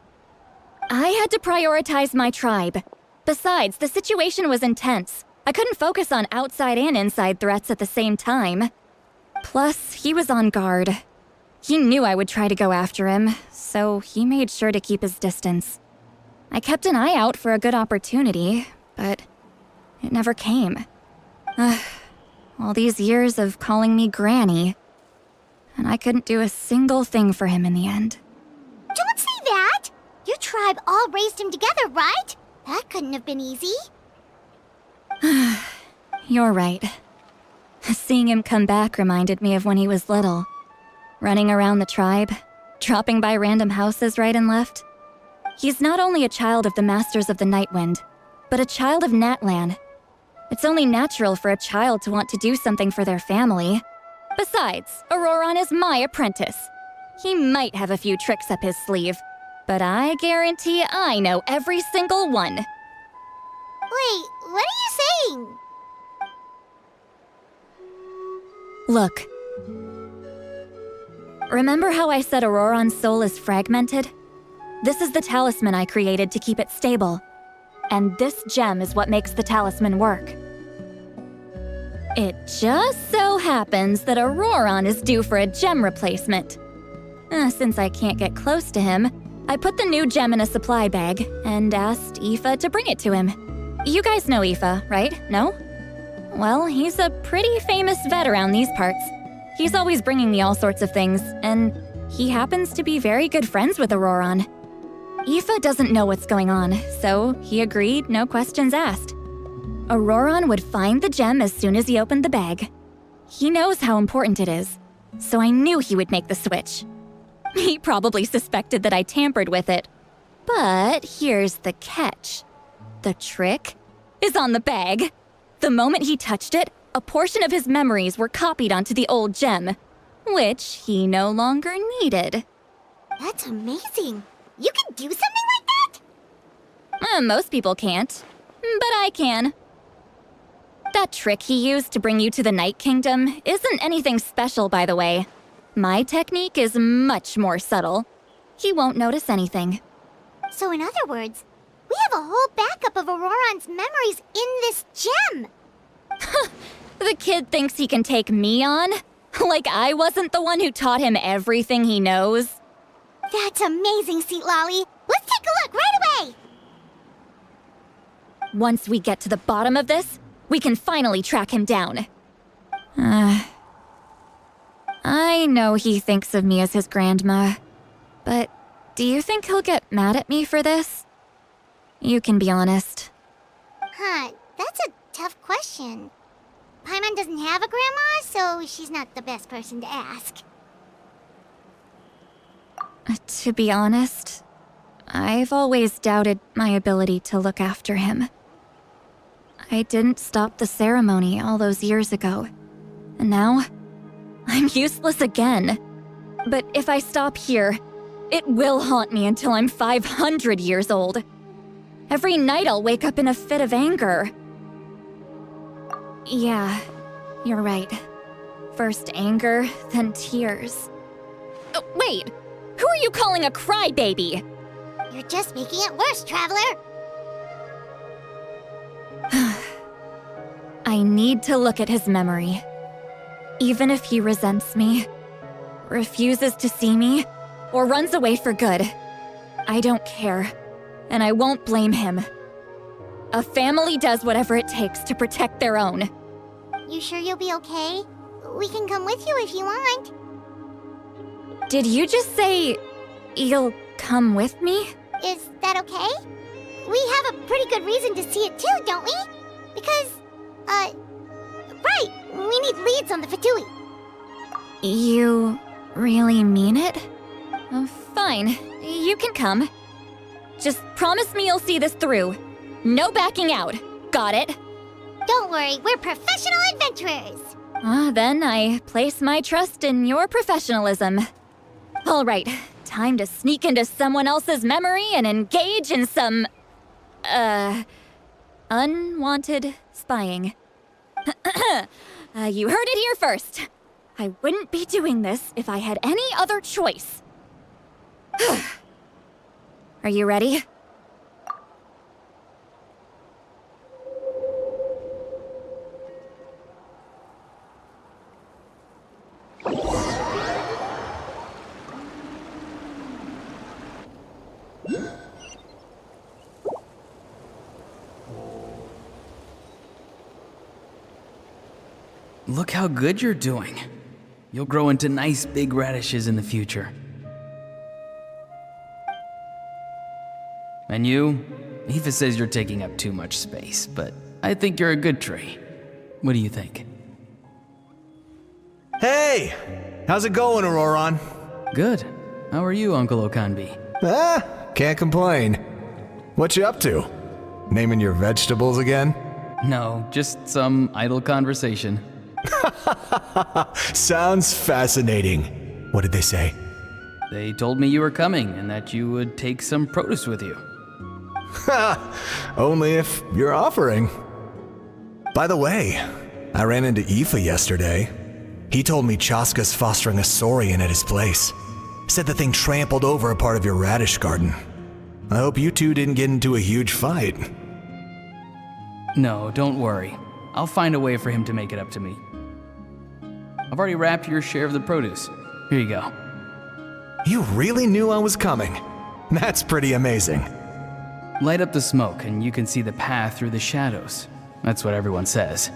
I had to prioritize my tribe. Besides, the situation was intense. I couldn't focus on outside and inside threats at the same time. Plus, he was on guard. He knew I would try to go after him, so he made sure to keep his distance. I kept an eye out for a good opportunity, but it never came. All these years of calling me Granny, and I couldn't do a single thing for him in the end. Don't say that! Your tribe all raised him together, right? That couldn't have been easy. You're right. Seeing him come back reminded me of when he was little. Running around the tribe, dropping by random houses right and left. He's not only a child of the Masters of the Nightwind, but a child of Natlan. It's only natural for a child to want to do something for their family. Besides, Auroron is my apprentice. He might have a few tricks up his sleeve, but I guarantee I know every single one. Wait, what are you saying? Look. Remember how I said Auroron's soul is fragmented? This is the talisman I created to keep it stable. And this gem is what makes the talisman work. It just so happens that Auroron is due for a gem replacement. Since I can't get close to him, I put the new gem in a supply bag and asked Aoife to bring it to him. You guys know Aoife, right? No? Well, he's a pretty famous vet around these parts. He's always bringing me all sorts of things, and he happens to be very good friends with Auroron. Aoife doesn't know what's going on, so he agreed, no questions asked. Auroron would find the gem as soon as he opened the bag. He knows how important it is, so I knew he would make the switch. He probably suspected that I tampered with it. But here's the catch. The trick is on the bag. The moment he touched it, a portion of his memories were copied onto the old gem, which he no longer needed. That's amazing. You can do something like that? Most people can't, but I can. That trick he used to bring you to the Night Kingdom isn't anything special, by the way. My technique is much more subtle. He won't notice anything. So in other words, we have a whole backup of Auroron's memories in this gem. The kid thinks he can take me on? Like I wasn't the one who taught him everything he knows? That's amazing, Seat Lolly. Let's take a look right away. Once we get to the bottom of this, we can finally track him down. I know he thinks of me as his grandma, but do you think he'll get mad at me for this? You can be honest. question. Paimon doesn't have a grandma, so she's not the best person to ask. To be honest, I've always doubted my ability to look after him. I didn't stop the ceremony all those years ago, and now I'm useless again. But if I stop here, it will haunt me until I'm 500 years old. Every night I'll wake up in a fit of anger. Yeah, you're right. First anger, then tears. Oh, wait! Who are you calling a crybaby? You're just making it worse, Traveler! I need to look at his memory. Even if he resents me, refuses to see me, or runs away for good, I don't care, and I won't blame him. A family does whatever it takes to protect their own. You sure you'll be okay? We can come with you if you want. Did you just say you'll come with me? Is that okay? We have a pretty good reason to see it too, don't we? Because, right, we need leads on the Fatui. You really mean it? Fine, you can come. Just promise me you'll see this through. No backing out. Got it? Don't worry, we're professional adventurers. Then I place my trust in your professionalism. All right, time to sneak into someone else's memory and engage in some, unwanted spying. You heard it here first. I wouldn't be doing this if I had any other choice. Are you ready? Look how good you're doing. You'll grow into nice big radishes in the future. And you? Aoife says you're taking up too much space, but I think you're a good tree. What do you think? Hey! How's it going, Auroron? Good. How are you, Uncle Okanbi? Can't complain. What you up to? Naming your vegetables again? No, just some idle conversation. Sounds fascinating. What did they say? They told me you were coming and that you would take some produce with you. Ha! Only if you're offering. By the way, I ran into Aoife yesterday. He told me Chaska's fostering a saurian at his place. Said the thing trampled over a part of your radish garden. I hope you two didn't get into a huge fight. No, don't worry. I'll find a way for him to make it up to me. I've already wrapped your share of the produce. Here you go. You really knew I was coming. That's pretty amazing. Light up the smoke and you can see the path through the shadows. That's what everyone says.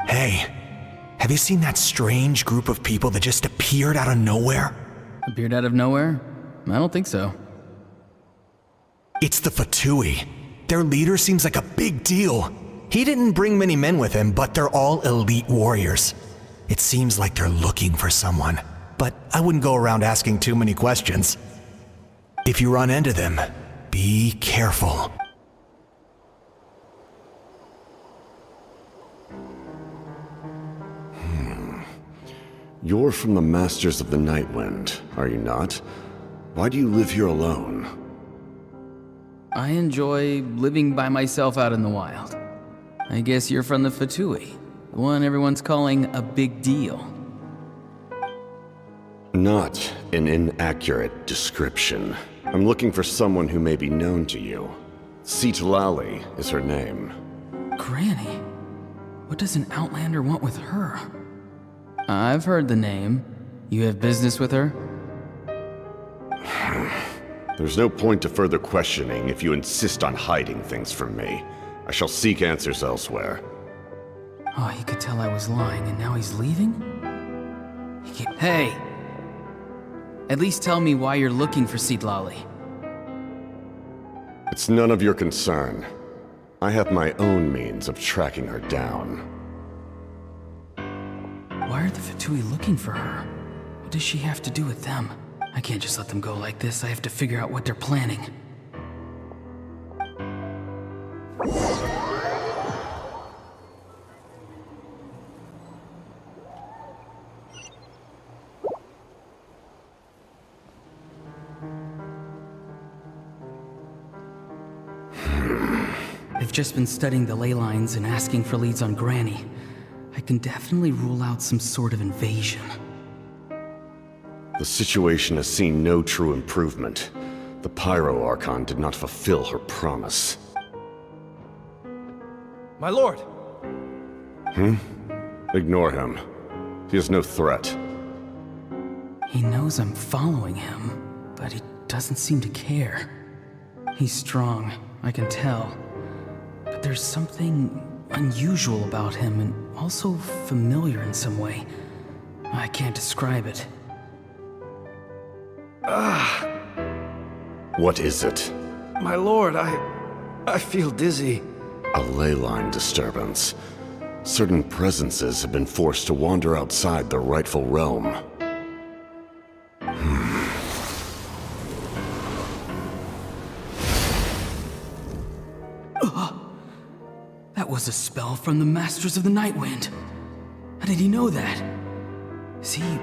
Hey, have you seen that strange group of people that just appeared out of nowhere? Appeared out of nowhere? I don't think so. It's the Fatui. Their leader seems like a big deal. He didn't bring many men with him, but they're all elite warriors. It seems like they're looking for someone, but I wouldn't go around asking too many questions. If you run into them, be careful. You're from the Masters of the Nightwind, are you not? Why do you live here alone? I enjoy living by myself out in the wild. I guess you're from the Fatui, the one everyone's calling a big deal. Not an inaccurate description. I'm looking for someone who may be known to you. Citlali is her name. Granny? What does an Outlander want with her? I've heard the name. You have business with her? There's no point to further questioning if you insist on hiding things from me. I shall seek answers elsewhere. Oh, he could tell I was lying and now he's leaving? Hey! At least tell me why you're looking for Citlali. It's none of your concern. I have my own means of tracking her down. Why are the Fatui looking for her? What does she have to do with them? I can't just let them go like this. I have to figure out what they're planning. I've just been studying the ley lines and asking for leads on Granny. I can definitely rule out some sort of invasion. The situation has seen no true improvement. The Pyro Archon did not fulfill her promise. My lord! Ignore him. He is no threat. He knows I'm following him, but he doesn't seem to care. He's strong, I can tell. But there's something unusual about him and also familiar in some way. I can't describe it. What is it? My lord, I feel dizzy. A ley line disturbance. Certain presences have been forced to wander outside their rightful realm. That was a spell from the Masters of the Nightwind. How did he know that? Is he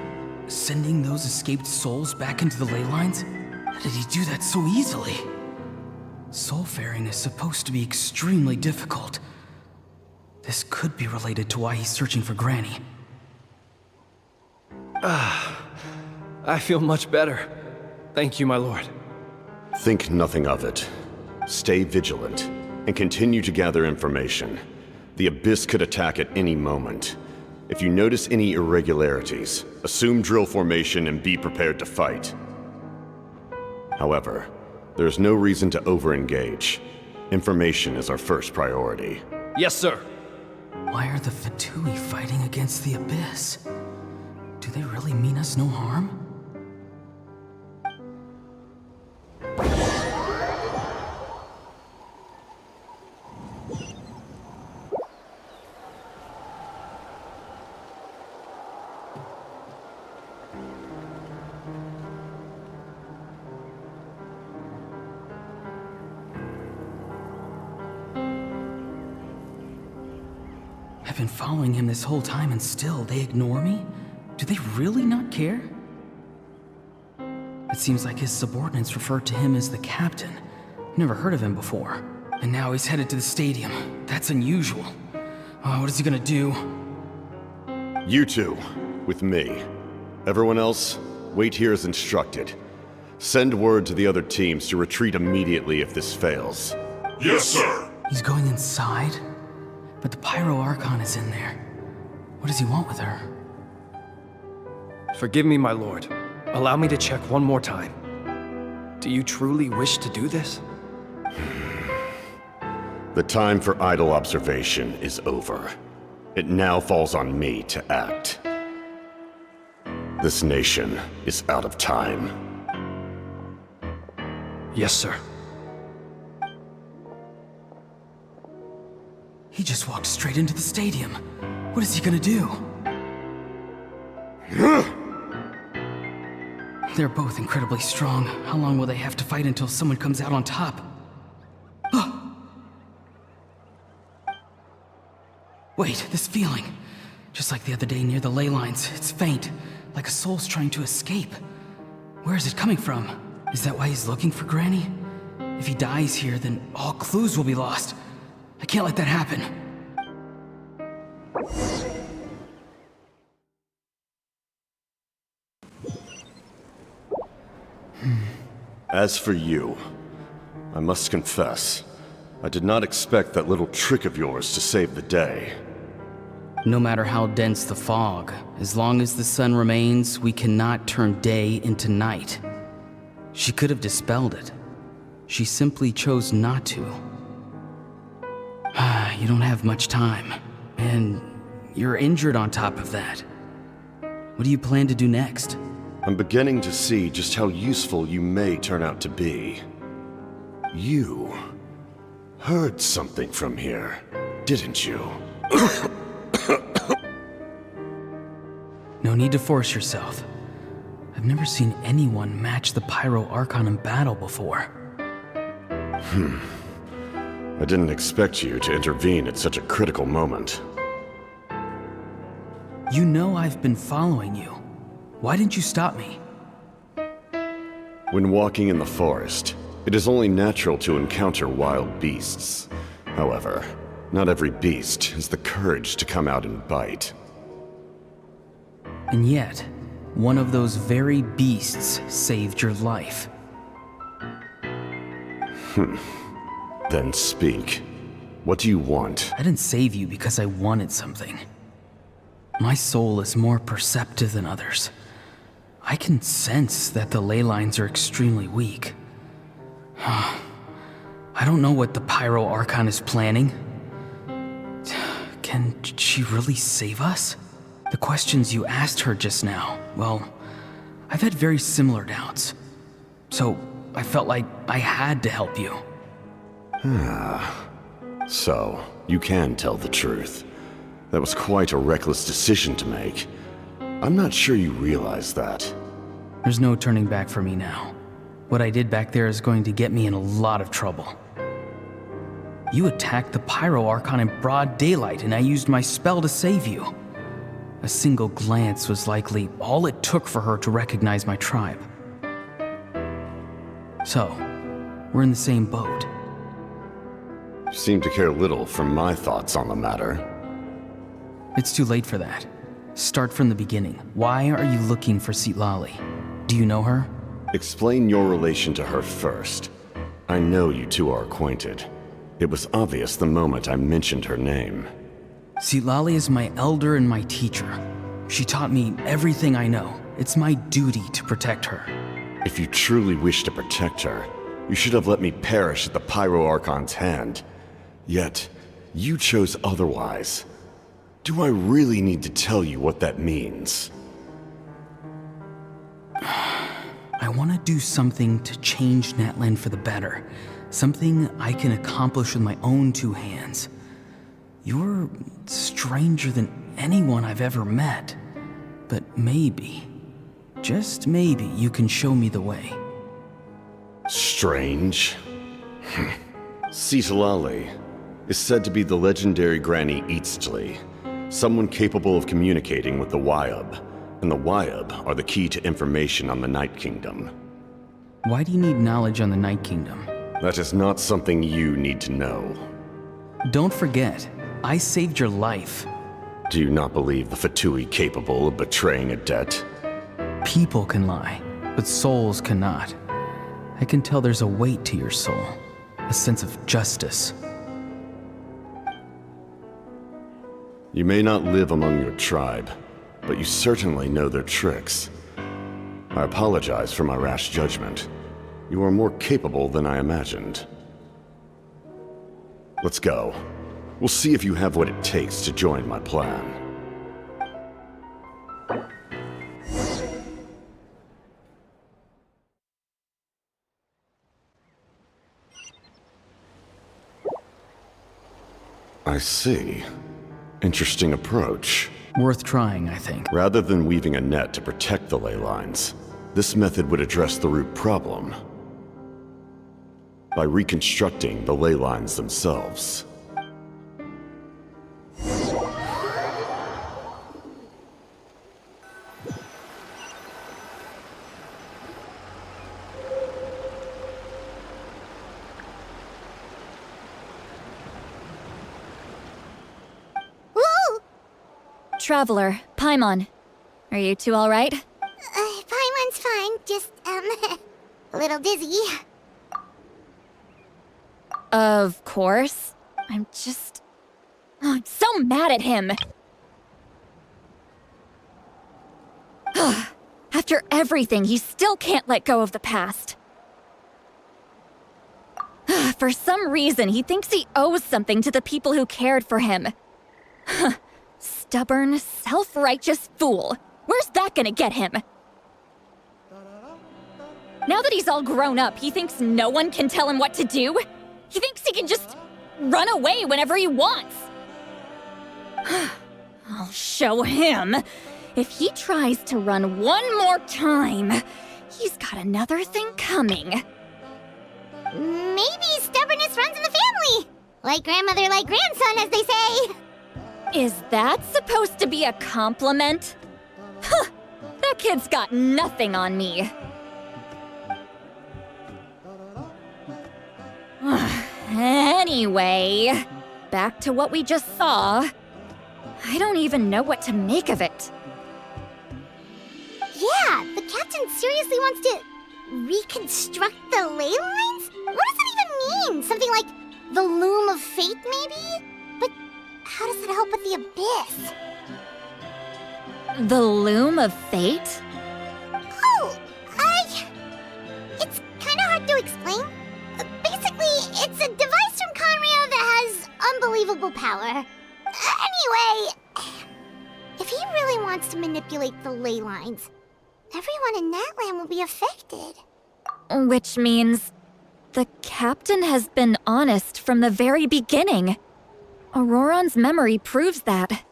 sending those escaped souls back into the ley lines? How did he do that so easily? Soulfaring is supposed to be extremely difficult. This could be related to why he's searching for Granny. I feel much better. Thank you, my lord. Think nothing of it. Stay vigilant, and continue to gather information. The Abyss could attack at any moment. If you notice any irregularities, assume drill formation and be prepared to fight. However, there is no reason to over-engage. Information is our first priority. Yes, sir. Why are the Fatui fighting against the Abyss? Do they really mean us no harm? I've been following him this whole time and still they ignore me? Do they really not care? It seems like his subordinates referred to him as the captain. Never heard of him before. And now he's headed to the stadium. That's unusual. Oh, what is he gonna do? You two, with me. Everyone else, wait here as instructed. Send word to the other teams to retreat immediately if this fails. Yes, sir. He's going inside? But the Pyro Archon is in there. What does he want with her? Forgive me, my lord. Allow me to check one more time. Do you truly wish to do this? The time for idle observation is over. It now falls on me to act. This nation is out of time. Yes, sir. He just walked straight into the stadium. What is he gonna do? They're both incredibly strong. How long will they have to fight until someone comes out on top? Wait, this feeling. Just like the other day near the ley lines, it's faint, like a soul's trying to escape. Where is it coming from? Is that why he's looking for Granny? If he dies here, then all clues will be lost. I can't let that happen. As for you, I must confess, I did not expect that little trick of yours to save the day. No matter how dense the fog, as long as the sun remains, we cannot turn day into night. She could have dispelled it. She simply chose not to. You don't have much time, and you're injured on top of that. What do you plan to do next? I'm beginning to see just how useful you may turn out to be. You heard something from here, didn't you? No need to force yourself. I've never seen anyone match the Pyro Archon in battle before. I didn't expect you to intervene at such a critical moment. You know I've been following you. Why didn't you stop me? When walking in the forest, it is only natural to encounter wild beasts. However, not every beast has the courage to come out and bite. And yet, one of those very beasts saved your life. Then speak. What do you want? I didn't save you because I wanted something. My soul is more perceptive than others. I can sense that the ley lines are extremely weak. I don't know what the Pyro Archon is planning. Can she really save us? The questions you asked her just now, well, I've had very similar doubts. So I felt like I had to help you. So, you can tell the truth. That was quite a reckless decision to make. I'm not sure you realize that. There's no turning back for me now. What I did back there is going to get me in a lot of trouble. You attacked the Pyro Archon in broad daylight, and I used my spell to save you. A single glance was likely all it took for her to recognize my tribe. So, we're in the same boat. You seem to care little for my thoughts on the matter. It's too late for that. Start from the beginning. Why are you looking for Citlali? Do you know her? Explain your relation to her first. I know you two are acquainted. It was obvious the moment I mentioned her name. Citlali is my elder and my teacher. She taught me everything I know. It's my duty to protect her. If you truly wish to protect her, you should have let me perish at the Pyro Archon's hand. Yet, you chose otherwise. Do I really need to tell you what that means? I want to do something to change Natlan for the better. Something I can accomplish with my own two hands. You're stranger than anyone I've ever met. But maybe, just maybe, you can show me the way. Strange? Citlali is said to be the legendary Granny Eatsley, someone capable of communicating with the Wyub, and the Wyub are the key to information on the Night Kingdom. Why do you need knowledge on the Night Kingdom? That is not something you need to know. Don't forget, I saved your life. Do you not believe the Fatui capable of betraying a debt? People can lie, but souls cannot. I can tell there's a weight to your soul, a sense of justice. You may not live among your tribe, but you certainly know their tricks. I apologize for my rash judgment. You are more capable than I imagined. Let's go. We'll see if you have what it takes to join my plan. I see. Interesting approach. Worth trying, I think. Rather than weaving a net to protect the ley lines, this method would address the root problem by reconstructing the ley lines themselves. Traveler, Paimon. Are you two alright? Paimon's fine, just, a little dizzy. Of course. I'm so mad at him! After everything, he still can't let go of the past. For some reason, he thinks he owes something to the people who cared for him. Stubborn, self-righteous fool. Where's that gonna get him? Now that he's all grown up, he thinks no one can tell him what to do? He thinks he can just run away whenever he wants. I'll show him. If he tries to run one more time, he's got another thing coming. Maybe stubbornness runs in the family. Like grandmother, like grandson, as they say. Is that supposed to be a compliment? Huh! That kid's got nothing on me. Anyway, back to what we just saw. I don't even know what to make of it. Yeah, the captain seriously wants to reconstruct the ley lines? What does that even mean? Something like the loom of fate, maybe? But how does that help with the abyss? The loom of fate? Oh, it's kind of hard to explain. Basically, it's a device from Conrio that has unbelievable power. Anyway, if he really wants to manipulate the ley lines, everyone in Natlan will be affected. Which means the captain has been honest from the very beginning. Auroron's memory proves that.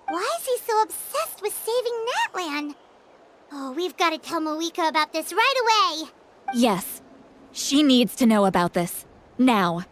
Why is he so obsessed with saving Natlan? Oh, we've got to tell Moeka about this right away. Yes, she needs to know about this. Now.